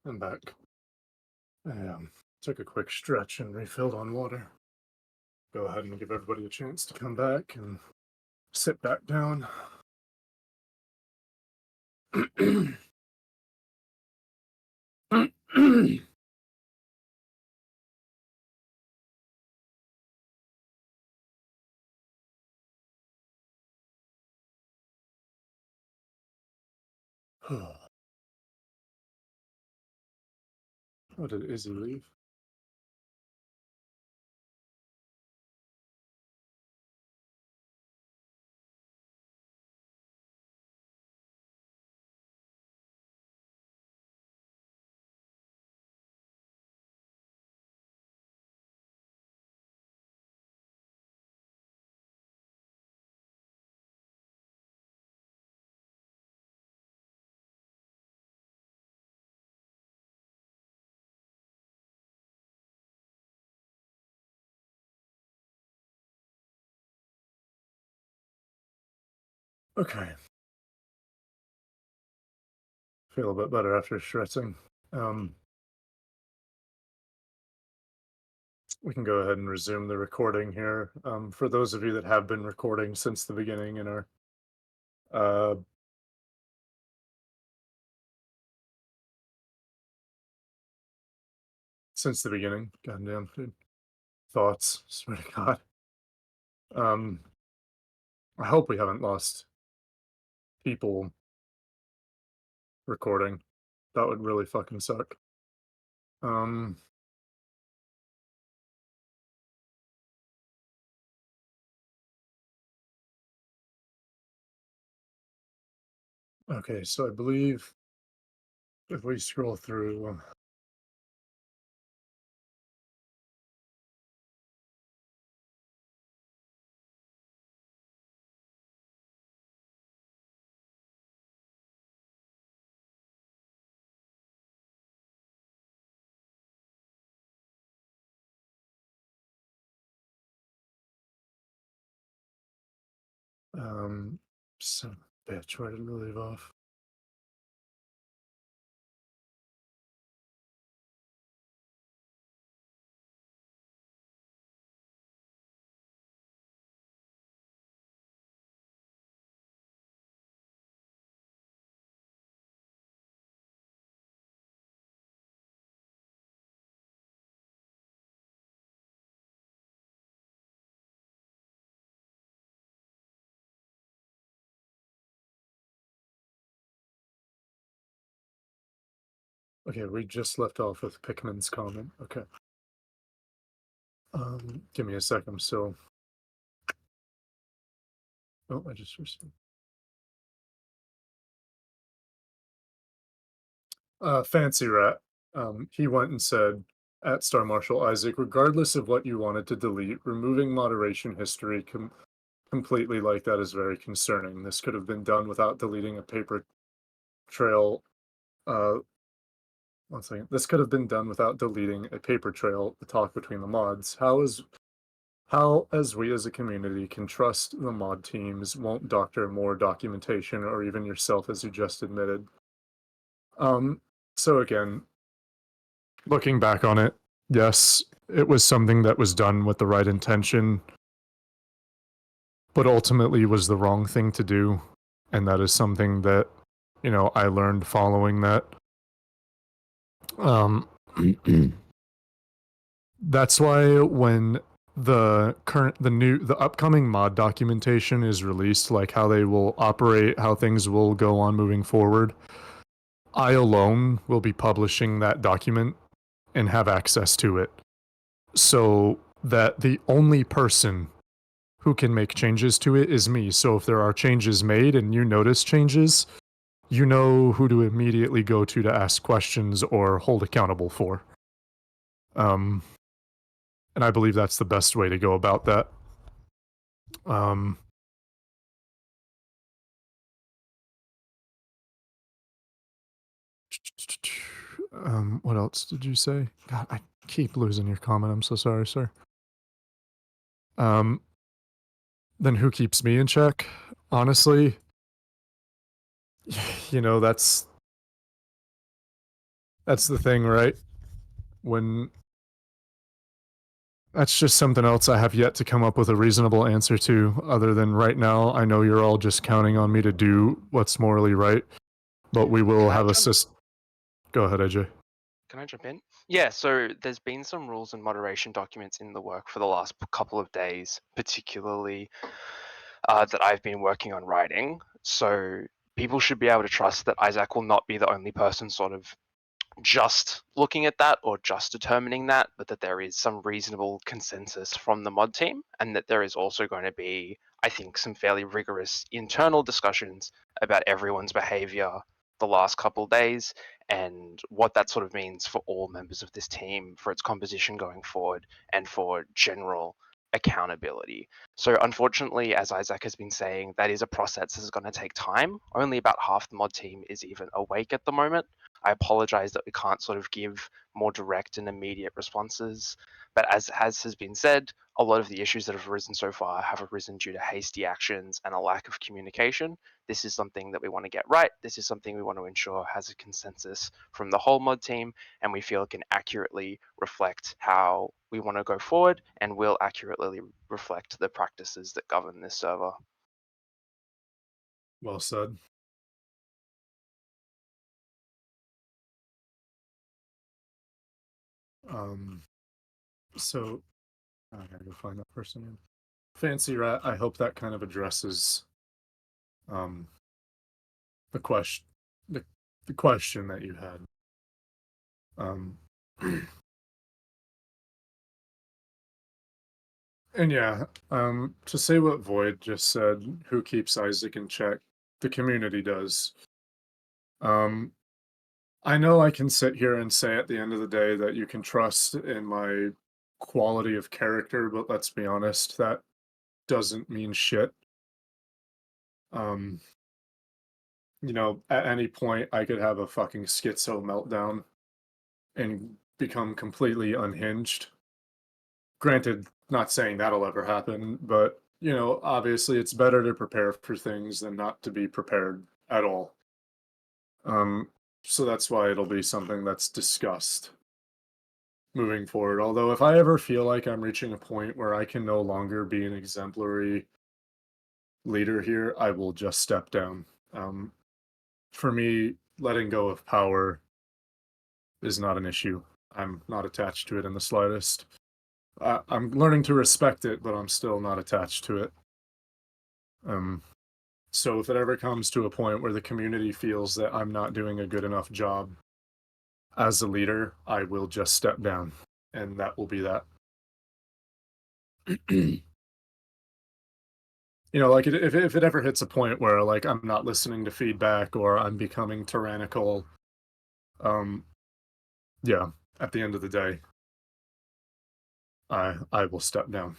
I'm back. I took a quick stretch and refilled on water. Go ahead and give everybody a chance to come back and sit back down. Oh, did Izzy leave? Okay. Feel a bit better after stretching. We can go ahead and resume the recording here. For those of you that have been recording since the beginning and are uh, since the beginning, goddamn dude. Thoughts, swear to God. Um, I hope we haven't lost people recording. That would really fucking suck. Um, okay, so I believe if we scroll through, um, son of a bitch, where did we leave off? Okay, we just left off with Pickman's comment. Okay. Give me a sec. I'm still. Oh, I just received. Fancy Rat. He went and said at Star Marshal Isaac, regardless of what you wanted to delete, removing moderation history completely like that is very concerning. This could have been done without deleting a paper trail. Uh, One second. This could have been done without deleting a paper trail. The talk between the mods. How, as we as a community, can trust the mod teams won't doctor more documentation or even yourself, as you just admitted. So again, looking back on it, yes, it was something that was done with the right intention, but ultimately was the wrong thing to do. And that is something that, I learned following that. Um, that's why when the upcoming mod documentation is released, like how they will operate, how things will go on moving forward, I alone will be publishing that document and have access to it. So that the only person who can make changes to it is me. So if there are changes made and you notice changes, you know who to immediately go to ask questions or hold accountable for. Um, and I believe that's the best way to go about that. Um, what else did you say? God, I keep losing your comment. I'm so sorry, sir. Um, then who keeps me in check? Honestly, that's That's the thing, right? When That's just something else I have yet to come up with a reasonable answer to, other than right now, I know you're all just counting on me to do what's morally right, but we will Can I have a jump? system. Go ahead, AJ. Can I jump in? Yeah, so there's been some rules and moderation documents in the work for the last couple of days, particularly that I've been working on writing. So people should be able to trust that Isaac will not be the only person sort of just looking at that or just determining that, but that there is some reasonable consensus from the mod team, and that there is also going to be, I think, some fairly rigorous internal discussions about everyone's behavior the last couple days and what that sort of means for all members of this team, for its composition going forward, and for general accountability. So unfortunately, as Isaac has been saying, that is a process that is going to take time. Only about half the mod team is even awake at the moment. I apologize that we can't sort of give more direct and immediate responses. But as has been said, a lot of the issues that have arisen so far have arisen due to hasty actions and a lack of communication. This is something that we want to get right. This is something we want to ensure has a consensus from the whole mod team, and we feel can accurately reflect how we want to go forward and will accurately reflect the practices that govern this server. Well said. Um, so I gotta go find that person. Fancy Rat, I hope that kind of addresses um the question the, the question that you had. Um and yeah, to say what Void just said, who keeps Isaac in check? The community does. Um I know I can sit here and say at the end of the day that you can trust in my quality of character, but let's be honest, that doesn't mean shit. Um, at any point I could have a fucking schizo meltdown and become completely unhinged. Granted, not saying that'll ever happen, but obviously it's better to prepare for things than not to be prepared at all. Um, so that's why it'll be something that's discussed moving forward. Although, if I ever feel like I'm reaching a point where I can no longer be an exemplary leader here, I will just step down. For me, letting go of power is not an issue. I'm not attached to it in the slightest. I'm learning to respect it, but I'm still not attached to it. Um, so if it ever comes to a point where the community feels that I'm not doing a good enough job as a leader, I will just step down, and that will be that. Like if it ever hits a point where like I'm not listening to feedback or I'm becoming tyrannical, um, yeah, at the end of the day, I will step down.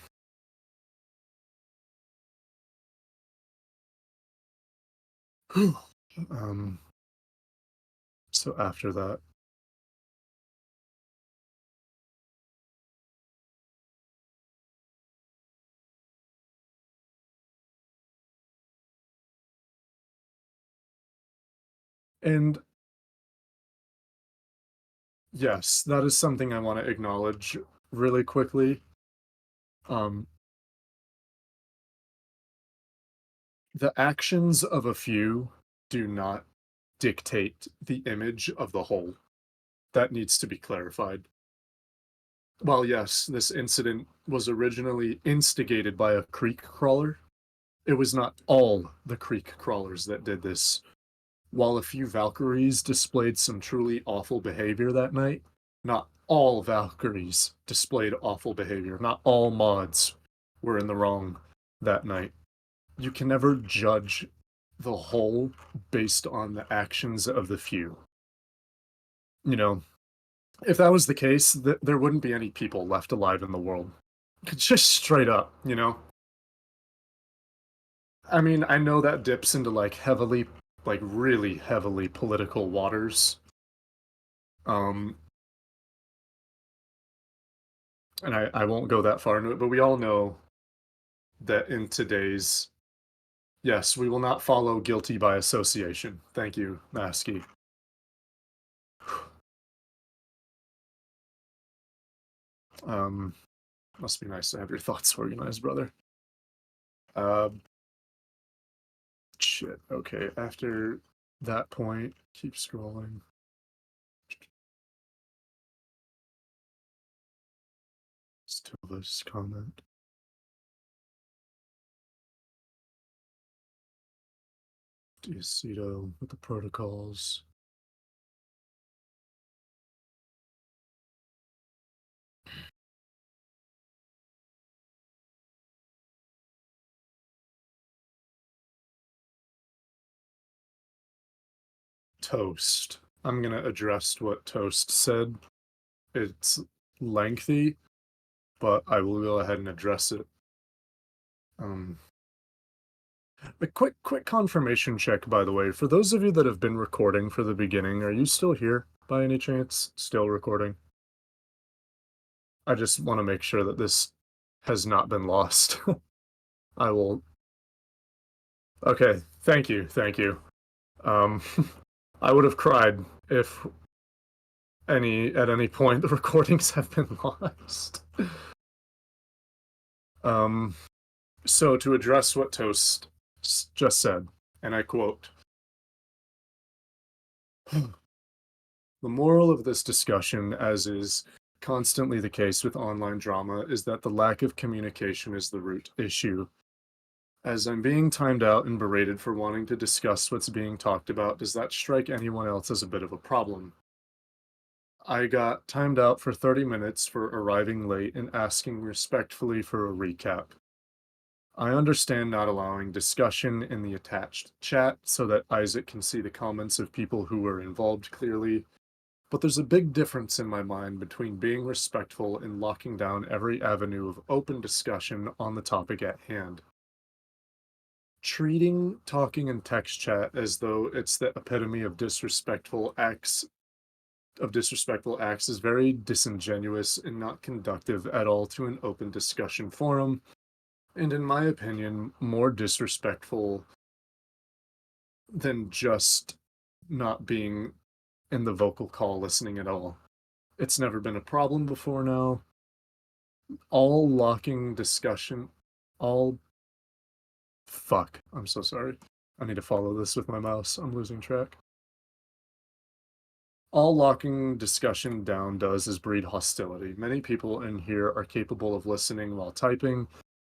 um, so after that, and yes, that is something I want to acknowledge really quickly. Um, the actions of a few do not dictate the image of the whole. That needs to be clarified. While yes, this incident was originally instigated by a creek crawler, it was not all the creek crawlers that did this. While a few Valkyries displayed some truly awful behavior that night, not all Valkyries displayed awful behavior. Not all mods were in the wrong that night. You can never judge the whole based on the actions of the few. You know, if that was the case, there wouldn't be any people left alive in the world. Just straight up. I mean, I know that dips into like heavily, like really heavily political waters. Um, and I won't go that far into it, but we all know that in today's, yes, we will not follow guilty by association. Thank you, Maskey. Must be nice to have your thoughts organized, brother. Uh, shit. Okay, after that point, keep scrolling. Silva's comment. Diacito with the protocols. Toast. I'm gonna address what Toast said. It's lengthy, but I will go ahead and address it. A quick confirmation check, by the way. For those of you that have been recording for the beginning, are you still here by any chance? Still recording? I just want to make sure that this has not been lost. I will. Okay, thank you, thank you. I would have cried if at any point the recordings have been lost. So to address what Toast just said, and I quote, the moral of this discussion, as is constantly the case with online drama, is that the lack of communication is the root issue. As I'm being timed out and berated for wanting to discuss what's being talked about, does that strike anyone else as a bit of a problem? I got timed out for 30 minutes for arriving late and asking respectfully for a recap. I understand not allowing discussion in the attached chat so that Isaac can see the comments of people who were involved clearly, but there's a big difference in my mind between being respectful and locking down every avenue of open discussion on the topic at hand. Treating talking in text chat as though it's the epitome of disrespectful acts is very disingenuous and not conductive at all to an open discussion forum, and in my opinion, more disrespectful than just not being in the vocal call listening at all. It's never been a problem before now. All locking discussion, all fuck. I'm so sorry. I need to follow this with my mouse. I'm losing track. All locking discussion down does is breed hostility. Many people in here are capable of listening while typing.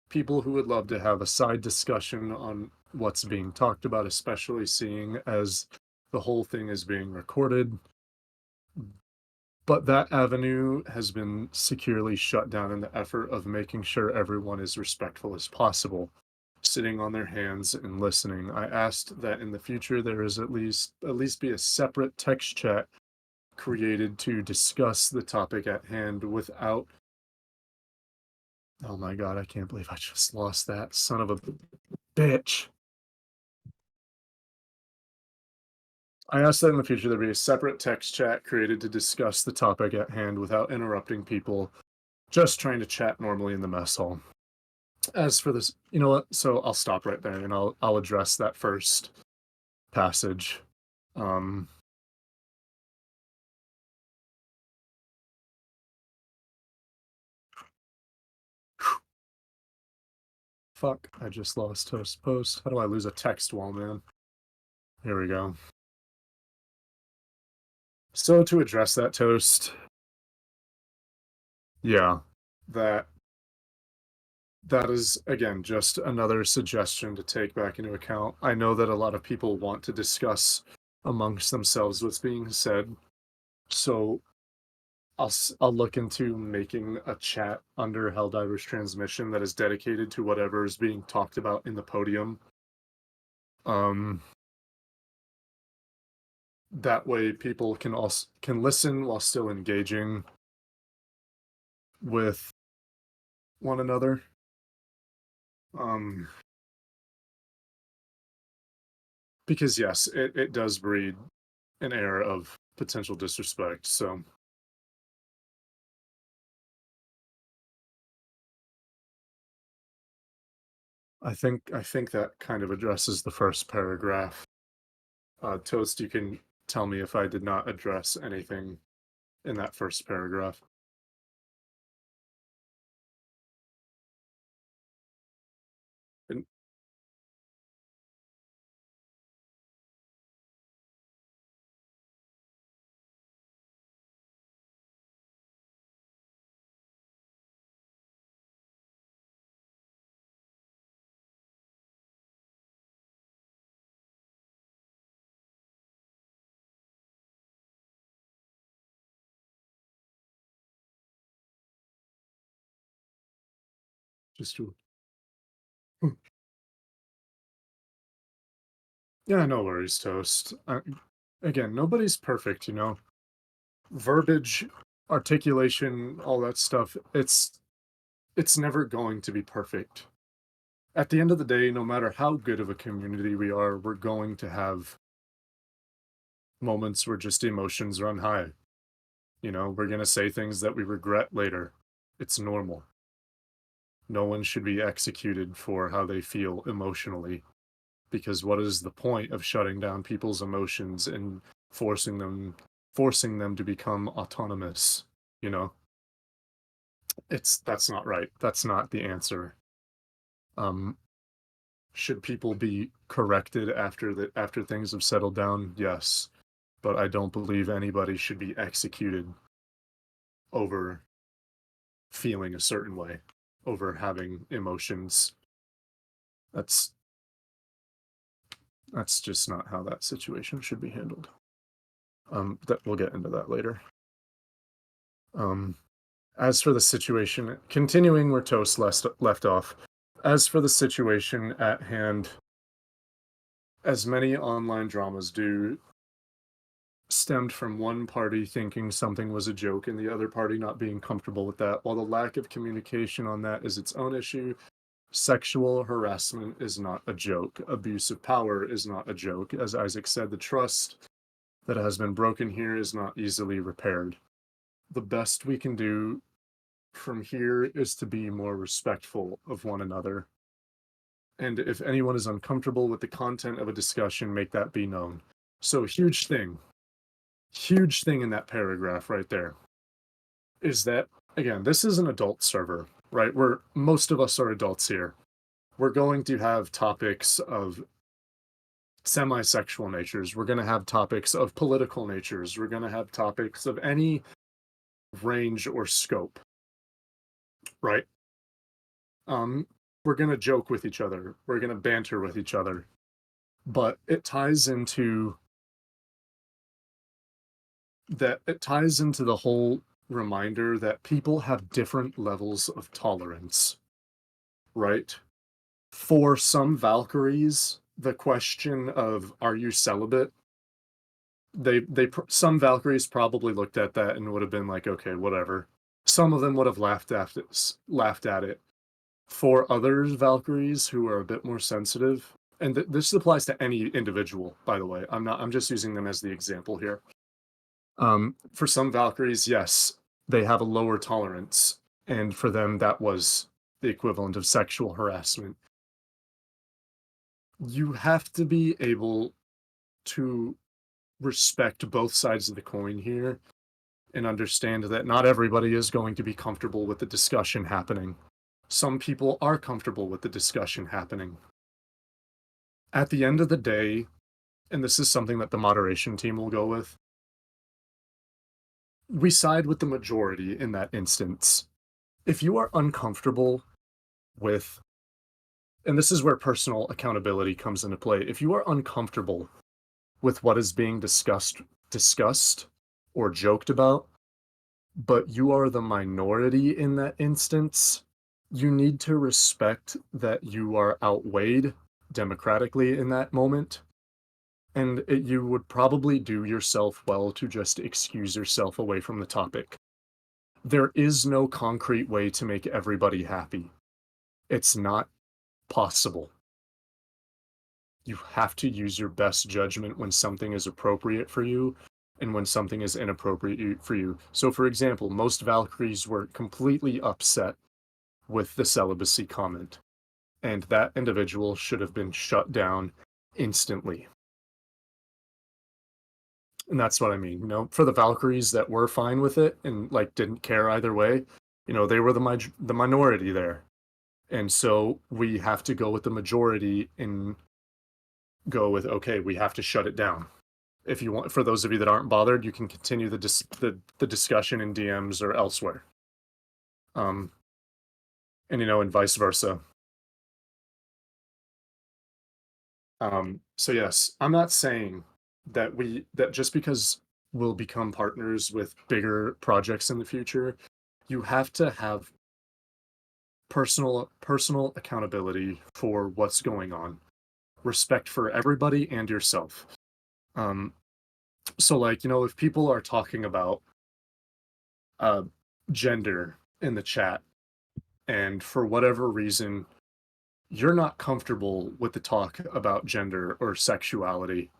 People who would love to have a side discussion on what's being talked about, especially seeing as the whole thing is being recorded. But that avenue has been securely shut down in the effort of making sure everyone is respectful as possible, sitting on their hands and listening. I asked that in the future there is at least be a separate text chat created to discuss the topic at hand without. Oh my god, I can't believe I just lost that son of a bitch. I asked that in the future there be a separate text chat created to discuss the topic at hand without interrupting people just trying to chat normally in the mess hall. As for this, you know what? So I'll stop right there and I'll address that first passage. Fuck, I just lost Toast Post. How do I lose a text wall, man? Here we go. So to address that, Toast, yeah, that is again just another suggestion to take back into account. I know that a lot of people want to discuss amongst themselves what's being said, so I'll look into making a chat under Helldiver's transmission that is dedicated to whatever is being talked about in the podium. That way people can listen while still engaging with one another. Because yes, it does breed an air of potential disrespect, so I think that kind of addresses the first paragraph. Toast, you can tell me if I did not address anything in that first paragraph. Just to. Yeah, no worries, Toast. Again, nobody's perfect, you know. Verbiage, articulation, all that stuff. It's never going to be perfect. At the end of the day, no matter how good of a community we are, we're going to have moments where just emotions run high. You know, we're gonna say things that we regret later. It's normal. No one should be executed for how they feel emotionally. Because what is the point of shutting down people's emotions and forcing them forcing them to become autonomous, you know? That's not right. That's not the answer. Um should people be corrected after things have settled down? Yes. But I don't believe anybody should be executed over feeling a certain way, over having emotions. That's that's just not how that situation should be handled. That we'll get into that later. Um, as for the situation, continuing where Toast left off, as for the situation at hand, as many online dramas do, stemmed from one party thinking something was a joke and the other party not being comfortable with that. While the lack of communication on that is its own issue, sexual harassment is not a joke. Abuse of power is not a joke. As Isaac said, the trust that has been broken here is not easily repaired. The best we can do from here is to be more respectful of one another. And if anyone is uncomfortable with the content of a discussion, make that be known. So, huge thing in that paragraph right there is that, again, this is an adult server, right? Where most of us are adults here. We're going to have topics of semi-sexual natures. We're going to have topics of political natures. We're going to have topics of any range or scope, right? We're going to joke with each other. We're going to banter with each other. But it ties into the whole reminder that people have different levels of tolerance, right? For some Valkyries, the question of are you celibate, some Valkyries probably looked at that and would have been like, okay, whatever. Some of them would have laughed at it. For others Valkyries who are a bit more sensitive, and this applies to any individual, by the way. I'm just using them as the example here. For some Valkyries, yes, they have a lower tolerance, and for them that was the equivalent of sexual harassment. You have to be able to respect both sides of the coin here and understand that not everybody is going to be comfortable with the discussion happening. Some people are comfortable with the discussion happening. At the end of the day, and this is something that the moderation team will go with, we side with the majority in that instance. If you are uncomfortable with, and this is where personal accountability comes into play, if you are uncomfortable with what is being discussed or joked about, but you are the minority in that instance, you need to respect that you are outweighed democratically in that moment. And you would probably do yourself well to just excuse yourself away from the topic. There is no concrete way to make everybody happy. It's not possible. You have to use your best judgment when something is appropriate for you and when something is inappropriate for you. So, for example, most Valkyries were completely upset with the celibacy comment, and that individual should have been shut down instantly. And that's what I mean. You know, for the Valkyries that were fine with it and like didn't care either way, you know, they were the minority there. And so we have to go with the majority and go with, okay, we have to shut it down. If you want, for those of you that aren't bothered, you can continue the discussion in DMs or elsewhere. And you know, and vice versa. So yes, I'm not saying that just because we'll become partners with bigger projects in the future, you have to have personal accountability for what's going on, respect for everybody and yourself. Um, so like, if people are talking about uh, gender in the chat, and for whatever reason you're not comfortable with the talk about gender or sexuality,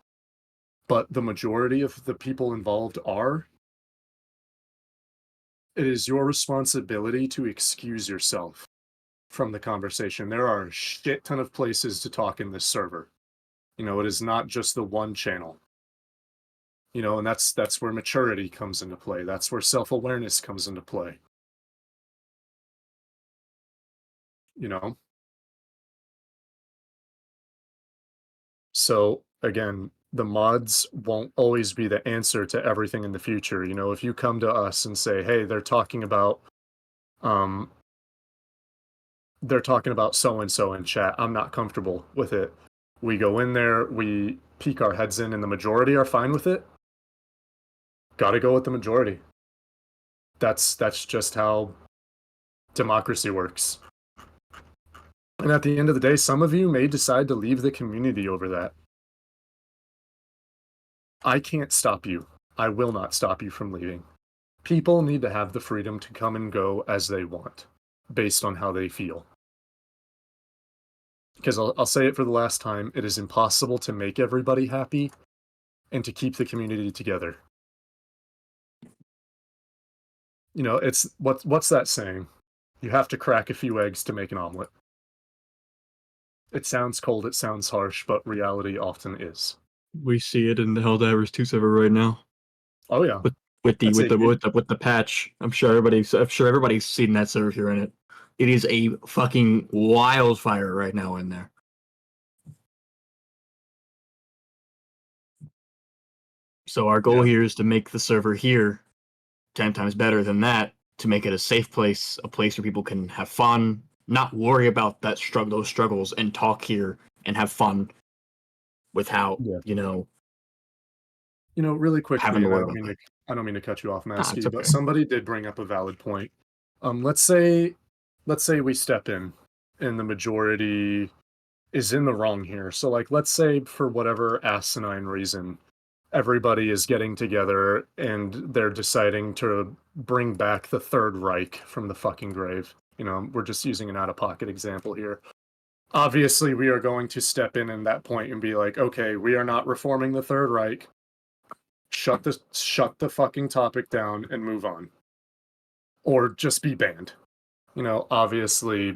but the majority of the people involved are, it is your responsibility to excuse yourself from the conversation. There are a shit ton of places to talk in this server. It is not just the one channel. And that's where maturity comes into play. That's where self-awareness comes into play. You know? So again, the mods won't always be the answer to everything in the future. If you come to us and say, hey, um they're talking about so and so in chat, I'm not comfortable with it. We go in there, we peek our heads in, and the majority are fine with it. Gotta go with the majority. That's just how democracy works. And at the end of the day, some of you may decide to leave the community over that. I can't stop you. I will not stop you from leaving. People need to have the freedom to come and go as they want, based on how they feel. Because I'll say it for the last time, it is impossible to make everybody happy and to keep the community together. It's what's that saying? You have to crack a few eggs to make an omelet. It sounds cold, it sounds harsh, but reality often is. We see it in the Helldivers 2 server right now. Oh yeah. With the patch. I'm sure everybody's seen that server here in it. It is a fucking wildfire right now in there. So our goal here is to make the server here 10 times better than that, to make it a safe place, a place where people can have fun, not worry about those struggles, and talk here and have fun without, really quickly, having to worry I don't mean to cut you off, Masky, it's okay. but somebody did bring up a valid point. Let's say we step in and the majority is in the wrong here. So like, let's say for whatever asinine reason, everybody is getting together and they're deciding to bring back the Third Reich from the fucking grave. We're just using an out-of-pocket example here. Obviously, we are going to step in that point and be like, okay, we are not reforming the Third Reich. Shut the fucking topic down and move on. Or just be banned. Obviously,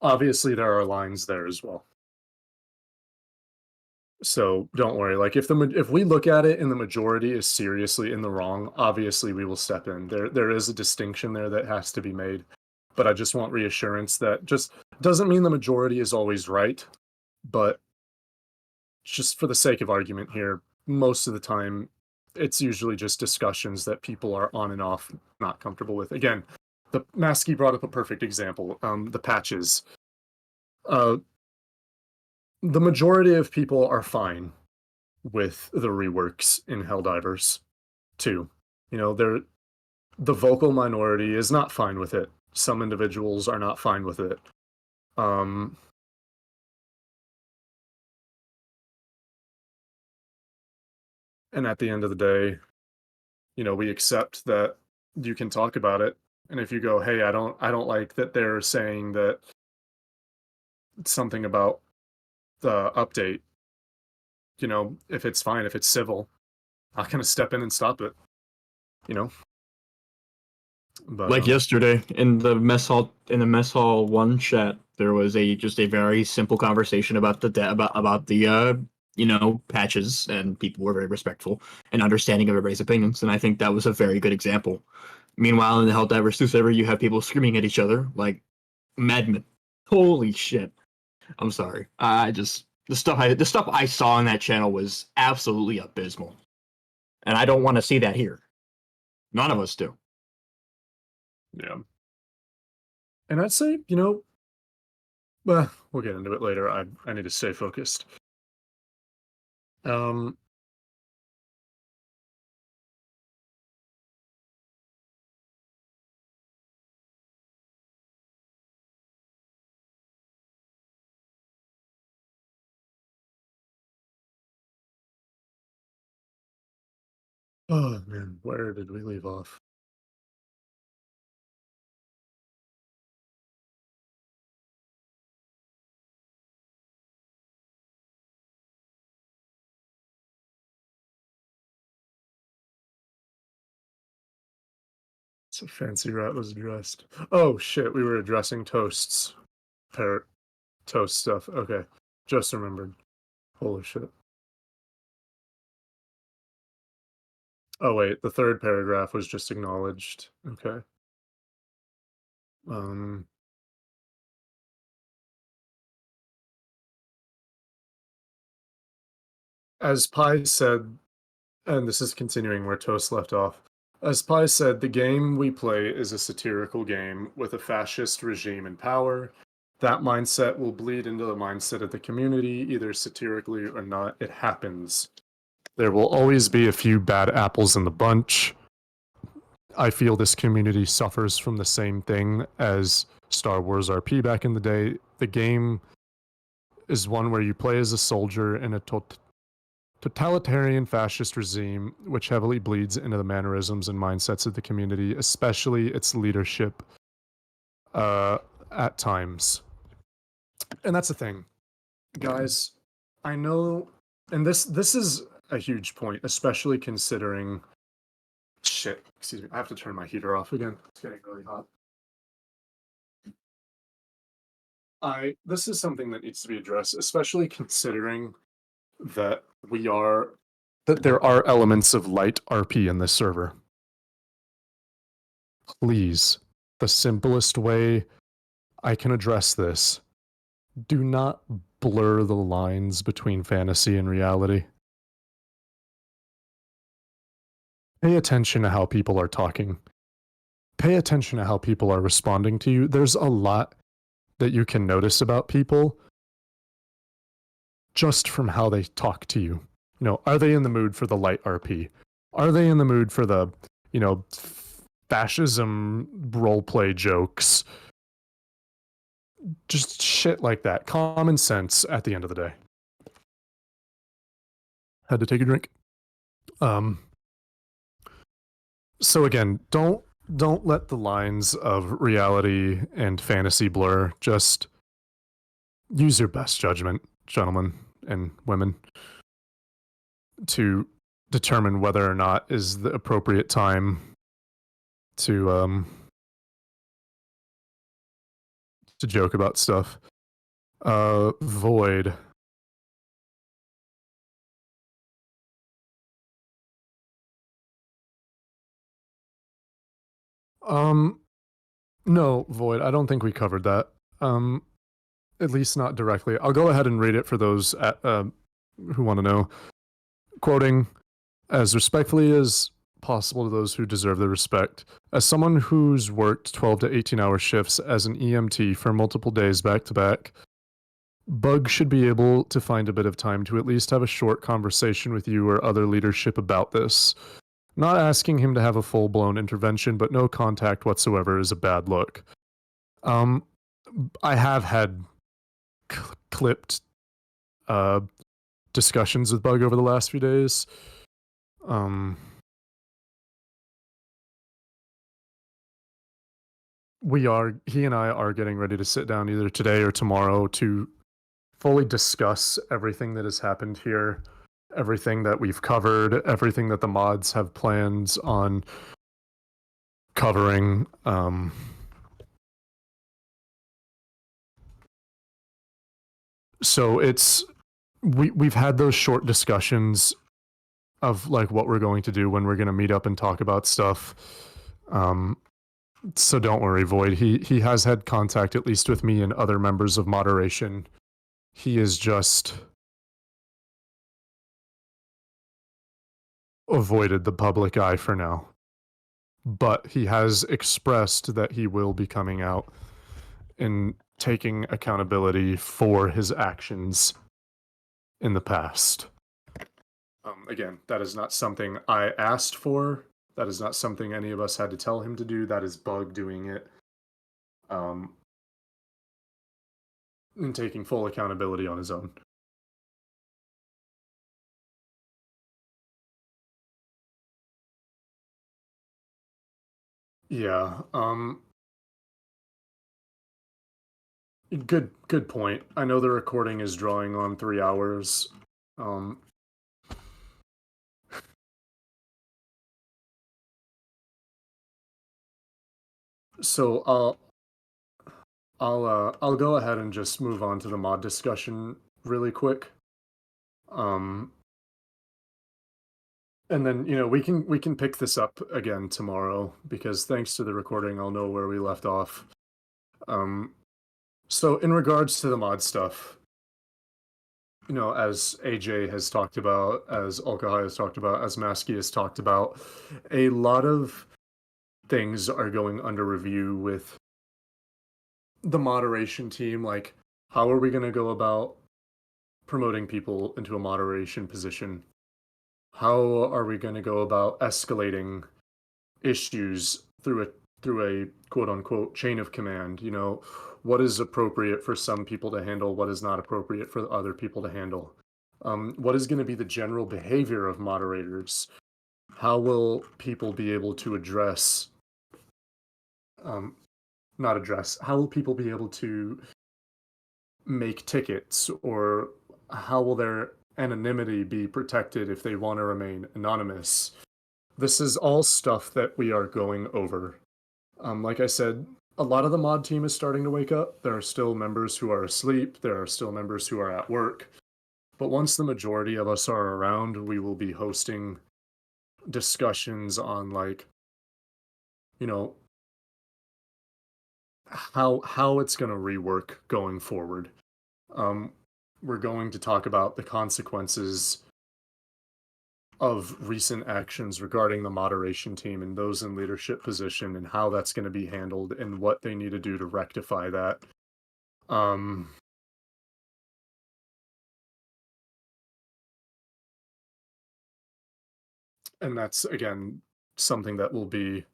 obviously there are lines there as well. So don't worry. Like if we look at it and the majority is seriously in the wrong, obviously we will step in. There is a distinction there that has to be made. But I just want reassurance that just doesn't mean the majority is always right, but just for the sake of argument here, most of the time it's usually just discussions that people are on and off not comfortable with. Again, the Masky brought up a perfect example. The patches. The majority of people are fine with the reworks in Helldivers 2. The vocal minority is not fine with it. Some individuals are not fine with it. And at the end of the day, we accept that you can talk about it. And if you go, hey, I don't like that they're saying that something about the update, if it's fine, if it's civil, I'm not gonna step in and stop it. But like yesterday in the mess hall 1 chat, there was just a very simple conversation about the patches, and people were very respectful and understanding of everybody's opinions, and I think that was a very good example. Meanwhile, in the Helldivers 2 server, you have people screaming at each other like madmen. Holy shit! I'm sorry. The stuff I saw in that channel was absolutely abysmal, and I don't want to see that here. None of us do. Yeah. And I'd say, well, we'll get into it later. I need to stay focused. Oh man, where did we leave off? It's a fancy rat was addressed. Oh shit, we were addressing toasts. Parrot toast stuff. Okay. Just remembered. Holy shit. Oh wait, the third paragraph was just acknowledged. Okay. Um as Pi said, and this is continuing where Toast left off. As Pi said, the game we play is a satirical game with a fascist regime in power. That mindset will bleed into the mindset of the community, either satirically or not. It happens. There will always be a few bad apples in the bunch. I feel this community suffers from the same thing as Star Wars RP back in the day. The game is one where you play as a soldier in a totalitarian fascist regime, which heavily bleeds into the mannerisms and mindsets of the community, especially its leadership at times. And that's the thing, guys. I know, and this is a huge point, especially considering. Shit, excuse me. I have to turn my heater off again. It's getting really hot. This is something that needs to be addressed, especially considering that there are elements of light RP in this server. Please, the simplest way I can address this, do not blur the lines between fantasy and reality. Pay attention to how people are talking. Pay attention to how people are responding to you. There's a lot that you can notice about people just from how they talk to you. You know, are they in the mood for the light RP? Are they in the mood for the, fascism roleplay jokes? Just shit like that. Common sense at the end of the day. Had to take a drink. So again, don't let the lines of reality and fantasy blur. Just use your best judgment, gentlemen and women, to determine whether or not is the appropriate time to joke about stuff. Void. No, Void. I don't think we covered that. At least not directly. I'll go ahead and read it for those who want to know. Quoting, as respectfully as possible to those who deserve the respect. As someone who's worked 12 to 18-hour shifts as an EMT for multiple days back to back, Bug should be able to find a bit of time to at least have a short conversation with you or other leadership about this. Not asking him to have a full-blown intervention, but no contact whatsoever is a bad look. I have had clipped discussions with Bug over the last few days. He and I are getting ready to sit down either today or tomorrow to fully discuss everything that has happened here, everything that we've covered, everything that the mods have plans on covering. So we've had those short discussions of like what we're going to do when we're going to meet up and talk about stuff. So don't worry, Void. He has had contact at least with me and other members of moderation. He is just avoided the public eye for now. But he has expressed that he will be coming out and taking accountability for his actions in the past. Again, that is not something I asked for. That is not something any of us had to tell him to do. That is Bug doing it. And taking full accountability on his own. Yeah. Good point. I know the recording is drawing on 3 hours. Um so I'll go ahead and just move on to the mod discussion really quick. Um and then, we can pick this up again tomorrow because thanks to the recording I'll know where we left off. Um so in regards to the mod stuff, as AJ has talked about, as Alkahai has talked about, as Maskey has talked about, a lot of things are going under review with the moderation team. Like, how are we going to go about promoting people into a moderation position? How are we going to go about escalating issues through a quote unquote chain of command? What is appropriate for some people to handle? What is not appropriate for other people to handle? What is going to be the general behavior of moderators? How will people be able to address, not address, how will people be able to make tickets, or how will their anonymity be protected if they want to remain anonymous? This is all stuff that we are going over. Like I said, a lot of the mod team is starting to wake up. There are still members who are asleep. There are still members who are at work. But once the majority of us are around, we will be hosting discussions on, like, you know, how it's going to rework going forward. We're going to talk about the consequences of recent actions regarding the moderation team and those in leadership position, and how that's going to be handled and what they need to do to rectify that. Um, and that's, again, something that will be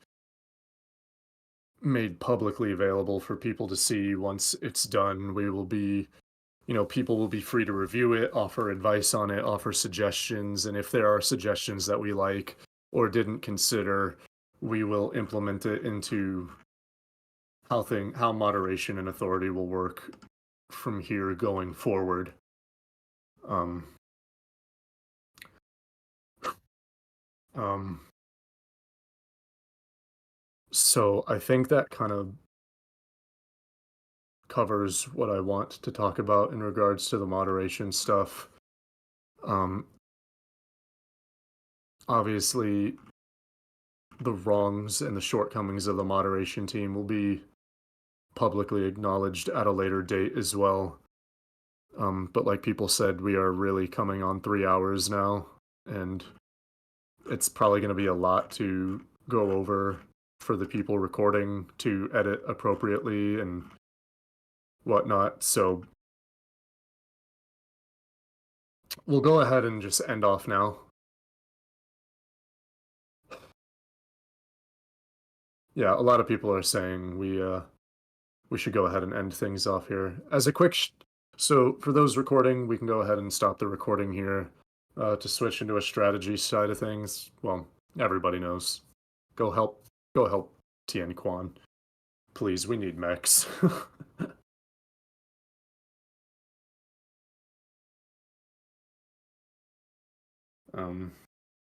made publicly available for people to see once it's done. We will be, people will be free to review it, offer advice on it, offer suggestions, and if there are suggestions that we like or didn't consider, we will implement it into how moderation and authority will work from here going forward. Um, um, so I think that kind of covers what I want to talk about in regards to the moderation stuff. Um, Obviously, the wrongs and the shortcomings of the moderation team will be publicly acknowledged at a later date as well. But like people said, we are really coming on 3 hours now, and it's probably going to be a lot to go over for the people recording to edit appropriately and whatnot. So we'll go ahead and just end off now. Yeah, a lot of people are saying we should go ahead and end things off here. As a quick, so for those recording, we can go ahead and stop the recording here to switch into a strategy side of things. Well, everybody knows. Go help Tien Quan. Please, we need mechs.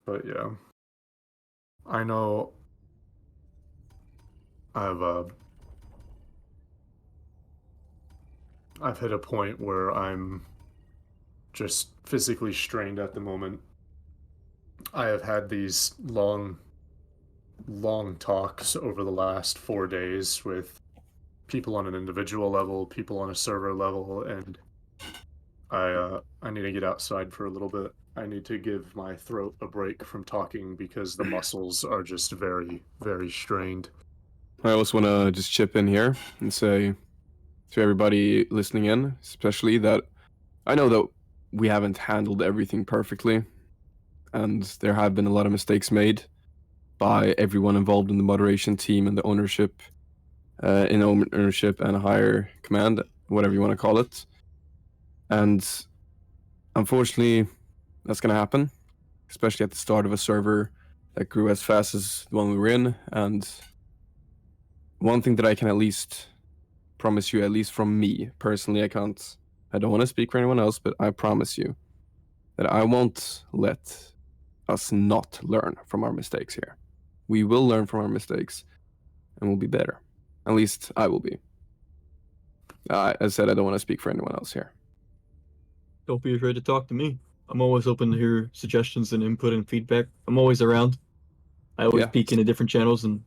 But yeah, I know I've uh, I've hit a point where I'm just physically strained at the moment. I have had these long talks over the last 4 days with people on an individual level, people on a server level, and I need to get outside for a little bit. I need to give my throat a break from talking because the muscles are just very, very strained. I also want to just chip in here and say to everybody listening in, especially, that I know that we haven't handled everything perfectly, and there have been a lot of mistakes made by everyone involved in the moderation team and the ownership, and higher command, whatever you want to call it. And unfortunately, that's going to happen, especially at the start of a server that grew as fast as the one we were in, and one thing that I can at least promise you, at least from me personally, I don't want to speak for anyone else, but I promise you that I won't let us not learn from our mistakes here. We will learn from our mistakes and we'll be better. At least I will be. As I said, I don't want to speak for anyone else here. Don't be afraid to talk to me. I'm always open to hear suggestions and input and feedback. I'm always around. I always Yeah. peek into different channels and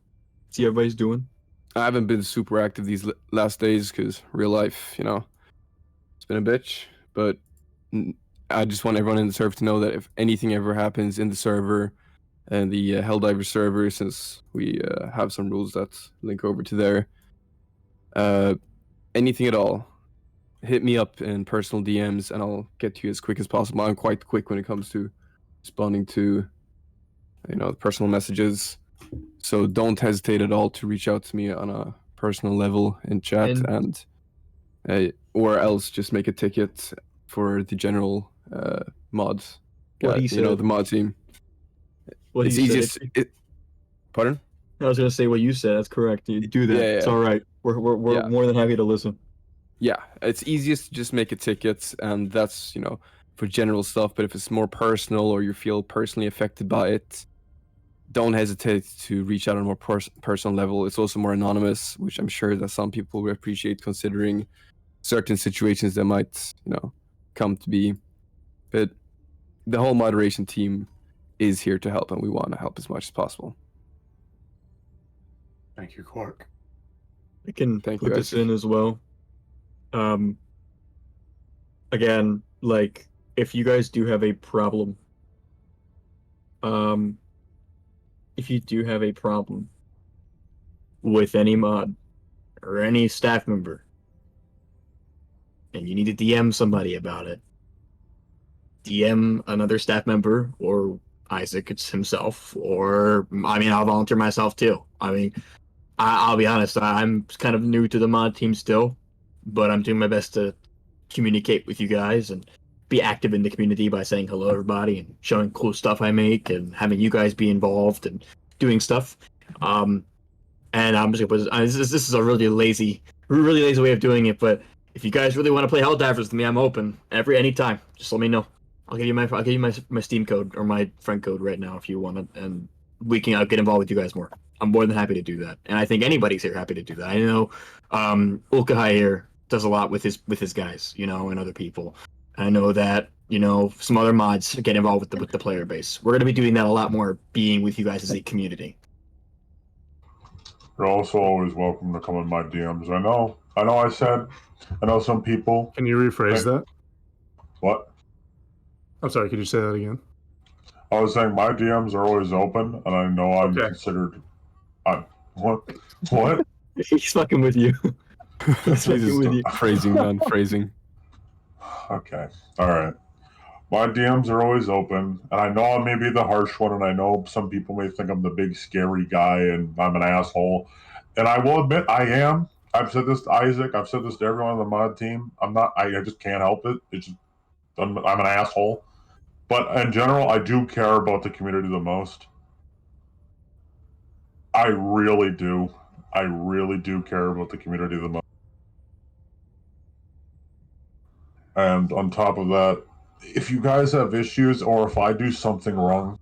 see how everybody's doing. I haven't been super active these last days because real life, it's been a bitch. But I just want everyone in the server to know that if anything ever happens in the server and the Helldiver server, since we have some rules that link over to there, anything at all, hit me up in personal DMs and I'll get to you as quick as possible. I'm quite quick when it comes to responding to, personal messages. So don't hesitate at all to reach out to me on a personal level in chat and or else just make a ticket for the general mod. What he said. The mod team. What It's he said. easiest. Pardon? I was gonna say what you said. That's correct. You do that. Yeah, It's all right. We're Yeah. more than happy to listen. Yeah, it's easiest to just make a ticket, and that's for general stuff. But if it's more personal or you feel personally affected by it, don't hesitate to reach out on a more personal level. It's also more anonymous, which I'm sure that some people will appreciate, considering certain situations that might come to be. But the whole moderation team is here to help, and we want to help as much as possible. Thank you, Quark. I can Thank put you, this Isaac. in as well. Again, like if you guys do have a problem, if you do have a problem with any mod or any staff member, and you need to DM somebody about it, DM another staff member or Isaac himself, or I'll volunteer myself too. I'll be honest, I'm kind of new to the mod team still, but I'm doing my best to communicate with you guys and be active in the community by saying hello to everybody and showing cool stuff I make and having you guys be involved and doing stuff. And I'm just gonna put this is a really lazy way of doing it, but if you guys really want to play Helldivers with me, I'm open anytime. Just let me know. I'll give you my Steam code or my friend code right now if you want it, and I'll get involved with you guys more. I'm more than happy to do that, and I think anybody's here happy to do that. I know Ulkahai here does a lot with his guys, and other people. I know that some other mods get involved with the player base. We're gonna be doing that a lot more, being with you guys as a community. You're also always welcome to come in my DMs. I know some people. Can you rephrase that? What? I'm sorry, could you say that again? I was saying my DMs are always open, and I know I'm Okay. considered. What? What? He's fucking with you. He's fucking with you. Phrasing, man, phrasing. Okay. All right. My DMs are always open, and I know I may be the harsh one, and I know some people may think I'm the big scary guy and I'm an asshole. And I will admit I am. I've said this to Isaac. I've said this to everyone on the mod team. I'm not. I just can't help it. It's just I'm an asshole. But in general, I do care about the community the most. I really do. I really do care about the community the most. And on top of that, if you guys have issues or if I do something wrong,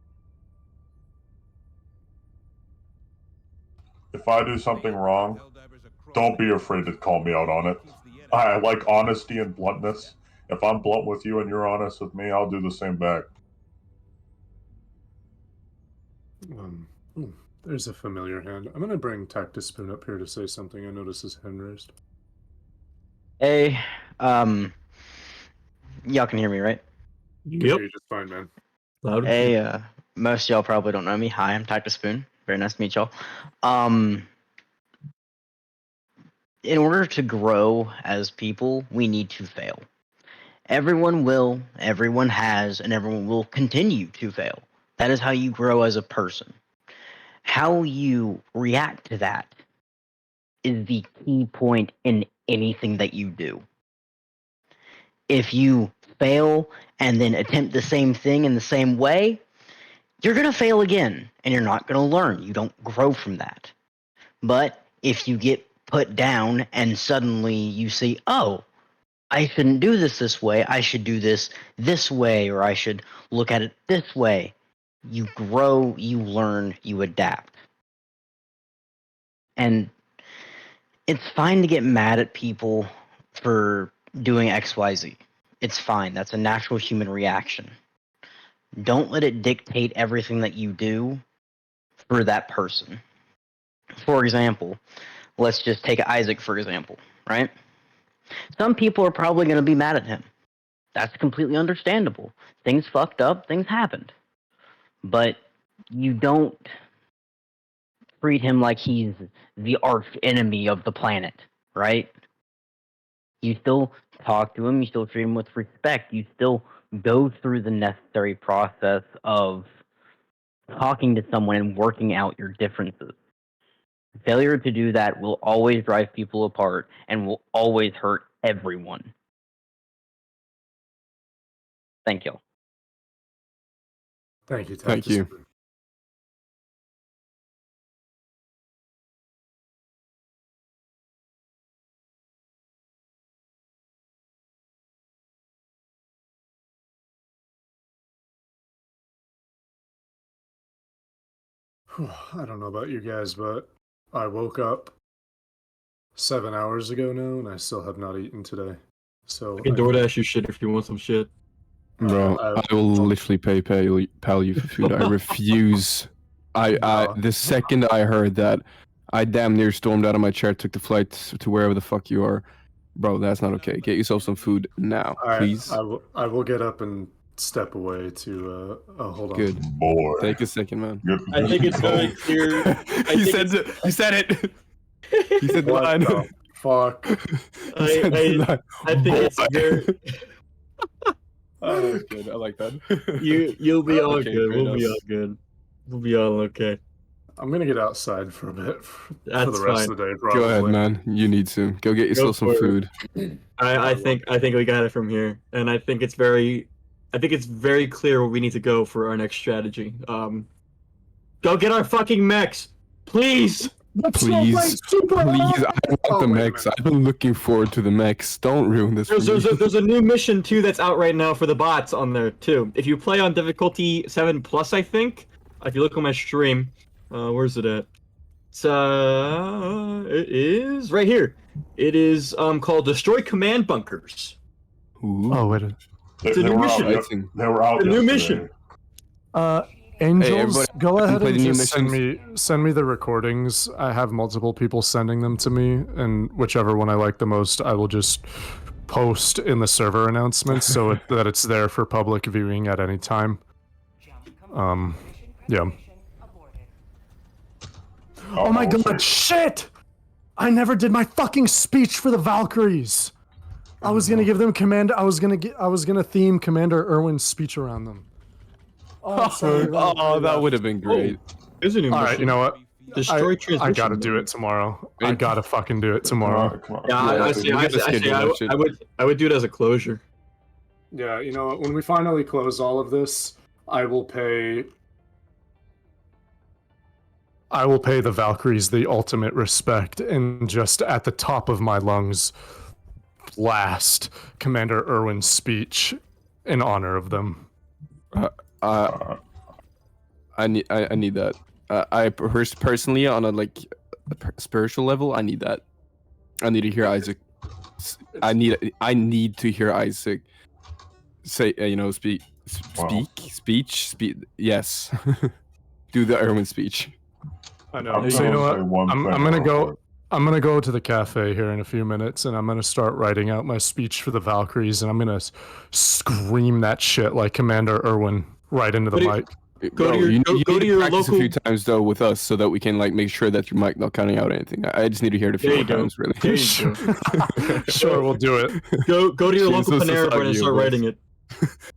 don't be afraid to call me out on it. I like honesty and bluntness. If I'm blunt with you and you're honest with me, I'll do the same back. There's a familiar hand. I'm gonna bring Tactus Spoon up here to say something. I notice his hand raised. Hey, y'all can hear me, right? Yep. You're just fine, man. Loud. Hey, most of y'all probably don't know me. Hi, I'm Tactus Spoon. Very nice to meet y'all. In order to grow as people, we need to fail. Everyone will, everyone has, and everyone will continue to fail. That is how you grow as a person. How you react to that is the key point in anything that you do. If you fail and then attempt the same thing in the same way, you're going to fail again, and you're not going to learn. You don't grow from that. But if you get put down and suddenly you see, oh, I shouldn't do this way, I should do this way, or I should look at it this way, you grow, you learn, you adapt. And it's fine to get mad at people for doing XYZ. It's fine. That's a natural human reaction. Don't let it dictate everything that you do for that person. For example, let's just take Isaac for example, right? Some people are probably going to be mad at him. That's completely understandable. Things fucked up, things happened. But you don't treat him like he's the arch enemy of the planet, right? You still talk to him, you still treat him with respect, you still go through the necessary process of talking to someone and working out your differences. Failure to do that will always drive people apart and will always hurt everyone. Thank you. Thank you, Thank Tactus. you. I don't know about you guys, but I woke up 7 hours ago now, and I still have not eaten today. So I can DoorDash you shit if you want some shit. Bro, I will literally pay you for food. I refuse. The second I heard that, I damn near stormed out of my chair, took the flight to wherever the fuck you are. Bro, that's not okay. Get yourself some food now, please. I will get up and step away to. Hold on. Good. Boy. Take a second, man. I think it's very clear. He said it. He said it. He said the What line. the fuck? I think it's very. Oh, that's good. I like that. You'll be all Okay, good. fair We'll be enough. all good. We'll be all okay. I'm gonna get outside for a bit for That's the rest fine. of the day. Probably. Go ahead, man. You need to go get yourself some for it. food. I think we got it from here, and I think it's very clear where we need to go for our next strategy. Go get our fucking mechs, please. Please, please. I want the wait a mechs. minute. I've been looking forward to the mechs. Don't ruin this. For me. There's a new mission too that's out right now for the bots on there too. If you play on difficulty 7+, I think. If you look on my stream, where's it at? It is right here. It is called Destroy Command Bunkers. Ooh. Oh wait. It's a new mission. They were out. A new yesterday. mission. Angels, everybody go ahead play and the new just send me the recordings. I have multiple people sending them to me, and whichever one I like the most, I will just post in the server announcements so that it's there for public viewing at any time. Yeah. Oh my god, shit! I never did my fucking speech for the Valkyries. I was gonna give them command. I was gonna theme Commander Irwin's speech around them. Oh, sorry, that would have been great. There's a new All mission. right, you know what? Destroy transmission. I gotta do it tomorrow. I gotta fucking do it tomorrow. Come on. Yeah, I would do it as a closure. Yeah, you know what? When we finally close all of this, I will pay the Valkyries the ultimate respect and just at the top of my lungs blast Commander Irwin's speech in honor of them. I need that. I personally, on a spiritual level, I need that. I need to hear Isaac. I need to hear Isaac say, speech. Yes, do the Irwin speech. I know. So you know what? I'm gonna go to the cafe here in a few minutes, and I'm gonna start writing out my speech for the Valkyries, and I'm gonna scream that shit like Commander Irwin right into the mic. Go to your practice local. a few times though with us so that we can make sure that your mic not cutting out anything. I just need to hear it a few more times, really. There you go. Sure, we'll do it. Go to your local Jesus, Panera Bread and start writing it.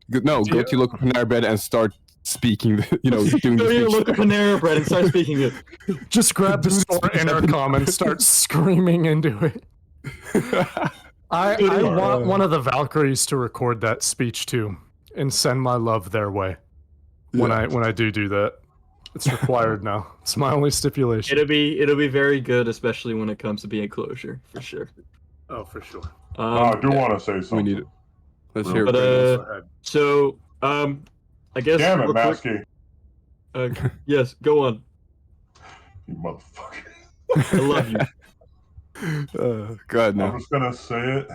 No, go to your local Panera Bread and start speaking. Doing Go the to your speech. local Panera Bread and start speaking it. Just grab the store intercom and start screaming into it. I want one of the Valkyries to record that speech too and send my love their way when I do that. It's required now. It's my only stipulation. It'll be very good, especially when it comes to being closure, for sure. Oh, for sure. I do yeah, want to say something. need it. Let's Real hear But it. Go ahead. so I guess Damn it, real quick, Masky. yes, go on. You motherfucker. I love you. Go ahead I'm now. just gonna say it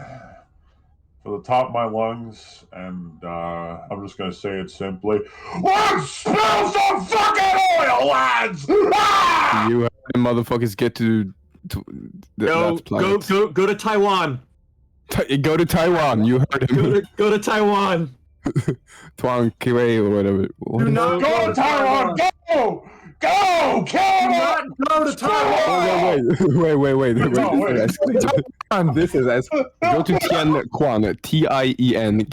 for the top of my lungs, and I'm just gonna say it simply. Let's spill some fucking oil, lads! Ah! You motherfuckers get to Go that planet. go to Taiwan. Go to Taiwan. You heard him. Go to Taiwan. Tuan Kiwei or whatever. What is- not Go to Taiwan! Go! Go! Kill him! Go to Wait. No, wait. This is escalated. This is escalated. Go to Tian Quan. TIENKWAN.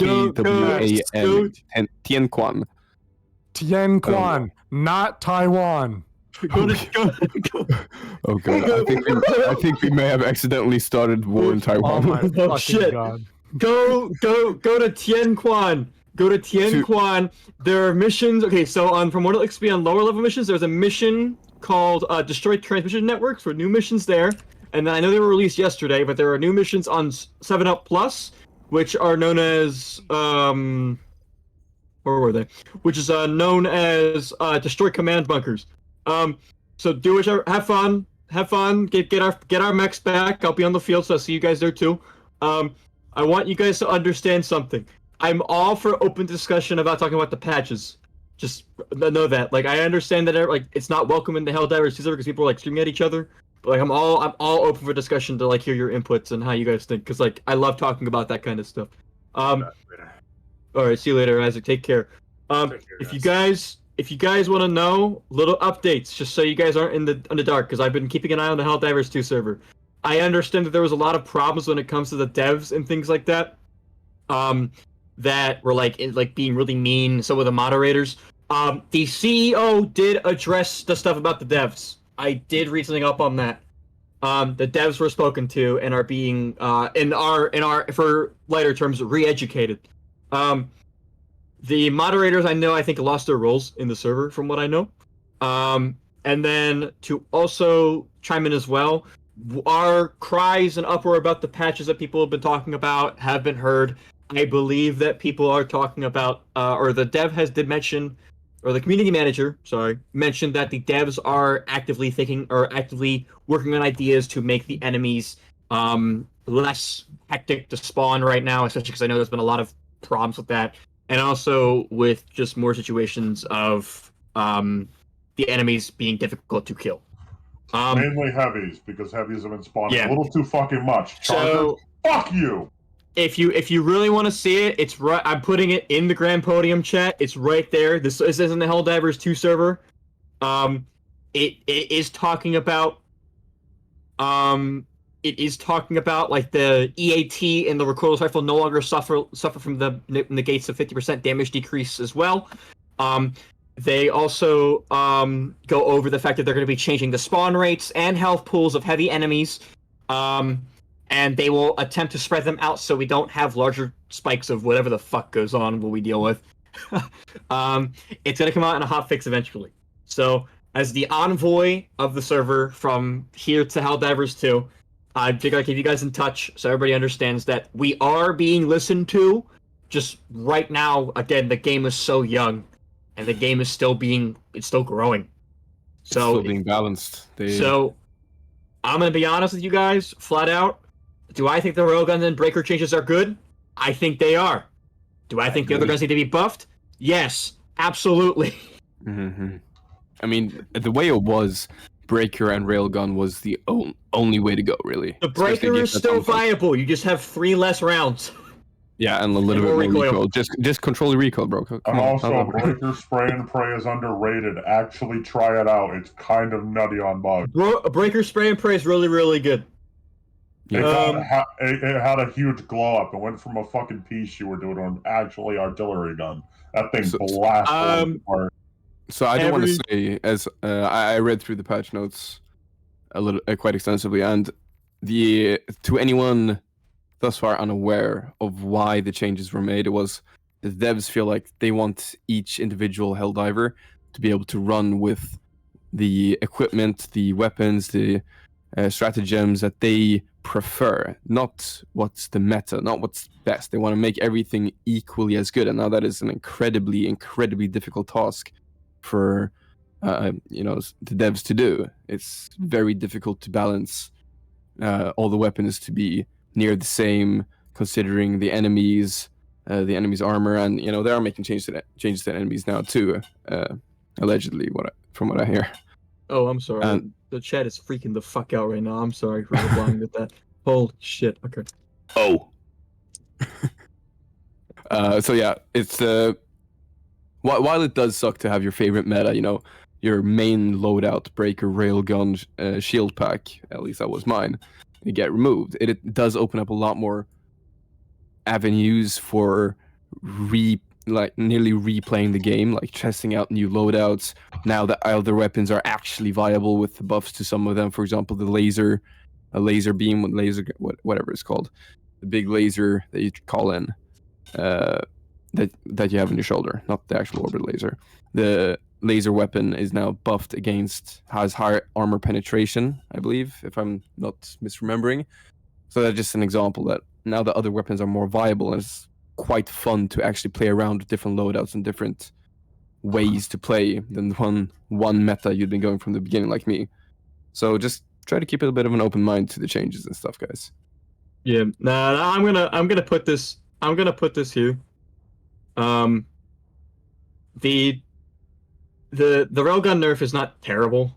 Tian Quan. Tien Quan, not Taiwan. Go to Oh god, I think we may have accidentally started war in Oh Taiwan. my fucking shit. god. go to Tianquan. Go to Tianquan. There are missions. Okay, so from what it looks to be on lower level missions, there's a mission called Destroy Transmission Networks for new missions there. And then I know they were released yesterday, but there are new missions on 7-Up Plus, which are known as where were they? Which is known as Destroy Command Bunkers. So do whichever. Have fun. Get our mechs back. I'll be on the field, so I'll see you guys there too. I want you guys to understand something. I'm all for open discussion about talking about the patches. Just know that. Like, I understand that it's not welcome in the Helldivers server because people are like screaming at each other. But like, I'm all open for discussion to like hear your inputs and how you guys think, because like I love talking about that kind of stuff. All right, see you later, Isaac. Take care. If you guys want to know little updates, just so you guys aren't in the dark, because I've been keeping an eye on the Helldivers 2 server. I understand that there was a lot of problems when it comes to the devs and things like that. That were like being really mean. Some of the moderators. The CEO did address the stuff about the devs. I did read something up on that. The devs were spoken to and are being in our for lighter terms re-educated. The moderators I think lost their roles in the server from what I know. And then to also chime in as well, our cries and uproar about the patches that people have been talking about have been heard. I believe that people are talking about, or the dev did mention, or the community manager, mentioned that the devs are actively thinking or actively working on ideas to make the enemies less hectic to spawn right now, especially because I know there's been a lot of problems with that. And also with just more situations of the enemies being difficult to kill. Mainly heavies, because heavies have been spawning Yeah. a little too fucking much. Chargers, So fuck you! if you really want to see it, it's right. I'm putting it in the Grand Podium chat. It's right there. This is in the Helldivers 2 server. It is talking about like the EAT and the recoilless rifle no longer suffer from the negates of 50% damage decrease as well. They also go over the fact that they're going to be changing the spawn rates and health pools of heavy enemies. And they will attempt to spread them out so we don't have larger spikes of whatever the fuck goes on what we deal with. It's going to come out in a hotfix eventually. So, as the envoy of the server from here to Helldivers 2, I figure I'd keep you guys in touch so everybody understands that we are being listened to. Just right now, again, the game is so young, and the game is still growing. So, Still being balanced. So, I'm going to be honest with you guys, flat out. Do I think the railgun and breaker changes are good? I think they are. Do I think the other guns need to be buffed? Yes, absolutely. Mm-hmm. I mean, the way it was, breaker and railgun was the only way to go, really. The breaker is still viable. You just have 3 less rounds. Yeah, and a little bit more recoil. Just control the recoil, bro. Come And on, also, breaker spray and pray is underrated. Actually, try it out. It's kind of nutty on bug. Breaker spray and pray is really, really good. It had a huge glow up. It went from a fucking pea shooter to an actually artillery gun. That thing blasted apart. So I do want to say, as I read through the patch notes quite extensively, and to anyone thus far unaware of why the changes were made, it was the devs feel like they want each individual Helldiver to be able to run with the equipment, the weapons, the stratagems that they prefer, not what's the meta, not what's best. They want to make everything equally as good, and now that is an incredibly difficult task for the devs to do. It's very difficult to balance all the weapons to be near the same, considering the enemies armor, and they are making changes to enemies now too, allegedly, from what I hear. Oh, I'm sorry. The chat is freaking the fuck out right now. I'm sorry for replying with that. Holy shit. Okay. Oh. So yeah, it's while it does suck to have your favorite meta, your main loadout, breaker, railgun, shield pack, at least that was mine, get removed. It does open up a lot more avenues for nearly replaying the game, like testing out new loadouts. Now that other weapons are actually viable with the buffs to some of them. For example, the laser beam, whatever it's called, the big laser that you call in, that you have on your shoulder, not the actual orbit laser. The laser weapon is now buffed has higher armor penetration, I believe, if I'm not misremembering. So that's just an example that now the other weapons are more viable, and it's quite fun to actually play around with different loadouts and different ways to play than one meta you've been going from the beginning, like me. So just try to keep a bit of an open mind to the changes and stuff, guys. Yeah. Nah, I'm gonna put this here. The railgun nerf is not terrible.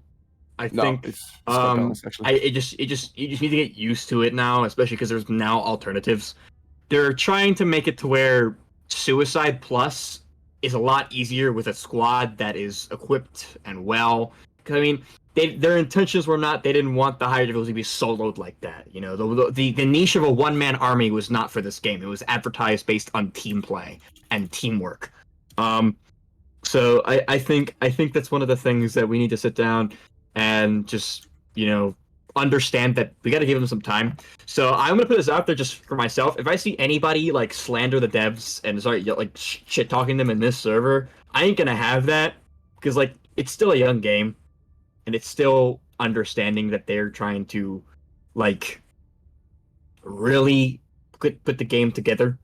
I think it's quite balanced, actually. you just need to get used to it now, especially because there's now alternatives. They're trying to make it to where Suicide Plus is a lot easier with a squad that is equipped and well. Because I mean, their intentions were not, they didn't want the higher difficulty to be soloed like that. The niche of a one-man army was not for this game. It was advertised based on team play and teamwork. So I think that's one of the things that we need to sit down and just understand that we got to give them some time. So I'm gonna put this out there just for myself. If I see anybody slander the devs and start shit talking them in this server, I ain't gonna have that, because it's still a young game, and it's still understanding that they're trying to really put the game together.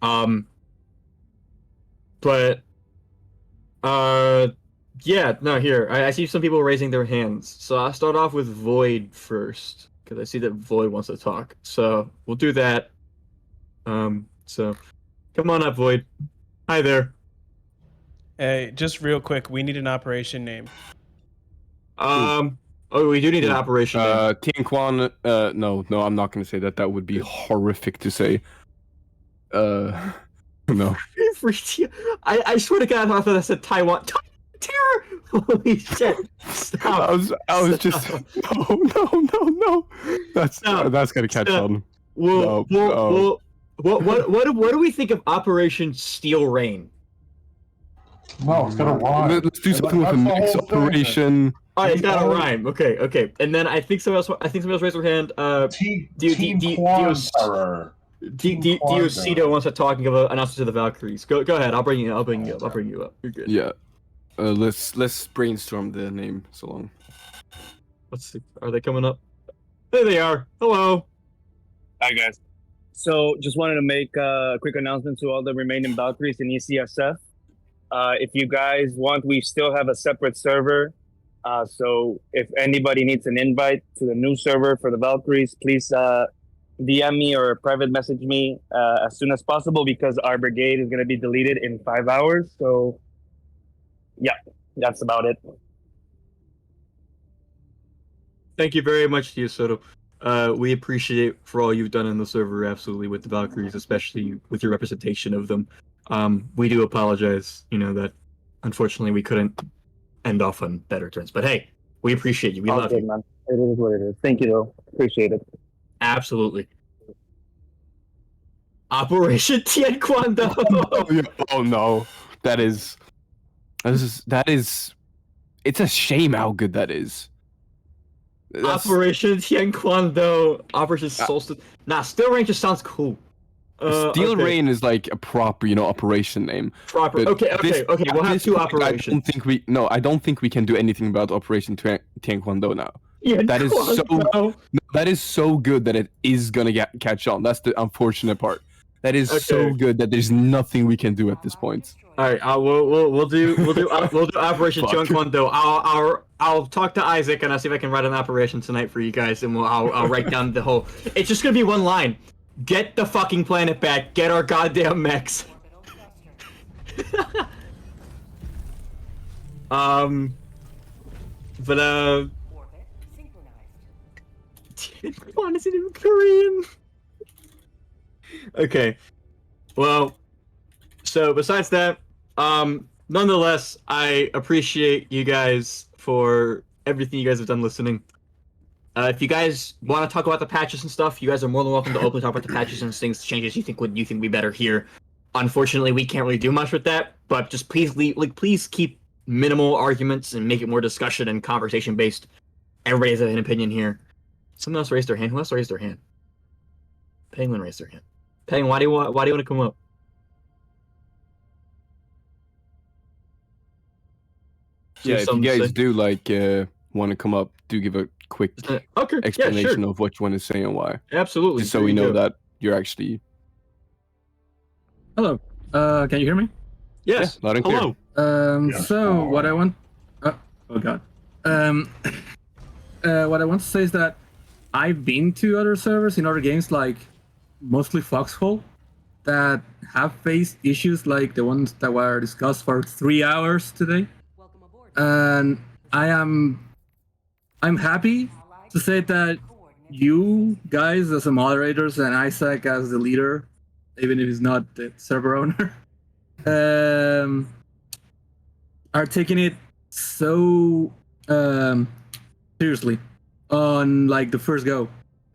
But yeah, no, here. I see some people raising their hands. So I'll start off with Void first, because I see that Void wants to talk. So we'll do that. So come on up, Void. Hi there. Hey, just real quick, we need an operation name. Oh, we do need an operation name. Tien Quan, no, I'm not gonna say that. That would be horrific to say. No. I swear to God, I thought I said Taiwan. Terror! Holy shit! Stop! I was just no. That's gonna catch on. What do we think of Operation Steel Rain? No, it's gonna rhyme. Let's do something with a mix operation. Oh, it's got a rhyme. Okay. And then I think somebody else raised their hand. Diosito wants to talk and give an announcement to the Valkyries. Go ahead. I'll bring you up. You're good. Yeah. Let's brainstorm the name so long. Let's see. Are they coming up? There they are. Hello. Hi guys. So just wanted to make a quick announcement to all the remaining Valkyries in ECSF. If you guys want, we still have a separate server. So if anybody needs an invite to the new server for the Valkyries, please DM me or private message me as soon as possible, because our brigade is going to be deleted in 5 hours. So yeah, that's about it. Thank you very much, Diosito. We appreciate for all you've done in the server, absolutely, with the Valkyries, especially with your representation of them. We do apologize, that unfortunately we couldn't end off on better terms. But hey, we appreciate you. We love you. Man. It is what it is. Thank you, though. Appreciate it. Absolutely. Operation Tien Quan Do. Oh no, it's a shame how good that is. Operation Tien Quan Do. Operation Solstice. Nah, Steel Rain just sounds cool. Steel okay. Rain is like a proper, operation name. Proper. But Okay. We'll have two operations. I don't think we can do anything about Operation Taekwondo now. Yeah, That is so no. that is so good that it is gonna catch on. That's the unfortunate part. That is so Okay. good that there's nothing we can do at this point. All right, we'll do Operation Fuck. Taekwondo. I'll talk to Isaac and I'll see if I can write an operation tonight for you guys, and I'll write down the whole. It's just gonna be one line: get the fucking planet back. Get our goddamn mechs. But Quan isn't even Korean. Okay, well. So besides that, nonetheless, I appreciate you guys for everything you guys have done listening. If you guys want to talk about the patches and stuff, you guys are more than welcome to openly talk about the patches and things, changes you think would be better here. Unfortunately, we can't really do much with that, but just please keep minimal arguments and make it more discussion and conversation based. Everybody has an opinion here. Someone else raised their hand. Who else raised their hand? Penguin raised their hand. Penguin, why do you want to come up? Yeah, if you guys do want to come up, do give a quick okay, explanation yeah, sure. of what one is saying and why. Absolutely. Just so we know that you're actually. Hello. Can you hear me? Yes. Yeah, loud and clear. Hello. So what I want. Oh God. What I want to say is that I've been to other servers in other games, like mostly Foxhole, that have faced issues like the ones that were discussed for 3 hours today. And I'm happy to say that you guys as the moderators and Isaac as the leader, even if he's not the server owner, are taking it so seriously on like the first go,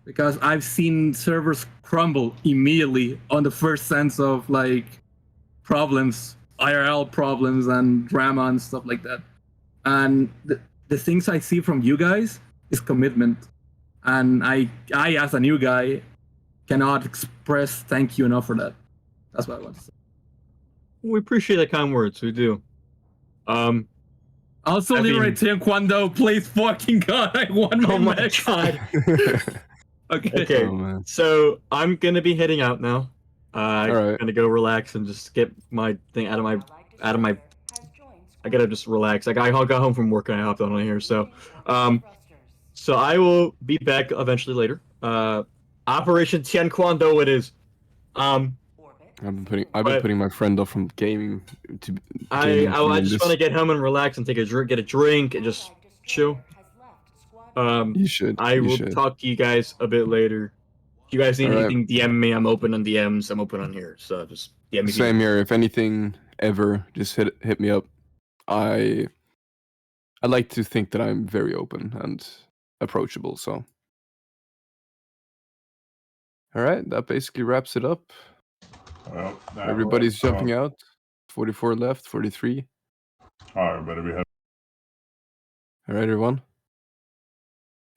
because I've seen servers crumble immediately on the first sense of like problems, IRL problems and drama and stuff like that. And the things I see from you guys is commitment. And I as a new guy, cannot express thank you enough for that. That's what I want to say. We appreciate the kind words. We do. Also, Leroy Taekwondo, please fucking God, I want my match. God. Okay. Oh, so I'm gonna be heading out now. I'm right. gonna go relax and just get my thing out of my. I gotta just relax. I got home from work and I hopped on here. So I will be back eventually later. Operation Taekwondo it is. I've been putting my friend off from gaming to. I just want to get home and relax and get a drink and just chill. You should. I will talk to you guys a bit later. If you guys need anything, DM me. I'm open on DMs. I'm open on here. So just DM me. Same here. If anything ever, just hit me up. I like to think that I'm very open and approachable. So, all right, that basically wraps it up. Well, Everybody's jumping out. 44 left. 43. All right, better be happy. All right, everyone.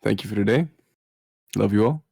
Thank you for today. Love you all.